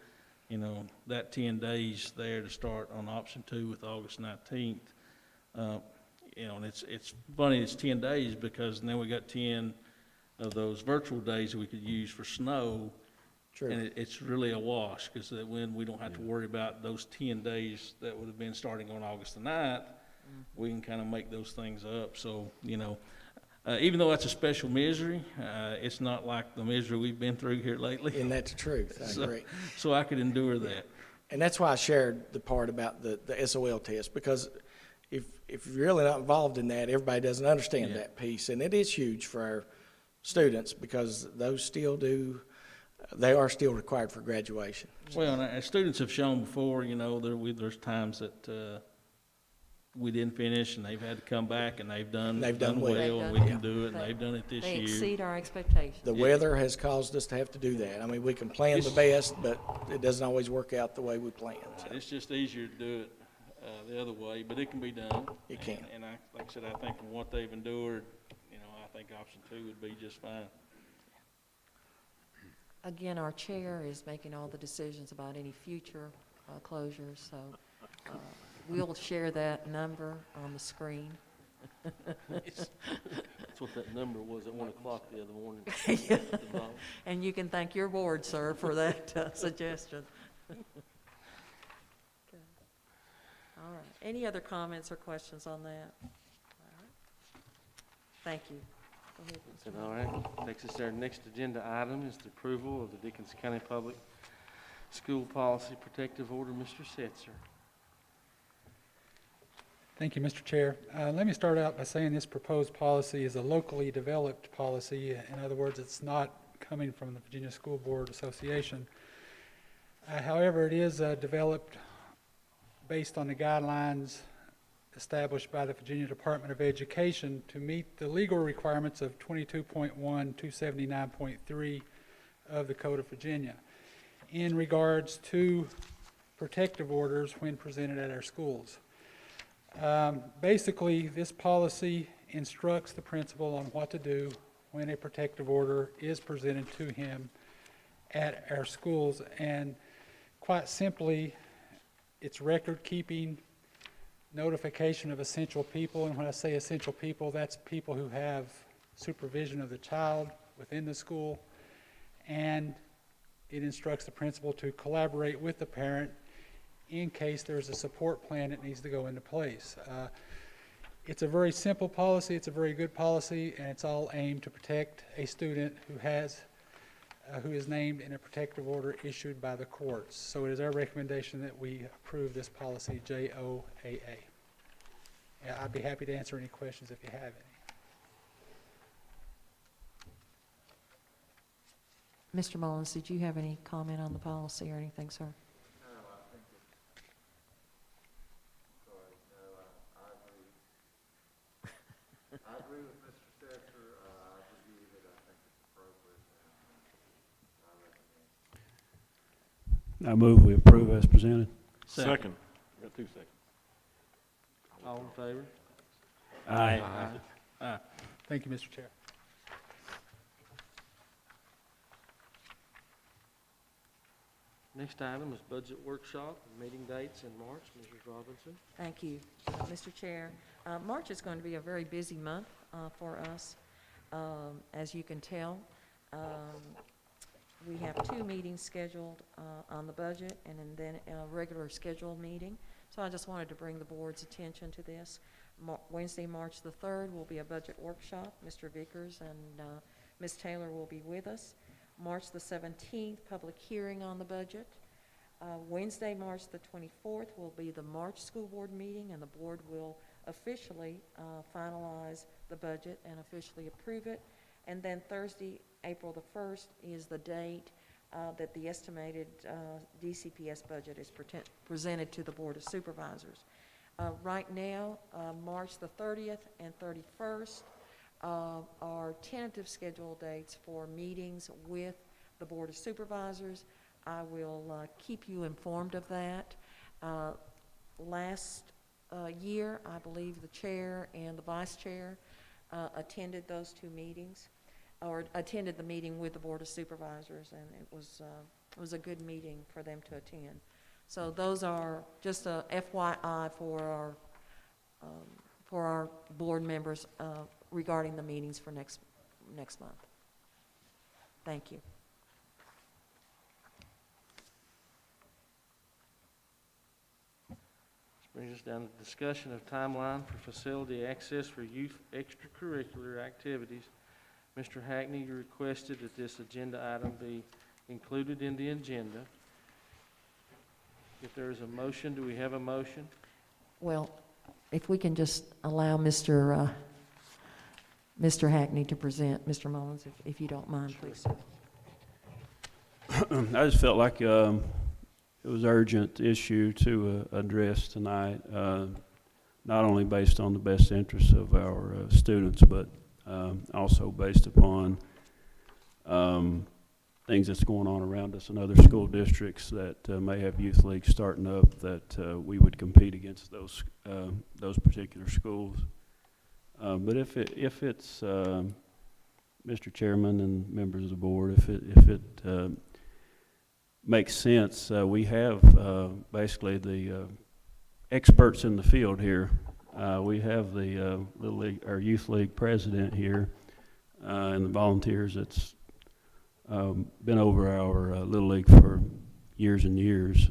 you know, that 10 days there to start on option 2 with August 19th, you know, and it's funny, it's 10 days because now we got 10 of those virtual days that we could use for snow. True. And it's really a wash, because when we don't have to worry about those 10 days that would have been starting on August the 9th, we can kind of make those things up. So, you know, even though that's a special misery, it's not like the misery we've been through here lately. And that's the truth. I agree. So I could endure that. And that's why I shared the part about the SOL test, because if you're really not involved in that, everybody doesn't understand Yeah. that piece. And it is huge for our students, because those they are still required for graduation. Well, and our students have shown before, you know, there's times that we didn't finish, and they've had to come back, and they've done well. well, and we can do it, and they've done it this they year. exceed our expectations. The weather has caused us to have to do that. I mean, we can plan the best, but it doesn't always work out the way we planned. So. It's just easier to do it the other way, but it can be done. It can. And like I said, I think from what they've endured, you know, I think option 2 would be just fine. Again, our chair is making all the decisions about any future closures, so we'll share that number on the screen. That's what that number was at 1 o'clock the other morning. And you can thank your board, sir, for that suggestion. Okay. All right. Any other comments or questions on that? All right. Thank you. Go ahead, Mr. All right, takes us to our next agenda item is the approval of the Dickinson County Public School Policy Protective Order. Mr. Setzer. Thank you, Mr. Chair. Let me start out by saying this proposed policy is a locally developed policy. In other words, it's not coming from the Virginia School Board Association. However, it is developed based on the guidelines established by the Virginia Department of Education to meet the legal requirements of 22.1, 279.3 of the Code of Virginia in regards to protective orders when presented at our schools. Basically, this policy instructs the principal on what to do when a protective order is presented to him at our schools, and quite simply, it's record keeping, notification of essential people, and when I say essential people, that's people who have supervision of the child within the school, and it instructs the principal to collaborate with the parent in case there's a support plan that needs to go into place. It's a very simple policy, it's a very good policy, and it's all aimed to protect a student who is named in a protective order issued by the courts. So it is our recommendation that we approve this policy, JOAA. Yeah, I'd be happy to answer any questions if you have any. Mr. Mullins, did you have any comment on the policy or anything, sir? I agree with Mr. Setzer. I've reviewed it. I think it's appropriate, and I recommend. I move we approve as presented. Second. Got 2 seconds. All in favor? Aye. Thank you, Mr. Chair. Next item is budget workshop, meeting dates in March. Mrs. Robinson. Thank you, Mr. Chair. March is going to be a very busy month for us, as you can tell. We have 2 meetings scheduled on the budget and then a regular scheduled meeting. So I just wanted to bring the board's attention to this. Wednesday, March the 3rd will be a budget workshop. Mr. Vickers and Ms. Taylor will be with us. March the 17th, public hearing on the budget. Wednesday, March the 24th will be the March school board meeting, and the board will officially finalize the budget and officially approve it. And then Thursday, April the 1st is the date that the estimated DCPS budget is presented to the Board of Supervisors. Right now, March the 30th and 31st are tentative schedule dates for meetings with the Board of Supervisors. I will keep you informed of that. Last year, I believe the chair and the vice chair attended those 2 meetings, or attended the meeting with the Board of Supervisors, and it was a good meeting for them to attend. So those are just a FYI for our board members regarding the meetings for next month. Thank you. Brings us down to discussion of timeline for facility access for youth extracurricular activities. Mr. Hackney, you requested that this agenda item be included in the agenda. If there is a motion, do we have a motion? Well, if we can just allow Mr. Hackney to present, Mr. Mullins, if you don't mind, please. I just felt like it was an urgent issue to address tonight, not only based on the best interests of our students, but also based upon things that's going on around us in other school districts that may have youth leagues starting up, that we would compete against those particular schools. But if it's Mr. Chairman and members of the board, if it makes sense, we have basically the experts in the field here. We have the Little League, our youth league president here, and the volunteers that's been over our Little League for years and years.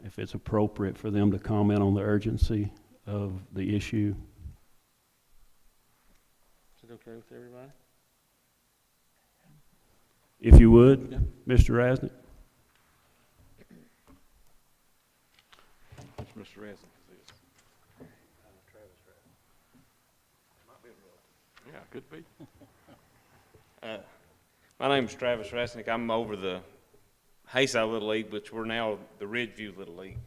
If it's appropriate for them to comment on the urgency of the issue. Is it okay with everybody? If you would, yeah. Mr. Rasnick. Mr. Resnick is this. Yeah, could be. My name is Travis Resnick. I'm over the Hayside Little League, which we're now the Ridgeview Little League.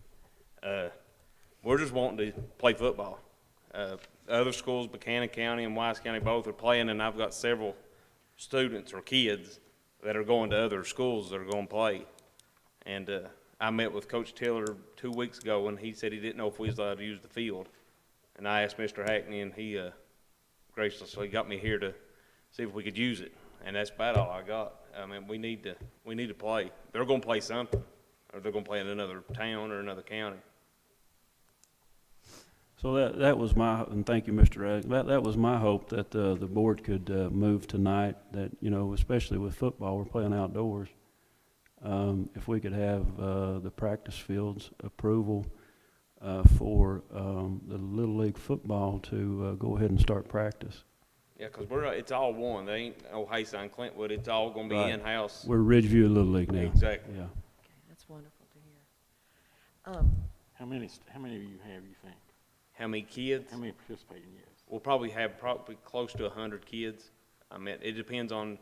We're just wanting to play football. Other schools, Buchanan County and Wise County, both are playing, and I've got several students or kids that are going to other schools that are going to play. And I met with Coach Tiller 2 weeks ago, and he said he didn't know if we was allowed to use the field. And I asked Mr. Hackney, and he graciously got me here to see if we could use it. And that's about all I got. I mean, we need to play. They're going to play something, or they're going to play in another town or another county. So that was my, and thank you, Mr. Rasnick. That was my hope, that the board could move tonight. That, you know, especially with football, we're playing outdoors. If we could have the practice fields approval for the Little League football to go ahead and start practice. Yeah, because it's all one. They ain't no Hayside and Clintwood. It's all going to be Right. in-house. We're Ridgeview Little League now. Exactly. Yeah. Okay, that's wonderful to hear. How many of you have, you think? How many kids? How many participating, yes? We'll probably have close to 100 kids. I mean, it depends on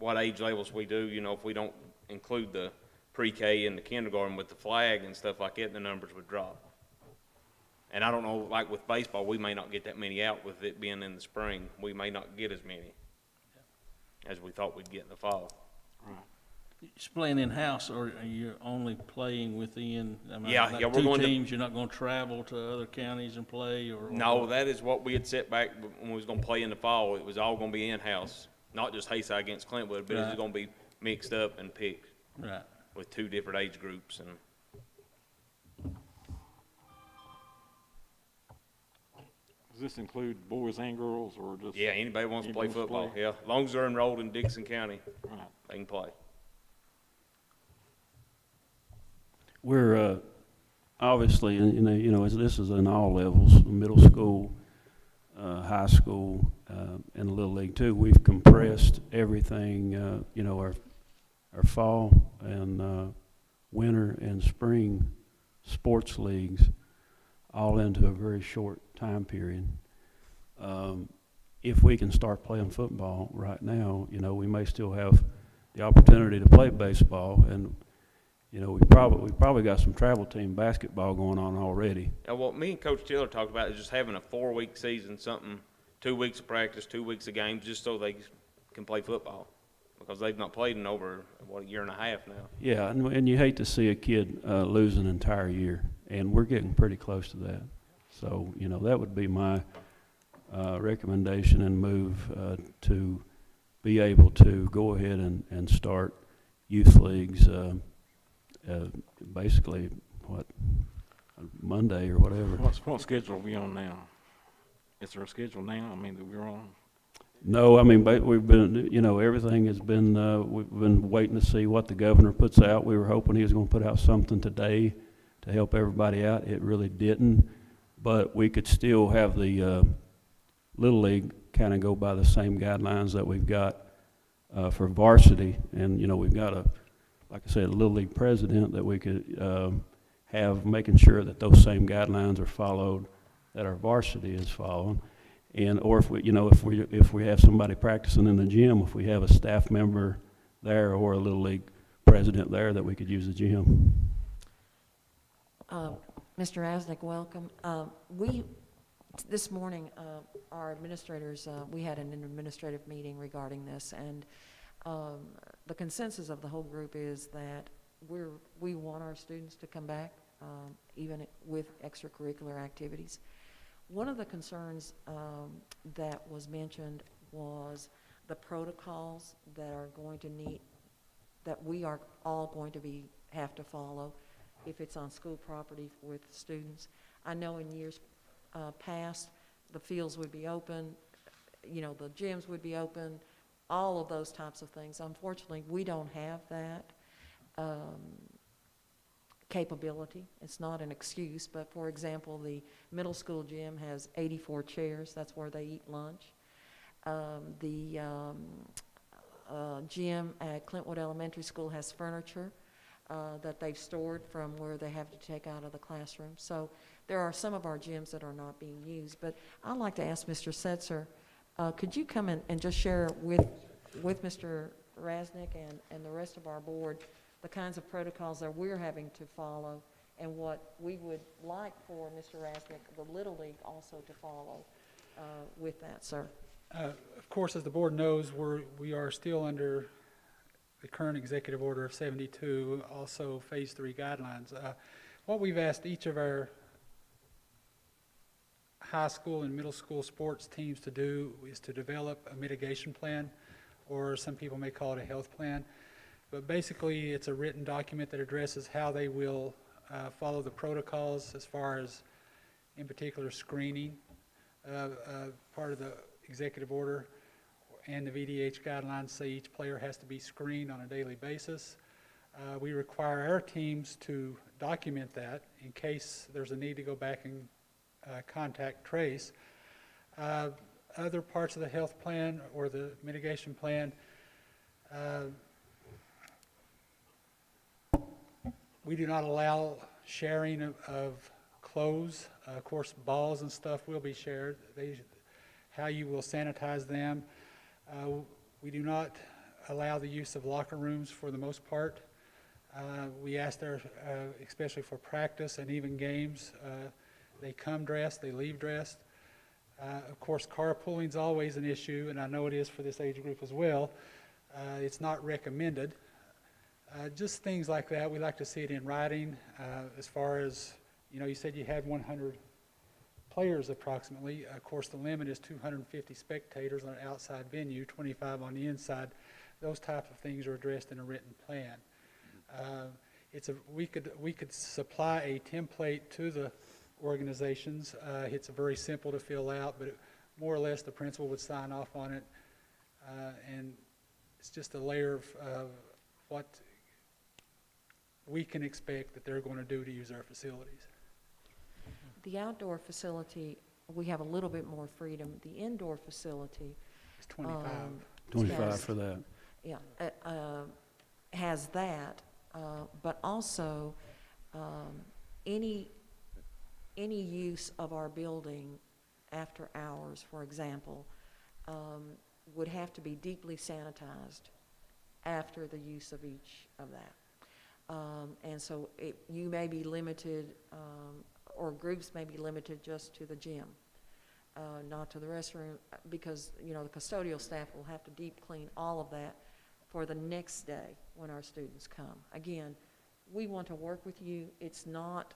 what age levels we do. You know, if we don't include the pre-K and the kindergarten with the flag and stuff like that, the numbers would drop. And I don't know, like with baseball, we may not get that many out with it being in the spring. We may not get as many as we thought we'd get in the fall. Right. You're playing in-house, or are you only playing within, I mean, Yeah, like yeah, we're two going to- teams, you're not going to travel to other counties and play, or? No, that is what we had set back when we was going to play in the fall. It was all going to be in-house, not just Hayside against Clintwood, but it was Right. going to be mixed up and picked. Right. with 2 different age groups. And Does this include boys and girls, or just? yeah, anybody wants to play Anybody wants to football, play? yeah, as long as they're enrolled in Dixon County, Right. they can play. We're, obviously, this is in all levels, middle school, high school, and Little League too. We've compressed everything, our fall and, winter and spring sports leagues all into a very short time period. If we can start playing football right now, we may still have the opportunity to play baseball, and we probably got some travel team basketball going on already. Now, what me and Coach Tiller talked about is just having a 4-week season, 2 weeks of practice, 2 weeks of games, just so they can play football, because they've not played in over, a year and a half now. Yeah, and you hate to see a kid lose an entire year, and we're getting pretty close to that. So, that would be my recommendation and move to be able to go ahead and start youth leagues basically, Monday or whatever. What schedule are we on now? Is there a schedule now, that we're on? No, but we've been, everything has been, we've been waiting to see what the governor puts out. We were hoping he was going to put out something today to help everybody out. It really didn't, but we could still have the Little League kind of go by the same guidelines that we've got for varsity. And, we've got like I said, a Little League president that we could have making sure that those same guidelines are followed, that our varsity is following. And, or if we have somebody practicing in the gym, if we have a staff member there or a Little League president there, that we could use the gym. Mr. Asnick, welcome. This morning, our administrators, we had an administrative meeting regarding this, and the consensus of the whole group is that we want our students to come back, even with extracurricular activities. One of the concerns that was mentioned was the protocols that are going to that we are all going to have to follow if it's on school property with students. I know in years past, the fields would be open, the gyms would be open, all of those types of things. Unfortunately, we don't have that capability. It's not an excuse, but for example, the middle school gym has 84 chairs. That's where they eat lunch. The gym at Clintwood Elementary School has furniture that they've stored from where they have to take out of the classroom. So there are some of our gyms that are not being used. But I'd like to ask Mr. Setzer, could you come in and just share with Mr. Rasnick and the rest of our board the kinds of protocols that we're having to follow and what we would like for Mr. Rasnick, the Little League, also to follow with that, sir? Of course, as the board knows, we are still under the current executive order of 72, also phase 3 guidelines. What we've asked each of our high school and middle school sports teams to do is to develop a mitigation plan, or some people may call it a health plan. But basically, it's a written document that addresses how they will follow the protocols as far as, in particular, screening. Part of the executive order and the VDH guidelines say each player has to be screened on a daily basis. We require our teams to document that in case there's a need to go back and contact trace. Other parts of the health plan or the mitigation plan, we do not allow sharing of clothes. Of course, balls and stuff will be shared. How you will sanitize them. We do not allow the use of locker rooms for the most part. We ask there, especially for practice and even games, they come dressed, they leave dressed. Of course, carpooling is always an issue, and I know it is for this age group as well. It's not recommended. Just things like that. We like to see it in writing. As far as, you said you had 100 players approximately. Of course, the limit is 250 spectators on an outside venue, 25 on the inside. Those type of things are addressed in a written plan. We could supply a template to the organizations. It's very simple to fill out, but more or less the principal would sign off on it. And it's just a layer of what we can expect that they're going to do to use our facilities. The outdoor facility, we have a little bit more freedom. The indoor facility. It's 25. 25 has- for that. Yeah, has that, but also any use of our building after hours, for example, would have to be deeply sanitized after the use of each of that. And so you may be limited, or groups may be limited just to the gym, not to the restroom, because, you know, the custodial staff will have to deep clean all of that for the next day when our students come. Again, we want to work with you. It's not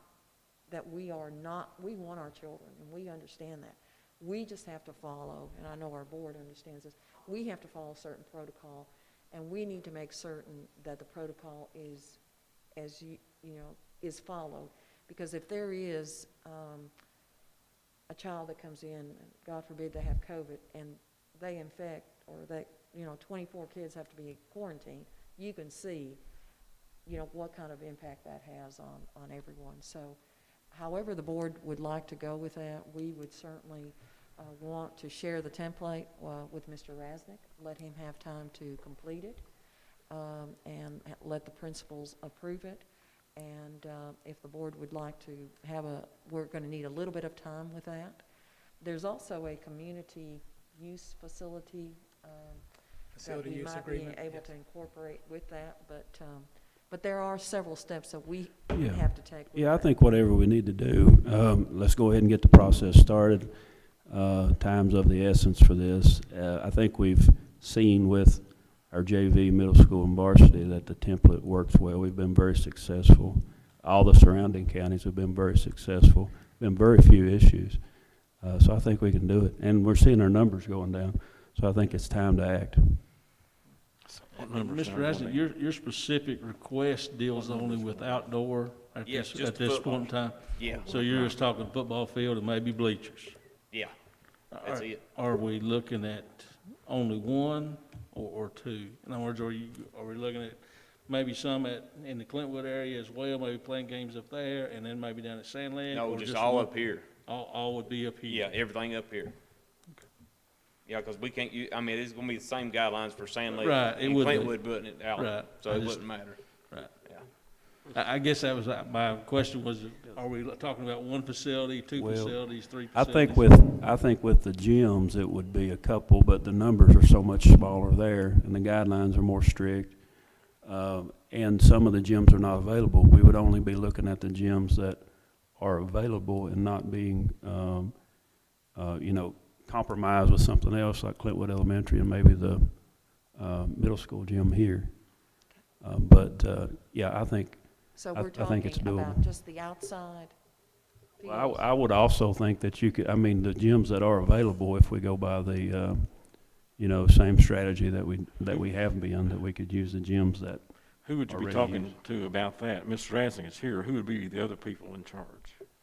that we want our children, and we understand that. We just have to follow, and I know our board understands this, we have to follow a certain protocol, and we need to make certain that the protocol is, as you know, is followed. Because if there is a child that comes in, and God forbid they have COVID, and they infect, or they, 24 kids have to be quarantined, you can see, what kind of impact that has on everyone. So however the board would like to go with that, we would certainly want to share the template with Mr. Rasnick, let him have time to complete it, and let the principals approve it. And if the board would like to have we're going to need a little bit of time with that. There's also a community use facility that we use might agreement, be able yes. to incorporate with that, but there are several steps that we Yeah. have to take. with Yeah, I that. think whatever we need to do, let's go ahead and get the process started. Time's of the essence for this. I think we've seen with our JV, middle school, and varsity that the template works well. We've been very successful. All the surrounding counties have been very successful. Been very few issues. So I think we can do it. And we're seeing our numbers going down. So I think it's time to act. Mr. Rasnick, your specific request deals only with outdoor at Yes, this, just at this football. point in time? Yeah. So you're just talking football field and maybe bleachers? Yeah, that's it. Are we looking at only one or two? In other words, are we looking at maybe some in the Clintwood area as well, maybe playing games up there, and then maybe down at Sandland? No, or just all one? up here. All would be up here? Yeah, everything up here. Yeah, because we can't, it's gonna be the same guidelines for Sand Lake Right, it and would be. Clintwood putting it out. Right. So I it just- wouldn't matter. Right. Yeah. I guess that was, my question was, are we talking about one facility, two Well, facilities, three I facilities? think with the gyms, it would be a couple, but the numbers are so much smaller there, and the guidelines are more strict. And some of the gyms are not available. We would only be looking at the gyms that are available and not being, compromised with something else like Clintwood Elementary and maybe the middle school gym here. I think So I we're think it's talking doable. about just the outside Well, fields? I would also think that the gyms that are available, if we go by the, same strategy that we have been, that we could use the gyms that. Who would you be Already talking used. to about that? Mr. Rasnick is here. Who would be the other people in charge?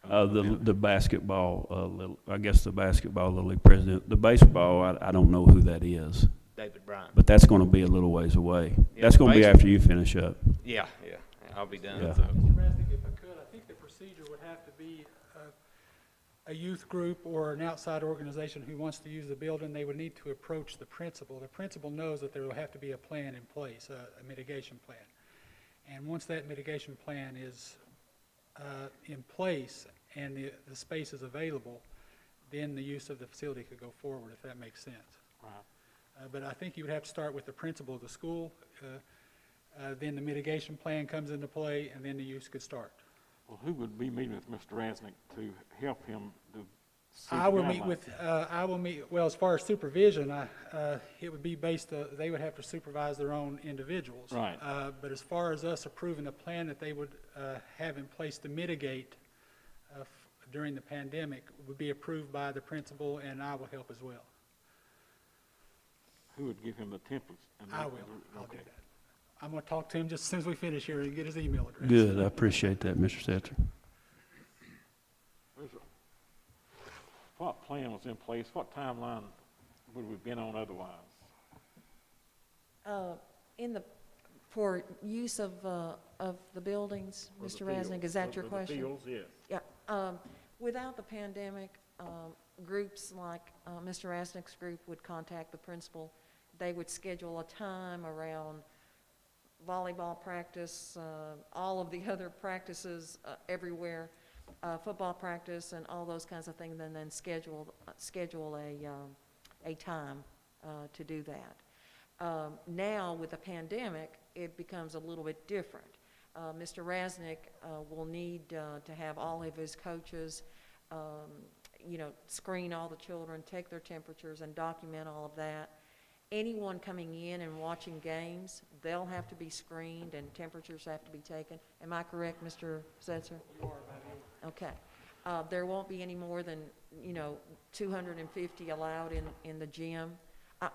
The basketball, the basketball Little League president. The baseball, I don't know who that is, David Bryant. but that's gonna be a little ways away. Yeah, That's gonna be baseball- after you finish up. Yeah, I'll be done. Yeah. Mr. Rasnick, if I could, I think the procedure would have to be a youth group or an outside organization who wants to use the building. They would need to approach the principal. The principal knows that there will have to be a plan in place, a mitigation plan. And once that mitigation plan is in place and the space is available, then the use of the facility could go forward, if that makes sense. Right. But I think you would have to start with the principal of the school, then the mitigation plan comes into play, and then the use could start. Well, who would be meeting with Mr. Rasnick to help him to seek I will guidelines? meet, well, as far as supervision, it would be they would have to supervise their own individuals. Right. But as far as us approving a plan that they would have in place to mitigate during the pandemic, would be approved by the principal, and I will help as well. Who would give him the templates? I will, I'll do Okay. that. I'm going to talk to him just as soon as we finish here and get his email address. Good, I appreciate that, Mr. Setzer. What plan was in place? What timeline would we have been on otherwise? For use of the buildings, For the Mr. Rasnick, fields, is that for your the question? fields, yes. Yeah, without the pandemic, groups like Mr. Rasnick's group would contact the principal. They would schedule a time around volleyball practice, all of the other practices everywhere, football practice and all those kinds of things, and then schedule a time to do that. Now, with the pandemic, it becomes a little bit different. Mr. Rasnick will need to have all of his coaches, screen all the children, take their temperatures, and document all of that. Anyone coming in and watching games, they'll have to be screened and temperatures have to be taken. Am I correct, Mr. Setzer? You are, okay. There won't be any more than, 250 allowed in the gym.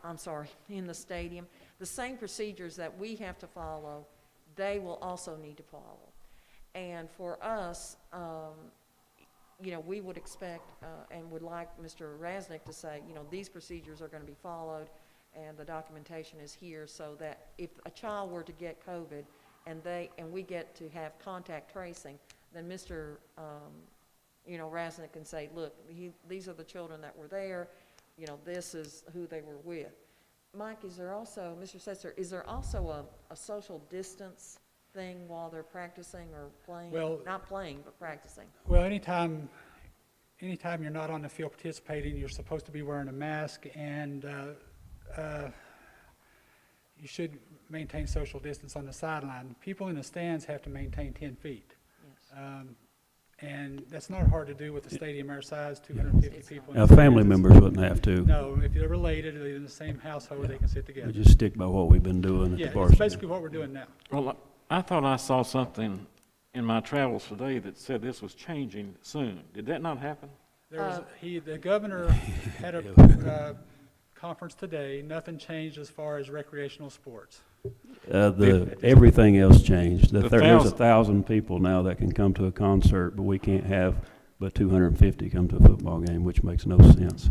I'm sorry, in the stadium. The same procedures that we have to follow, they will also need to follow. And for us, we would expect and would like Mr. Rasnick to say, these procedures are going to be followed and the documentation is here, so that if a child were to get COVID and we get to have contact tracing, then Mr. Rasnick can say, look, these are the children that were there. This is who they were with. Mike, is there also, Mr. Setzer, is there also a social distance thing while they're practicing or playing? Well, not playing, but practicing. Well, anytime you're not on the field participating, you're supposed to be wearing a mask, and you should maintain social distance on the sideline. People in the stands have to maintain 10 feet. Yes. And that's not hard to do with a stadium our size, 250 people. in Now, the family stands. members wouldn't have to. No, if they're related, they're in the same household, they can sit together. We just stick by what we've been doing at Yeah, the it's varsity. basically what we're doing now. Well, I thought I saw something in my travels today that said this was changing soon. Did that not happen? There was, the governor had a conference today. Nothing changed as far as recreational sports. Everything else changed. There's 1,000 people now that can come to a concert, but we can't have but 250 come to a football game, which makes no sense.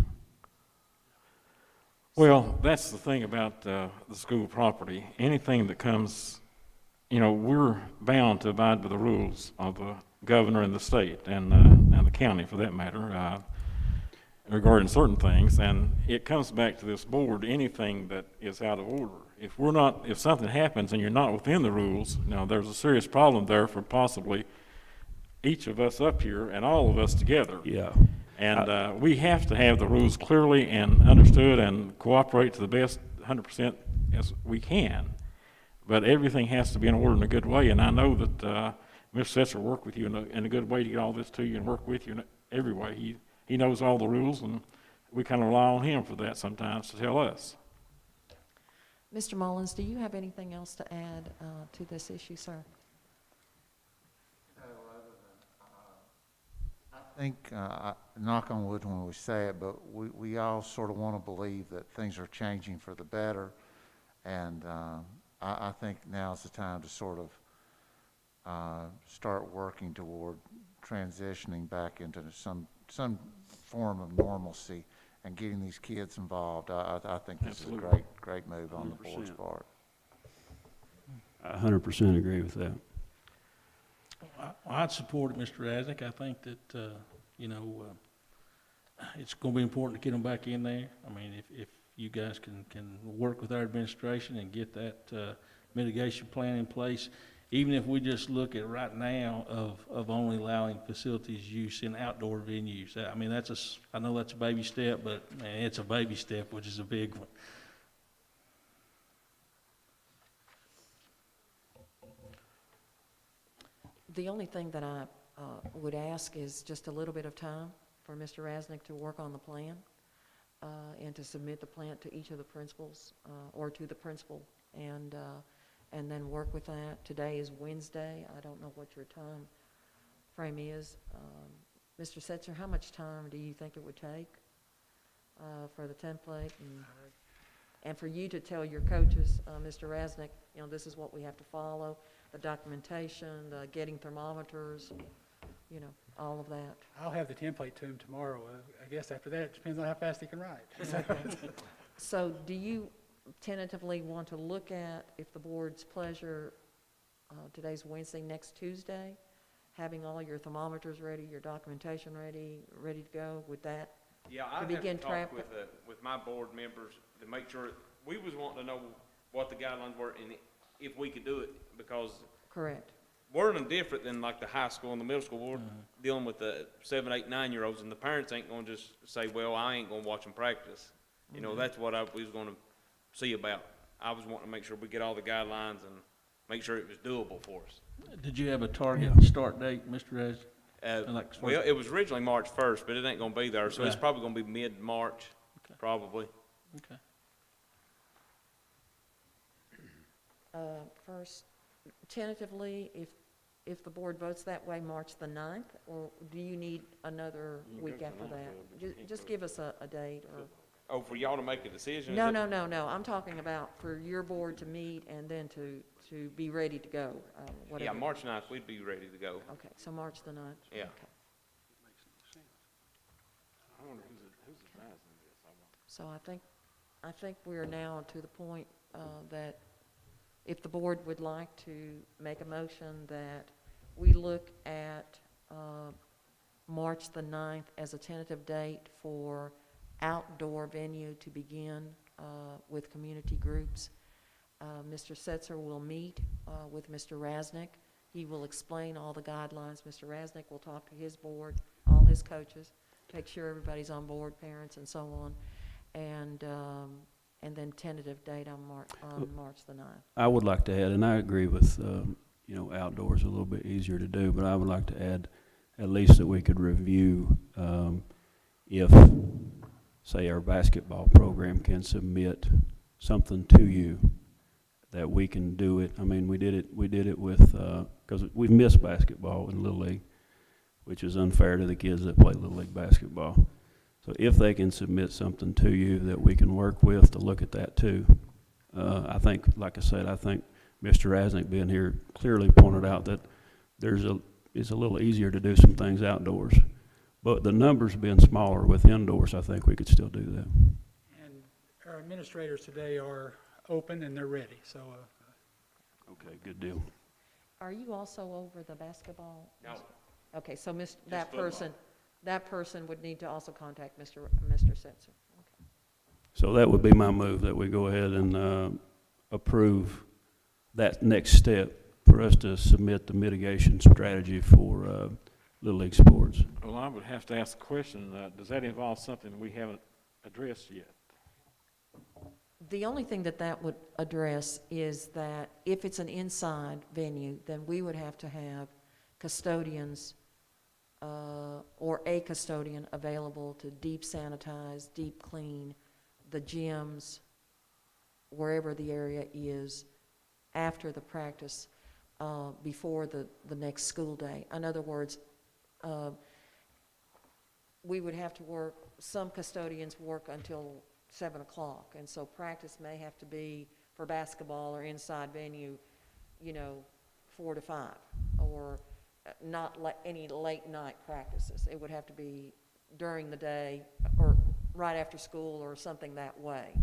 Well, that's the thing about the school property. Anything that comes, we're bound to abide by the rules of the governor and the state and the county, for that matter, regarding certain things. And it comes back to this board. Anything that is out of order, if something happens and you're not within the rules, there's a serious problem there for possibly each of us up here and all of us together. Yeah. And we have to have the rules clearly and understood and cooperate to the best 100% as we can. But everything has to be in order in a good way. And I know that Mr. Setzer will work with you in a good way to get all this to you and work with you in every way. He knows all the rules, and we kind of rely on him for that sometimes to tell us. Mr. Mullins, do you have anything else to add to this issue, sir? I think, knock on wood when we say it, but we all sort of want to believe that things are changing for the better. And I think now's the time to sort of start working toward transitioning back into some form of normalcy and getting these kids involved. I think this is a great move on the board's part. I 100% agree with that. I'd support it, Mr. Rasnick. I think that, it's going to be important to get them back in there. I mean, if you guys can work with our administration and get that mitigation plan in place, even if we just look at right now of only allowing facilities use in outdoor venues. I mean, I know that's a baby step, but man, it's a baby step, which is a big one. The only thing that I would ask is just a little bit of time for Mr. Rasnick to work on the plan and to submit the plan to each of the principals or to the principal, and then work with that. Today is Wednesday. I don't know what your time frame is. Mr. Setzer, how much time do you think it would take for the template and for you to tell your coaches, Mr. Resnick, you know, this is what we have to follow, the documentation, the getting thermometers, you know, all of that. I'll have the template to him tomorrow. I guess after that, it depends on how fast he can write. So do you tentatively want to look at, if the board's pleasure, today's Wednesday, next Tuesday, having all your thermometers ready, your documentation ready to go with that? Yeah, To I'd have to begin talk with my board members to make sure, we was wanting to know what the guidelines were and if we could do it, because Correct. we're no different than like the high school and the middle school. We're dealing with the 7, 8, 9-year-olds, and the parents ain't gonna just say, well, I ain't gonna watch them practice. You know, that's what we was gonna see about. I was wanting to make sure we get all the guidelines and make sure it was doable for us. Did you have a target start date, Mr. Rez? Well, it was originally March 1st, but it ain't gonna be there, so it's Right. probably gonna be mid-March, Okay. probably. Okay. First, tentatively, if the board votes that way, March the 9th, or do you need another week after that? Just give us a date, or, Oh, for y'all to make a decision? no, I'm talking about for your board to meet and then to be ready to go, whatever. Yeah, March 9th, we'd be ready to go. Okay, so March the 9th? Yeah. Okay. I wonder who's advising this. So I think we are now to the point that if the board would like to make a motion that we look at March the 9th as a tentative date for outdoor venue to begin with community groups. Mr. Setzer will meet with Mr. Resnick. He will explain all the guidelines. Mr. Resnick will talk to his board, all his coaches, make sure everybody's on board, parents and so on, and then tentative date on March the 9th. I would like to add, and I agree with, you know, outdoors a little bit easier to do, but I would like to add at least that we could review if, say, our basketball program can submit something to you, that we can do it. I mean, we did it with, because we've missed basketball in Little League, which is unfair to the kids that play Little League basketball. So if they can submit something to you that we can work with to look at that too, I think, like I said, I think Mr. Resnick being here clearly pointed out that it's a little easier to do some things outdoors. But the numbers being smaller with indoors, I think we could still do that. And our administrators today are open and they're ready, so. Okay, good deal. Are you also over the basketball? No. Okay, so football. that person would need to also contact Mr. Setzer. Okay. So that would be my move, that we go ahead and approve that next step for us to submit the mitigation strategy for Little League sports. Well, I would have to ask the question, does that involve something we haven't addressed yet? The only thing that would address is that if it's an inside venue, then we would have to have custodians or a custodian available to deep sanitize, deep clean the gyms, wherever the area is, after the practice, before the next school day. In other words, we would have to work, some custodians work until 7 o'clock, and so practice may have to be, for basketball or inside venue, 4 to 5, or not any late night practices. It would have to be during the day or right after school or something that way.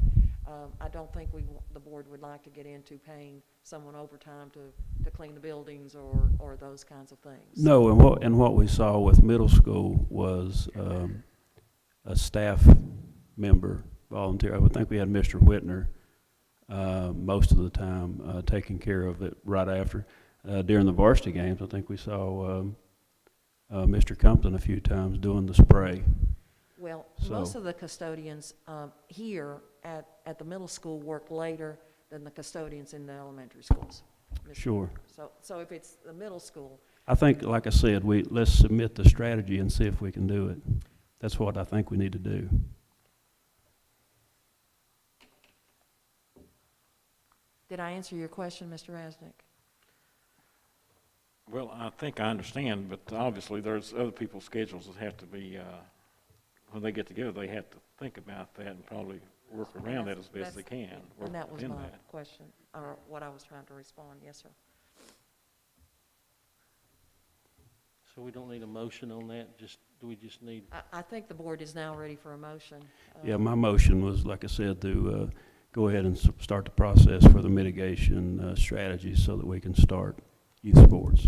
I don't think the board would like to get into paying someone overtime to clean the buildings or those kinds of things. No, and what we saw with middle school was a staff member volunteer. I would think we had Mr. Whitner most of the time taking care of it right after. During the varsity games, I think we saw Mr. Compton a few times doing the spray. Well, most of the custodians here at the middle school work later than the custodians in the elementary schools. Sure. So if it's the middle school. I think, like I said, let's submit the strategy and see if we can do it. That's what I think we need to do. Did I answer your question, Mr. Resnick? Well, I think I understand, but obviously there's other people's schedules that have to be, when they get together, they have to think about that and probably work around that as best they can, work And that was within my that. question, or what I was trying to respond. Yes, sir. So we don't need a motion on that, do we just need, I think the board is now ready for a motion. Yeah, my motion was, like I said, to go ahead and start the process for the mitigation strategies so that we can start youth sports.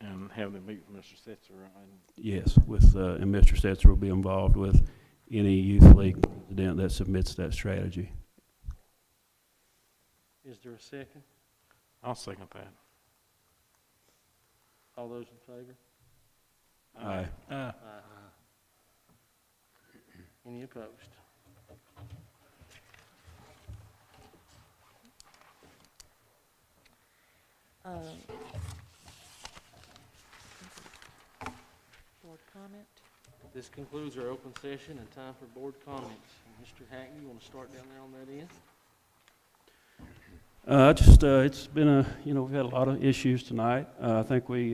And have them meet with Mr. Setzer and Yes, with, and Mr. Setzer will be involved with any youth league president that submits that strategy. is there a second? I'll second that. All those in favor? Aye. Aye. Any opposed? Board comment? This concludes our open session and time for board comments. Mr. Hackney, you want to start down there on that end? It's been we've had a lot of issues tonight. I think we,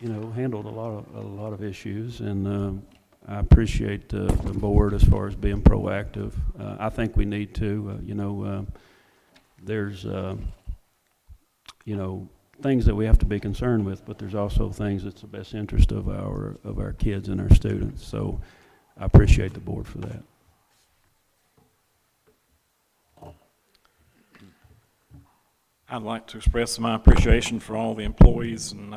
handled a lot of issues, and I appreciate the board as far as being proactive. I think we need to, there's, things that we have to be concerned with, but there's also things that's the best interest of our kids and our students. So I appreciate the board for that. I'd like to express my appreciation for all the employees and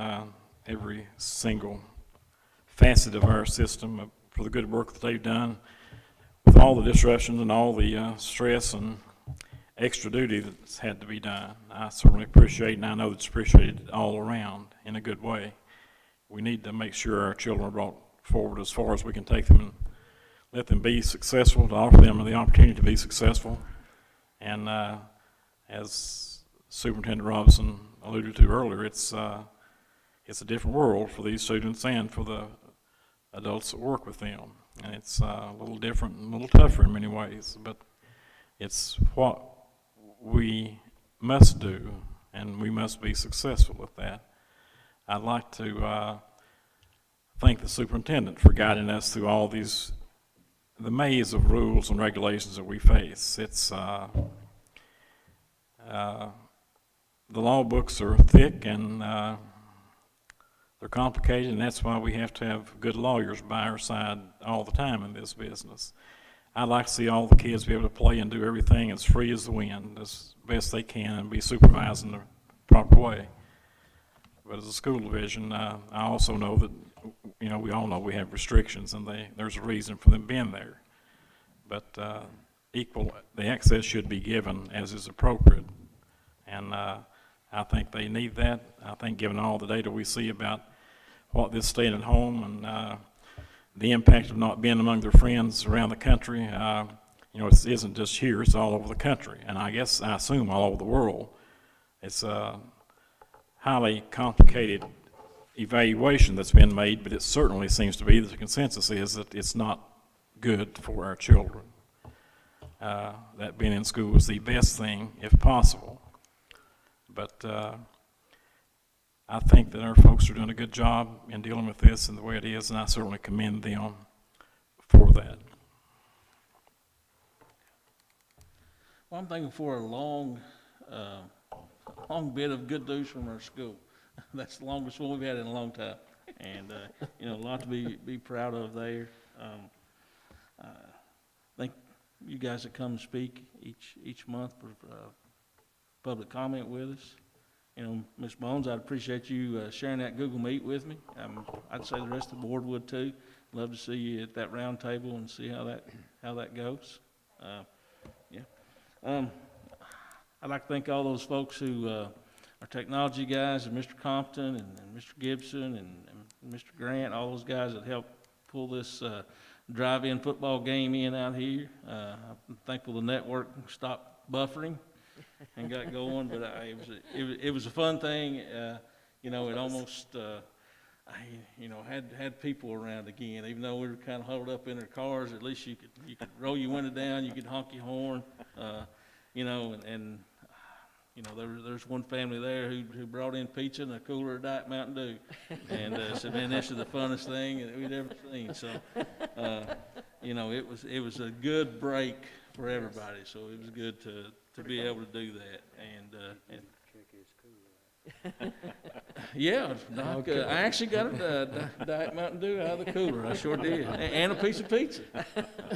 every single facet of our system for the good work that they've done with all the disruptions and all the stress and extra duty that's had to be done. I certainly appreciate, and I know it's appreciated all around in a good way. We need to make sure our children are brought forward as far as we can take them and let them be successful, to offer them the opportunity to be successful. And as Superintendent Robinson alluded to earlier, it's a different world for these students and for the adults that work with them. And it's a little different and a little tougher in many ways, but it's what we must do, and we must be successful with that. I'd like to thank the superintendent for guiding us through all the maze of rules and regulations that we face. It's the law books are thick and they're complicated, and that's why we have to have good lawyers by our side all the time in this business. I'd like to see all the kids be able to play and do everything as free as the wind, as best they can, and be supervised in the proper way. But as a school division, I also know that, we all know we have restrictions, and there's a reason for them being there. But the access should be given as is appropriate. And I think they need that. I think given all the data we see about what this staying at home and the impact of not being among their friends around the country, it isn't just here, it's all over the country. And I assume all over the world. It's a highly complicated evaluation that's been made, but it certainly seems to be that the consensus is that it's not good for our children. That being in school is the best thing, if possible. But I think that our folks are doing a good job in dealing with this and the way it is, and I certainly commend them for that. Well, I'm thankful for a long bit of good news from our school. That's the longest one we've had in a long time, and a lot to be proud of there. I think you guys that come speak each month for public comment with us. Ms. Bones, I'd appreciate you sharing that Google Meet with me. I'd say the rest of the board would too. Love to see you at that round table and see how that goes. I'd like to thank all those folks who are technology guys, and Mr. Compton and Mr. Gibson and Mr. Grant, all those guys that helped pull this drive-in football game in out here. I'm thankful the network stopped buffering and got going, but it was a fun thing. It almost had people around again, even though we were kind of huddled up in our cars. At least you could roll your window down, you could honk your horn, there's one family there who brought in pizza and a cooler of Diet Mountain Dew, and said, "Man, this is the funnest thing that we'd ever seen." So, it was a good break for everybody, so it was good to be able to do that, and yeah, Doc, I actually got a Diet Mountain Dew out of the cooler, I sure did, and a piece of pizza,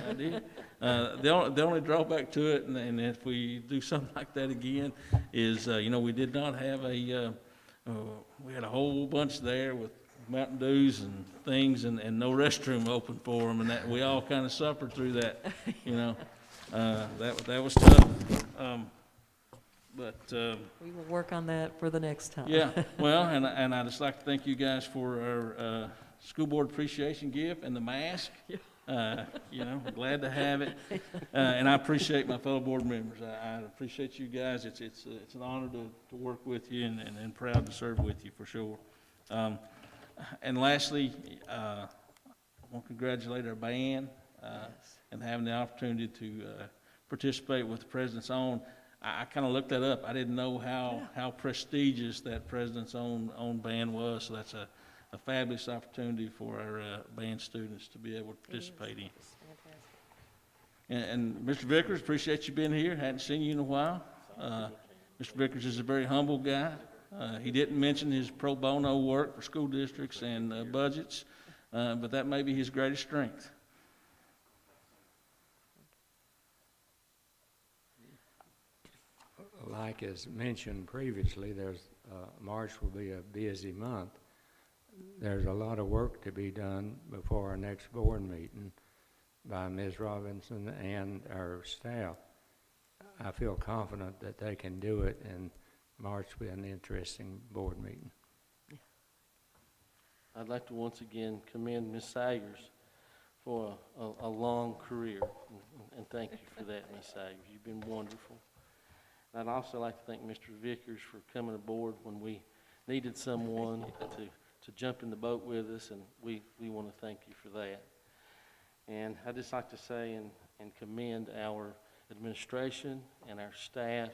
I did. The only drawback to it, and if we do something like that again, is, we did not have we had a whole bunch there with Mountain Dews and things, and no restroom open for them, and that, we all kind of suffered through that, that was tough. But We will work on that for the next time. yeah, well, and I'd just like to thank you guys for our school board appreciation gift and the mask. Glad to have it, and I appreciate my fellow board members. I appreciate you guys. It's an honor to work with you, and proud to serve with you for sure. And lastly, I want to congratulate our band and having the opportunity to participate with the President's Own. I kind of looked that up. I didn't know how prestigious that President's Own band was, so that's a fabulous opportunity for our band students to be able to participate in. It's fantastic. And Mr. Vickers, appreciate you being here. Hadn't seen you in a while. Mr. Vickers is a very humble guy. He didn't mention his pro bono work for school districts and budgets, but that may be his greatest strength. Like as mentioned previously, March will be a busy month. There's a lot of work to be done before our next board meeting by Ms. Robinson and our staff. I feel confident that they can do it, and March will be an interesting board meeting. I'd like to once again commend Ms. Sagers for a long career, and thank you for that, Ms. Sagers. You've been wonderful. And I'd also like to thank Mr. Vickers for coming aboard when we needed someone to jump in the boat with us, and we want to thank you for that. And I'd just like to say and commend our administration and our staff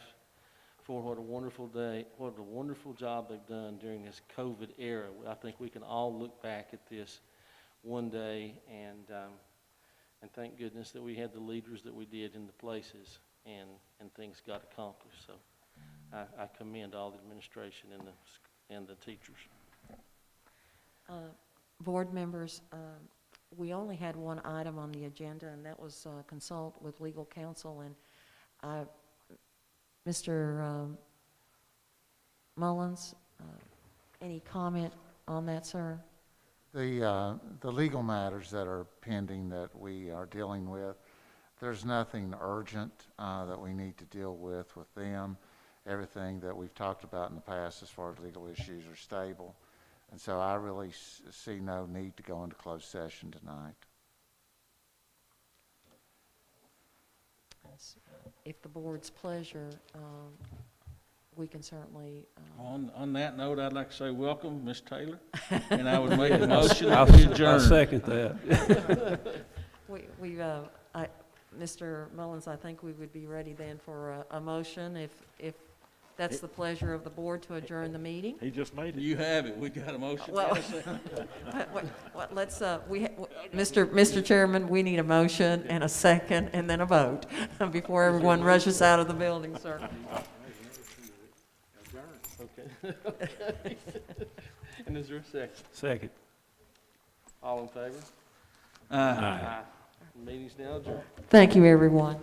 for what a wonderful job they've done during this COVID era. I think we can all look back at this one day and thank goodness that we had the leaders that we did in the places and things got accomplished. So I commend all the administration and the teachers. Board members, we only had one item on the agenda, and that was consult with legal counsel. And Mr. Mullins, any comment on that, sir? The legal matters that are pending that we are dealing with, there's nothing urgent that we need to deal with them. Everything that we've talked about in the past as far as legal issues are stable. And so I really see no need to go into closed session tonight. If the board's pleasure, we can certainly. On that note, I'd like to say welcome, Ms. Taylor, and I would make a motion to adjourn. I'll second that. Mr. Mullins, I think we would be ready then for a motion if that's the pleasure of the board to adjourn the meeting. He just made it. You have it. We got a motion. Well, let's, Mr. Chairman, we need a motion and a second and then a vote before everyone rushes out of the building, sir. Okay. And is there a second? Second. All in favor? Aye. Meeting's now adjourned. Thank you, everyone.